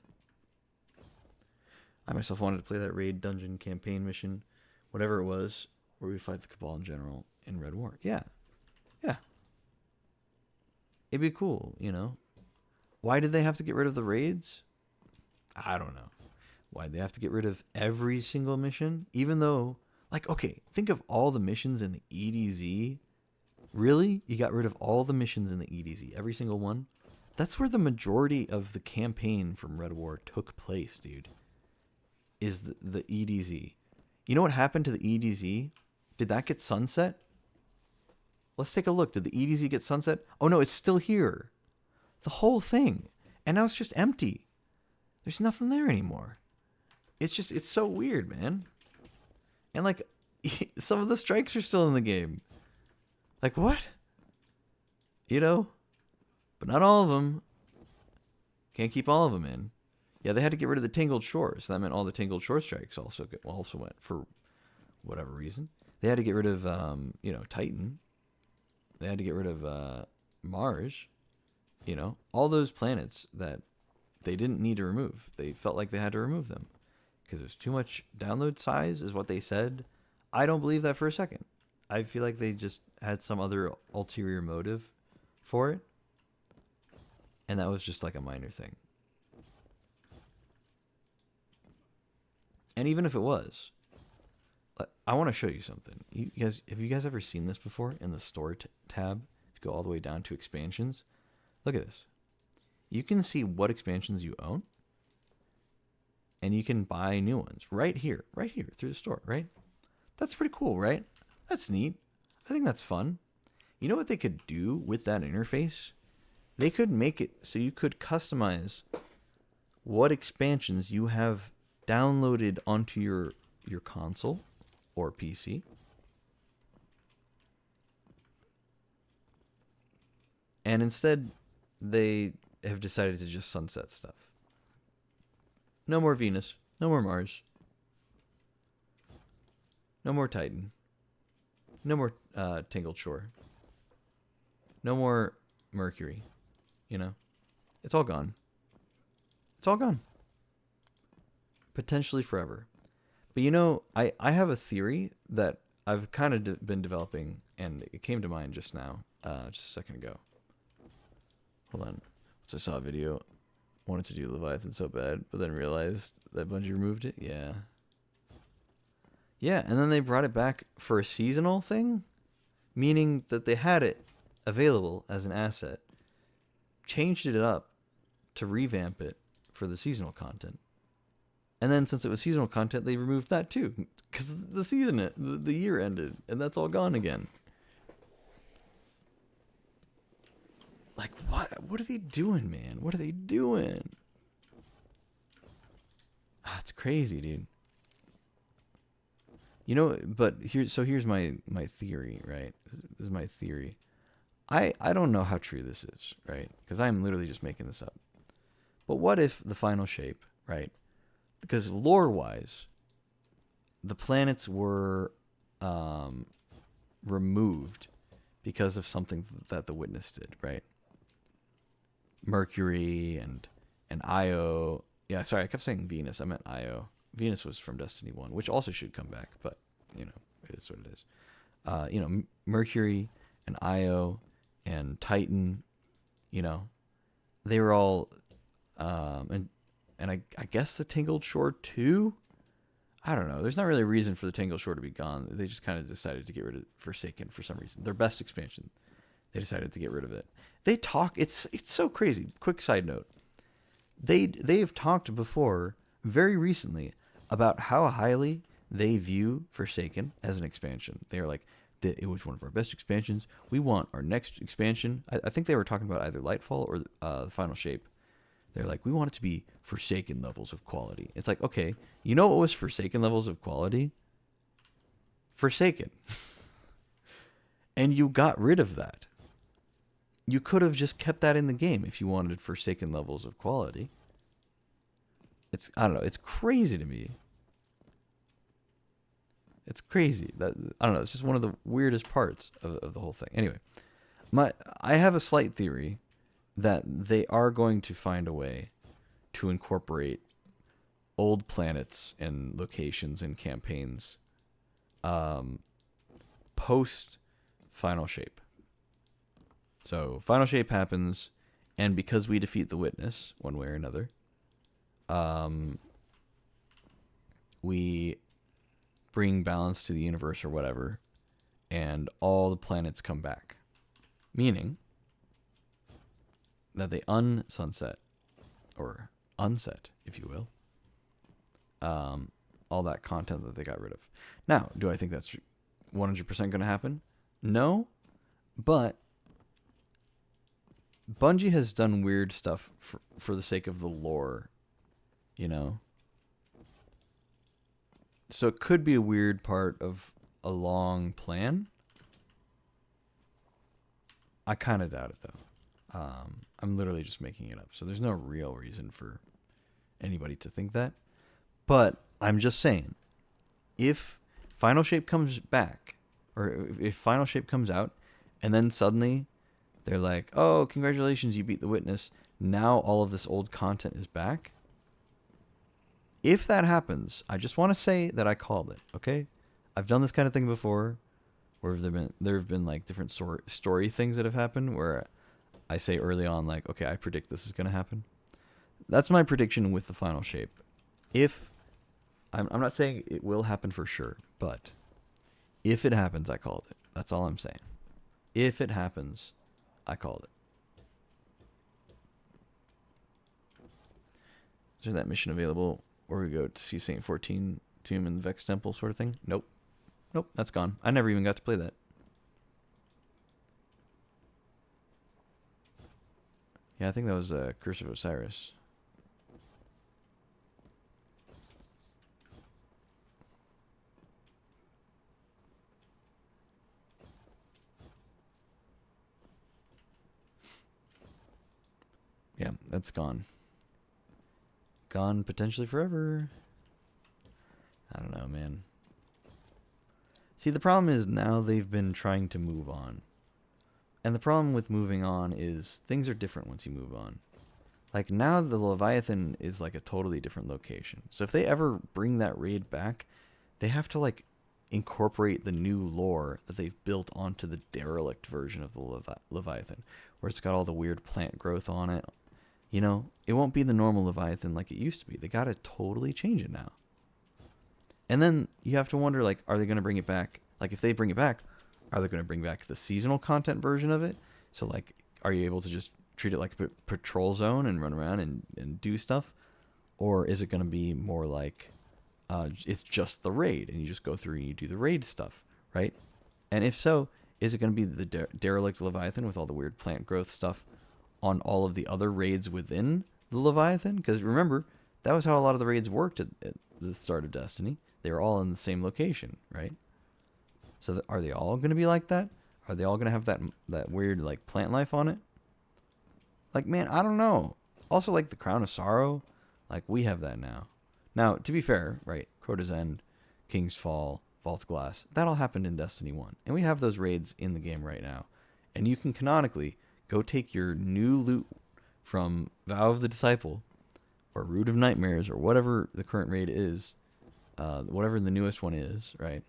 I myself wanted to play that raid dungeon campaign mission, whatever it was, where we fight the Cabal in general in Red War. Yeah. It'd be cool, you know. Why did they have to get rid of the raids? I don't know. Why did they have to get rid of every single mission? Even though, like, okay, think of all the missions in the EDZ. Really? You got rid of all the missions in the EDZ, every single one? That's where the majority of the campaign from Red War took place, dude. Is the EDZ. You know what happened to the EDZ? Did that get sunset? Let's take a look. Did the EDZ get sunset? Oh no, it's still here. The whole thing. And now it's just empty. There's nothing there anymore. It's so weird, man. And like, some of the strikes are still in the game. Like, what? You know? But not all of them. Can't keep all of them in. Yeah, they had to get rid of the Tangled Shores. So that meant all the Tangled Shore strikes also went for whatever reason. They had to get rid of, Titan. They had to get rid of Mars. You know, all those planets that they didn't need to remove. They felt like they had to remove them because there's too much download size, is what they said. I don't believe that for a second. I feel like they just had some other ulterior motive for it, and that was just like a minor thing. And even if it was, I want to show you something. Have you guys ever seen this before in the store tab? If you go all the way down to expansions, look at this. You can see what expansions you own, and you can buy new ones right here through the store, right? That's pretty cool, right? That's neat. I think that's fun. You know what they could do with that interface? They could make it so you could customize what expansions you have downloaded onto your console or PC. And instead, they have decided to just sunset stuff. No more Venus. No more Mars. No more Titan. No more Tangled Shore. No more Mercury. You know? It's all gone. It's all gone. Potentially forever. But you know, I have a theory that I've kind of been developing, and it came to mind just now, just a second ago. Hold on. Once I saw a video, wanted to do Leviathan so bad, but then realized that Bungie removed it. Yeah. Yeah, and then they brought it back for a seasonal thing, meaning that they had it available as an asset, changed it up to revamp it for the seasonal content. And then since it was seasonal content, they removed that too, because the year ended, and that's all gone again. Like, what are they doing, man? What are they doing? It's crazy, dude. You know, but here's my theory, right? This is my theory. I don't know how true this is, right? Because I'm literally just making this up. But what if the final shape, right? Because lore-wise, the planets were removed because of something that the Witness did, right? Mercury and Io. Yeah, sorry, I kept saying Venus. I meant Io. Venus was from Destiny 1, which also should come back, but, you know, it is what it is. Mercury and Io and Titan, they were all, and I guess the Tangled Shore too. I don't know. There's not really a reason for the Tangled Shore to be gone. They just kind of decided to get rid of Forsaken for some reason. Their best expansion, they decided to get rid of it. They talk. It's so crazy. Quick side note. They've talked before, very recently, about how highly they view Forsaken as an expansion. They are like, it was one of our best expansions. We want our next expansion. I think they were talking about either Lightfall or the Final Shape. They're like, we want it to be Forsaken levels of quality. It's like, okay, you know what was Forsaken levels of quality? Forsaken. And you got rid of that. You could have just kept that in the game if you wanted Forsaken levels of quality. I don't know, it's crazy to me. It's crazy. I don't know, it's just one of the weirdest parts of the whole thing. Anyway, I have a slight theory that they are going to find a way to incorporate old planets and locations and campaigns post Final Shape. So Final Shape happens, and because we defeat the Witness one way or another, we bring balance to the universe or whatever, and all the planets come back. Meaning that they unsunset, or unset, if you will, all that content that they got rid of. Now, do I think that's 100% going to happen? No, but Bungie has done weird stuff for the sake of the lore, So it could be a weird part of a long plan. I kind of doubt it, though. I'm literally just making it up. So there's no real reason for anybody to think that. But I'm just saying, if Final Shape comes back, or if Final Shape comes out, and then suddenly they're like, oh, congratulations, you beat the Witness. Now all of this old content is back. If that happens, I just want to say that I called it, okay? I've done this kind of thing before, where there have been like different story things that have happened where I say early on, like, okay, I predict this is going to happen. That's my prediction with the Final Shape. If I'm not saying it will happen for sure, but if it happens, I called it. That's all I'm saying. If it happens, I called it. Is there that mission available where we go to see Saint 14 tomb in the Vex Temple sort of thing? Nope, that's gone. I never even got to play that. Yeah, I think that was Curse of Osiris. Yeah, that's gone. Gone potentially forever. I don't know, man. See, the problem is now they've been trying to move on. And the problem with moving on is things are different once you move on. Like, now the Leviathan is like a totally different location. So if they ever bring that raid back, they have to like incorporate the new lore that they've built onto the derelict version of the Leviathan, where it's got all the weird plant growth on it. You know, it won't be the normal Leviathan like it used to be. They got to totally change it now. And then you have to wonder, like, are they going to bring it back? Like, if they bring it back, are they going to bring back the seasonal content version of it? So, like, are you able to just treat it like a patrol zone and run around and do stuff? Or is it going to be more like it's just the raid and you just go through and you do the raid stuff, right? And if so, is it going to be the derelict Leviathan with all the weird plant growth stuff on all of the other raids within the Leviathan? Because remember, that was how a lot of the raids worked at the start of Destiny. They were all in the same location, right? So are they all going to be like that? Are they all going to have that weird like plant life on it? Like, man, I don't know. Also, like the Crown of Sorrow, like we have that now. Now, to be fair, right? Crota's End, King's Fall, Vault Glass, that all happened in Destiny 1. And we have those raids in the game right now. And you can canonically go take your new loot from Vow of the Disciple or Root of Nightmares or whatever the current raid is, whatever the newest one is, right?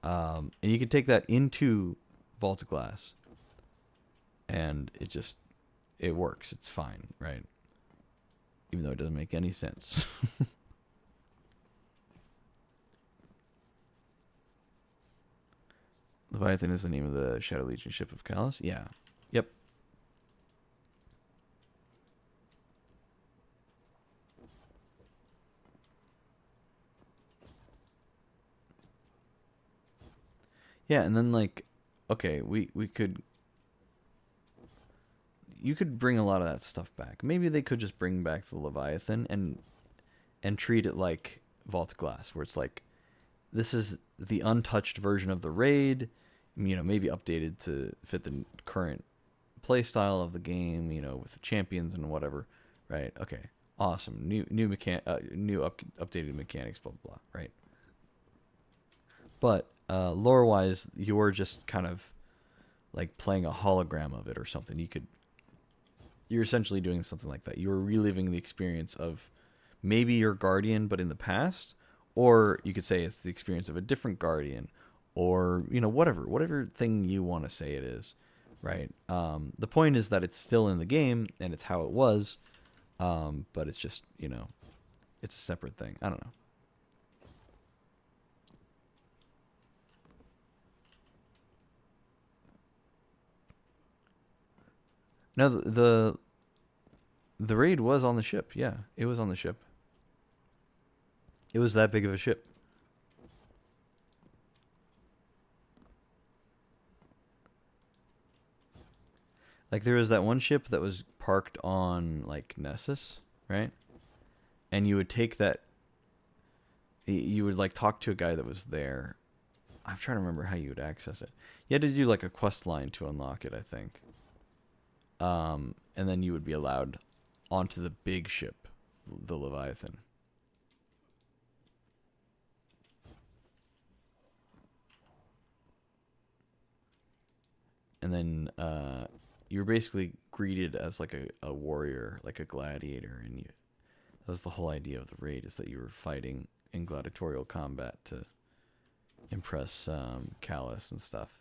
And you can take that into Vault of Glass, and it works. It's fine, right? Even though it doesn't make any sense. Leviathan is the name of the Shadow Legion ship of Callus? Yeah. Yep. Yeah, and then like, okay, we could, you could bring a lot of that stuff back. Maybe they could just bring back the Leviathan and treat it like Vault of Glass, where it's like, this is the untouched version of the raid, you know, maybe updated to fit the current play style of the game, you know, with the champions and whatever, right? Okay, awesome. Updated mechanics, blah blah blah, right? But lore wise, you're just kind of like playing a hologram of it or something. You're essentially doing something like that. You're reliving the experience of maybe your guardian, but in the past, or you could say it's the experience of a different guardian, or you know, whatever thing you want to say it is, right? The point is that it's still in the game and it's how it was, but it's just, you know, it's a separate thing. I don't know. No, the raid was on the ship. Yeah, it was on the ship. It was that big of a ship. Like there was that one ship that was parked on like Nessus, right? And you would take that. You would like talk to a guy that was there. I'm trying to remember how you would access it. You had to do like a quest line to unlock it, I think. And then you would be allowed onto the big ship, the Leviathan. And then you were basically greeted as like a warrior, like a gladiator, and that was the whole idea of the raid, is that you were fighting in gladiatorial combat to impress Callus and stuff.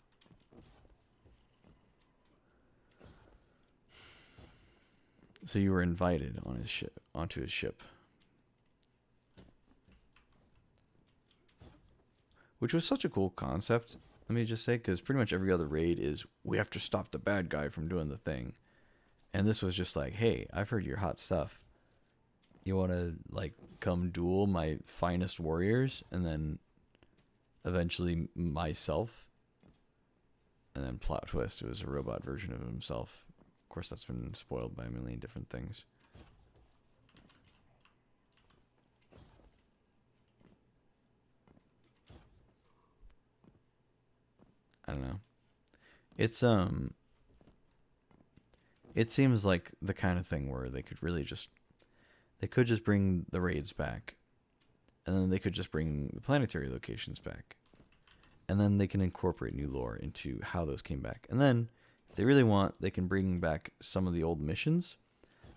So you were invited on his ship, onto his ship, which was such a cool concept. Let me just say, because pretty much every other raid is, we have to stop the bad guy from doing the thing, and this was just like, hey, I've heard your hot stuff. You want to like come duel my finest warriors, and then eventually myself, and then plot twist, it was a robot version of himself. Of course, that's been spoiled by a million different things. I don't know. It's it seems like the kind of thing where they could just bring the raids back, and then they could just bring the planetary locations back, and then they can incorporate new lore into how those came back. And then if they really want, they can bring back some of the old missions,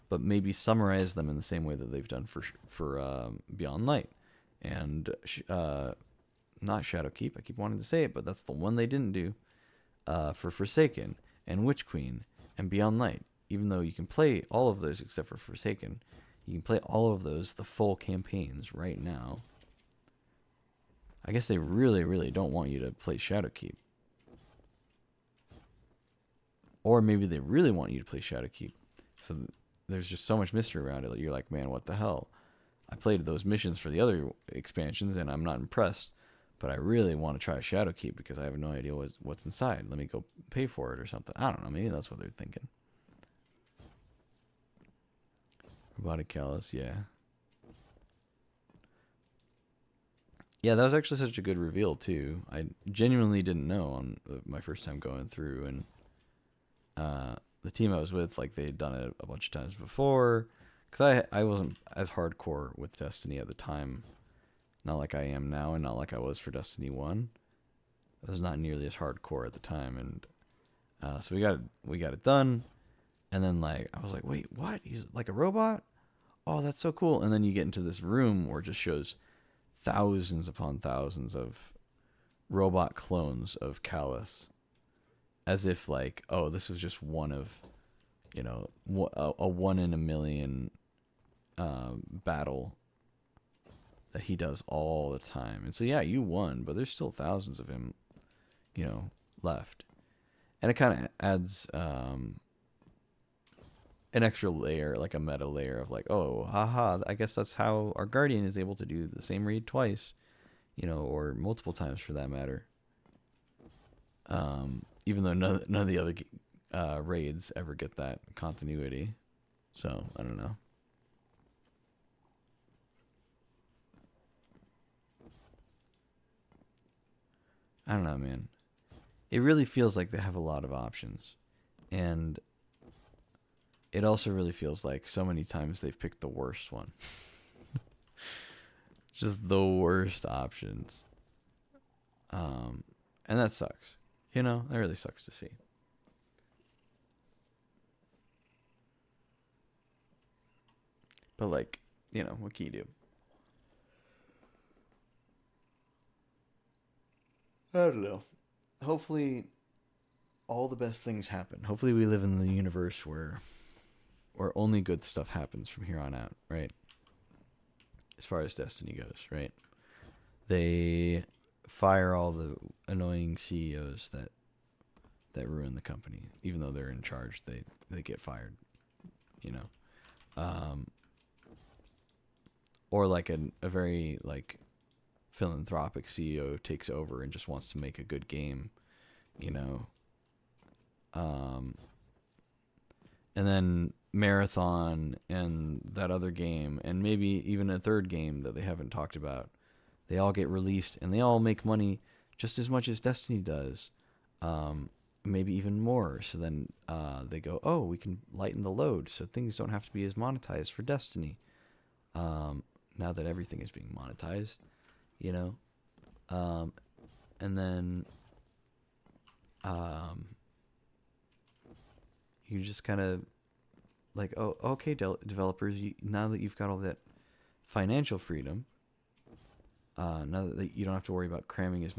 but maybe summarize them in the same way that they've done for Beyond Light and not Shadowkeep. I keep wanting to say it, but that's the one they didn't do. For Forsaken and Witch Queen and Beyond Light. Even though you can play all of those except for Forsaken, you can play all of those, the full campaigns, right now. I guess they really, really don't want you to play Shadowkeep. Or maybe they really want you to play Shadowkeep. So there's just so much mystery around it. You're like, man, what the hell? I played those missions for the other expansions and I'm not impressed. But I really want to try Shadowkeep because I have no idea what's inside. Let me go pay for it or something. I don't know. Maybe that's what they're thinking. Robotic Callus, yeah. Yeah, that was actually such a good reveal, too. I genuinely didn't know on my first time going through. And the team I was with, like, they had done it a bunch of times before. Because I wasn't as hardcore with Destiny at the time. Not like I am now, and not like I was for Destiny 1. I was not nearly as hardcore at the time, and so we got it done. And then like I was like, wait, what? He's like a robot? Oh, that's so cool. And then you get into this room where it just shows thousands upon thousands of robot clones of Callus. as if like, oh, this was just one of, you know, a 1 in a million battle that he does all the time. And so yeah, you won, but there's still thousands of him, you know, left. And it kind of adds an extra layer, like a meta layer of like, oh, haha, I guess that's how our Guardian is able to do the same raid twice, you know, or multiple times for that matter. Even though none of the other raids ever get that continuity. So, I don't know. I don't know, man. It really feels like they have a lot of options. And it also really feels like so many times they've picked the worst one. Just the worst options. And that sucks. You know, that really sucks to see. But like, you know, what can you do? I don't know. Hopefully all the best things happen. Hopefully we live in the universe where only good stuff happens from here on out, right? As far as Destiny goes, right? They fire all the annoying CEOs that ruin the company. Even though they're in charge, they get fired, you know. Or like a very like philanthropic CEO takes over and just wants to make a good game, you know. And then Marathon and that other game, and maybe even a third game that they haven't talked about, they all get released and they all make money just as much as Destiny does, maybe even more. So then they go, oh, we can lighten the load so things don't have to be as monetized for Destiny. Now that everything is being monetized, you know. And then you just kind of like, oh, okay, developers, now that you've got all that financial freedom, now that you don't have to worry about cramming as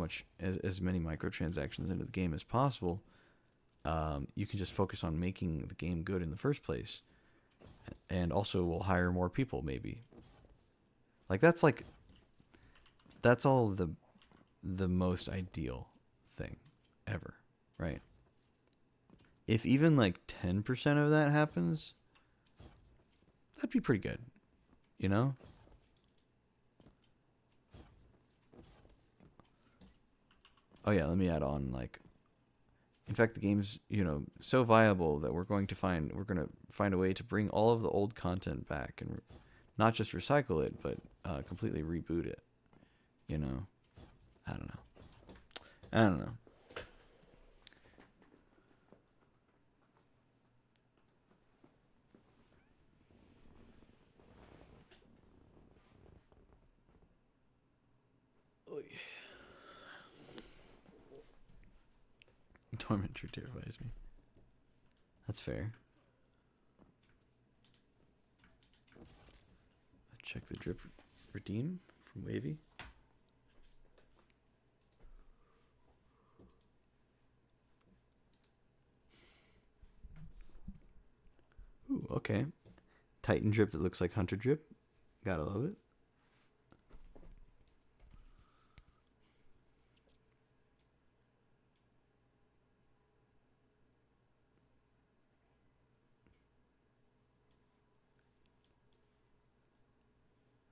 many microtransactions into the game as possible, you can just focus on making the game good in the first place, and also will hire more people maybe. That's all the most ideal thing ever, right? If even like 10% of that happens, that'd be pretty good, you know? Oh yeah, let me add on, like, in fact, the game's, you know, so viable that we're going to find a way to bring all of the old content back and not just recycle it, but completely reboot it, you know? I don't know. Tormentor terrifies me. That's fair. Check the drip redeem from Wavy. Ooh, okay. Titan drip that looks like Hunter drip. Gotta love it.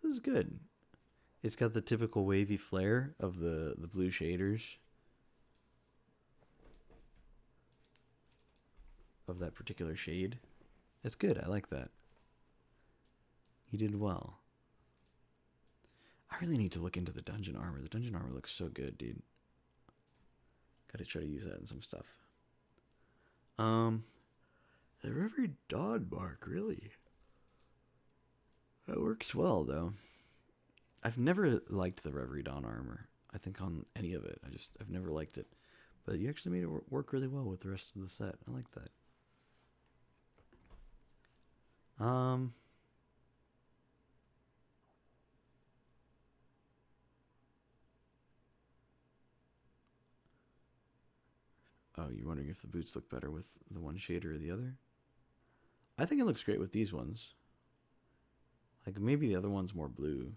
This is good. It's got the typical wavy flare of the blue shaders of that particular shade. It's good. I like that. He did well. I really need to look into the dungeon armor. The dungeon armor looks so good, dude. Gotta try to use that in some stuff. The Reverie Dawn mark, really. That works well, though. I've never liked the Reverie Dawn armor. I think on any of it. I've never liked it. But you actually made it work really well with the rest of the set. I like that. Oh, you're wondering if the boots look better with the one shader or the other? I think it looks great with these ones. Like, maybe the other one's more blue.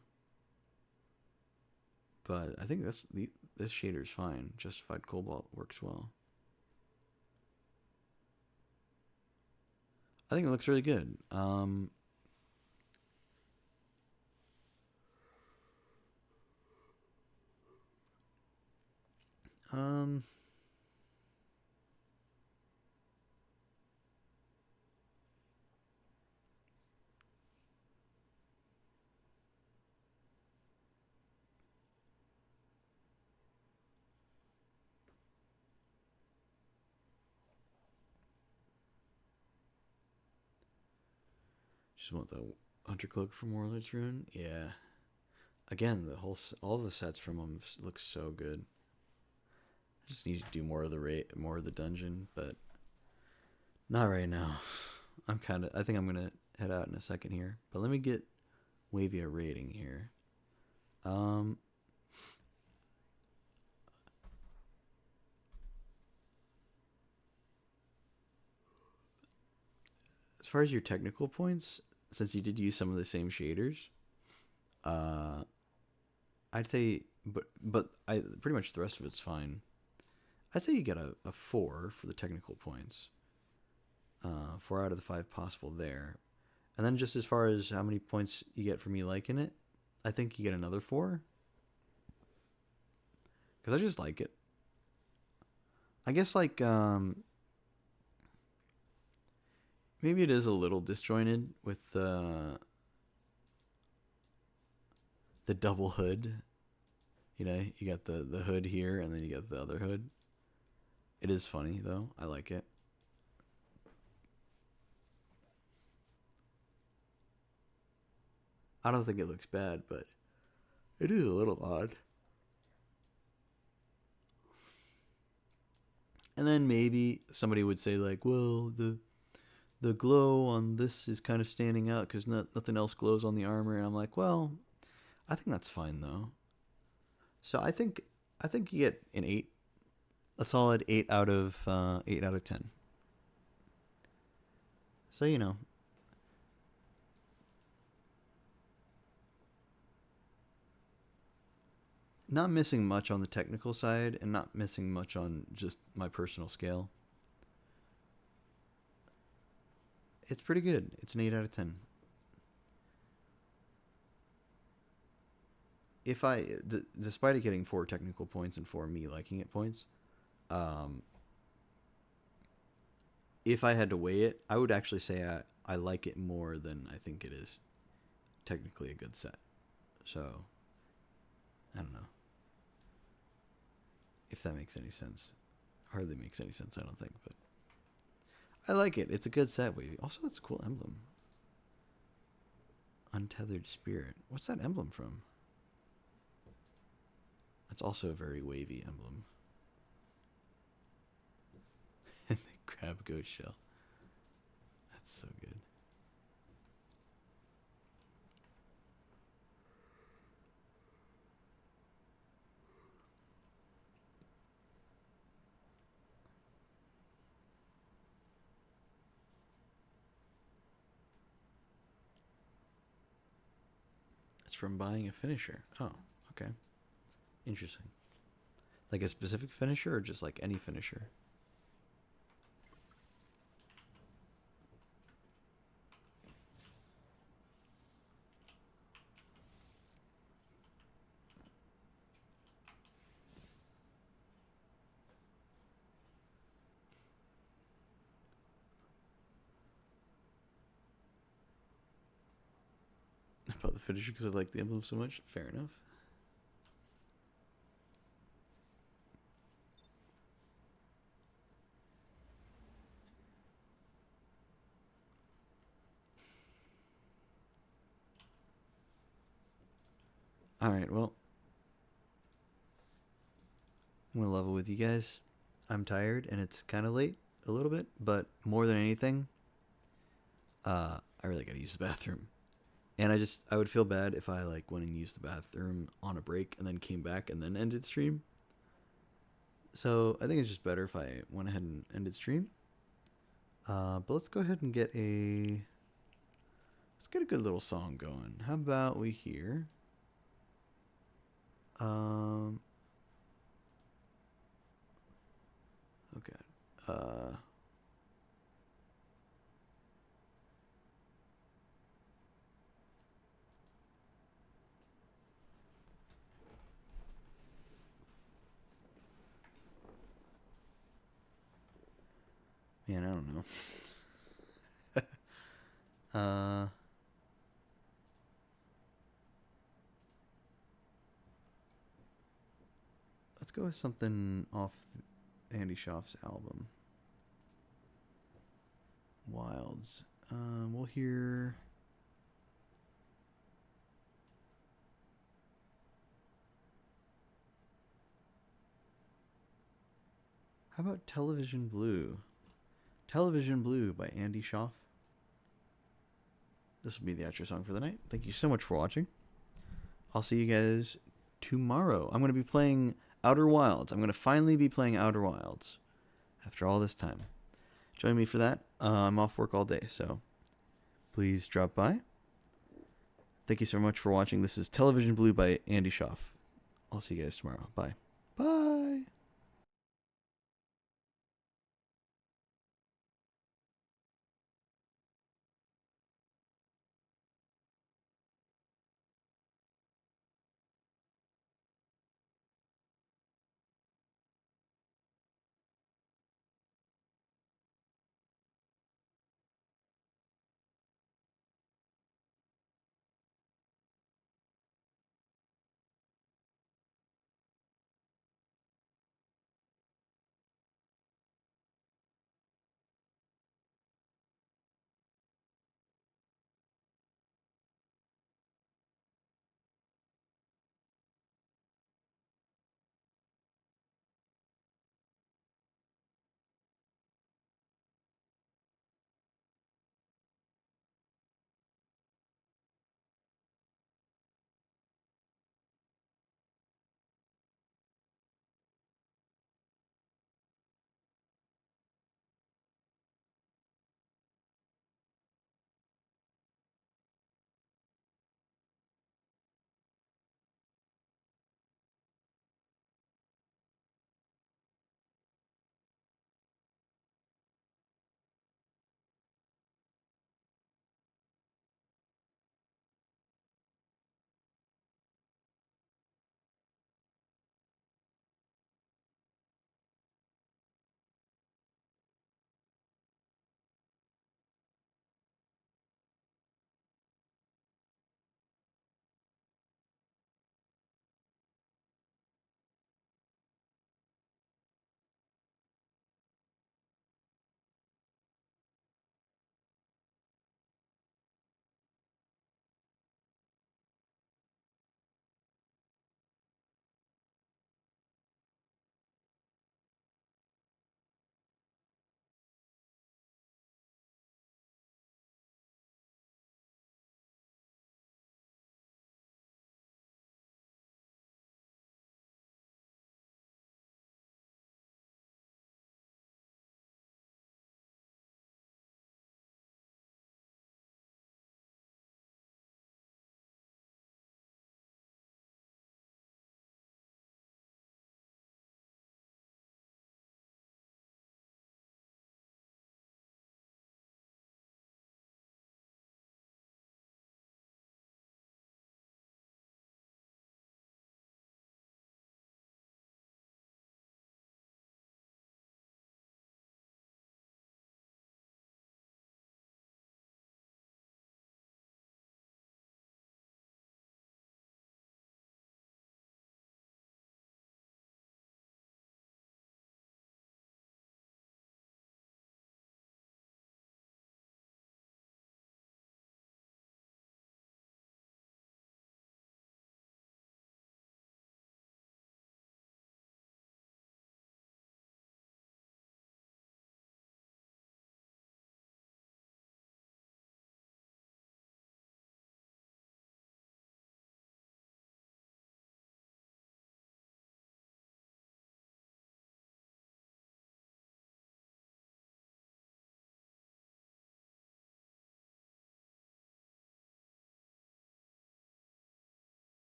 But I think this shader's fine. Justified Cobalt works well. I think it looks really good. Just want the Hunter Cloak from Warlord's Rune. Yeah. Again, all the sets from them look so good. I just need to do more of the dungeon, but not right now. I think I'm gonna head out in a second here, but let me get Wavy a rating here. As far as your technical points, since you did use some of the same shaders, I'd say, but I pretty much the rest of it's fine. I'd say you get a 4 for the technical points. 4 out of the 5 possible there. And then just as far as how many points you get for me liking it, I think you get another 4. Because I just like it. I guess, like, maybe it is a little disjointed with the double hood. You know, you got the hood here, and then you got the other hood. It is funny, though. I like it. I don't think it looks bad, but it is a little odd. And then maybe somebody would say, like, well, the glow on this is kind of standing out because nothing else glows on the armor. And I'm like, well, I think that's fine, though. So I think you get an 8. A solid 8 out of 10. So, you know. Not missing much on the technical side and not missing much on just my personal scale. It's pretty good. It's an 8 out of 10. If despite it getting 4 technical points and 4 me liking it points, if I had to weigh it, I would actually say I like it more than I think it is technically a good set. So, I don't know. If that makes any sense. Hardly makes any sense, I don't think, but I like it. It's a good set, Wavy. Also, that's a cool emblem. Untethered Spirit. What's that emblem from? That's also a very wavy emblem. The crab goat shell. That's so good. It's from buying a finisher. Oh, okay. Interesting. Like a specific finisher or just like any finisher? I bought the finisher because I like the emblem so much. Fair enough. Alright, well. I'm going to level with you guys. I'm tired and it's kind of late a little bit, but more than anything, I really got to use the bathroom. And I would feel bad if I like went and used the bathroom on a break and then came back and then ended stream. So I think it's just better if I went ahead and ended stream. But let's go ahead and let's get a good little song going. How about we hear okay. Man, I don't know. Let's go with something off Andy Schaaf's album, Wilds. We'll hear. How about Television Blue? Television Blue by Andy Schaaf. This will be the outro song for the night. Thank you so much for watching. I'll see you guys tomorrow. I'm going to be playing Outer Wilds. I'm going to finally be playing Outer Wilds after all this time. Join me for that. I'm off work all day, so please drop by. Thank you so much for watching. This is Television Blue by Andy Schaaf. I'll see you guys tomorrow. Bye.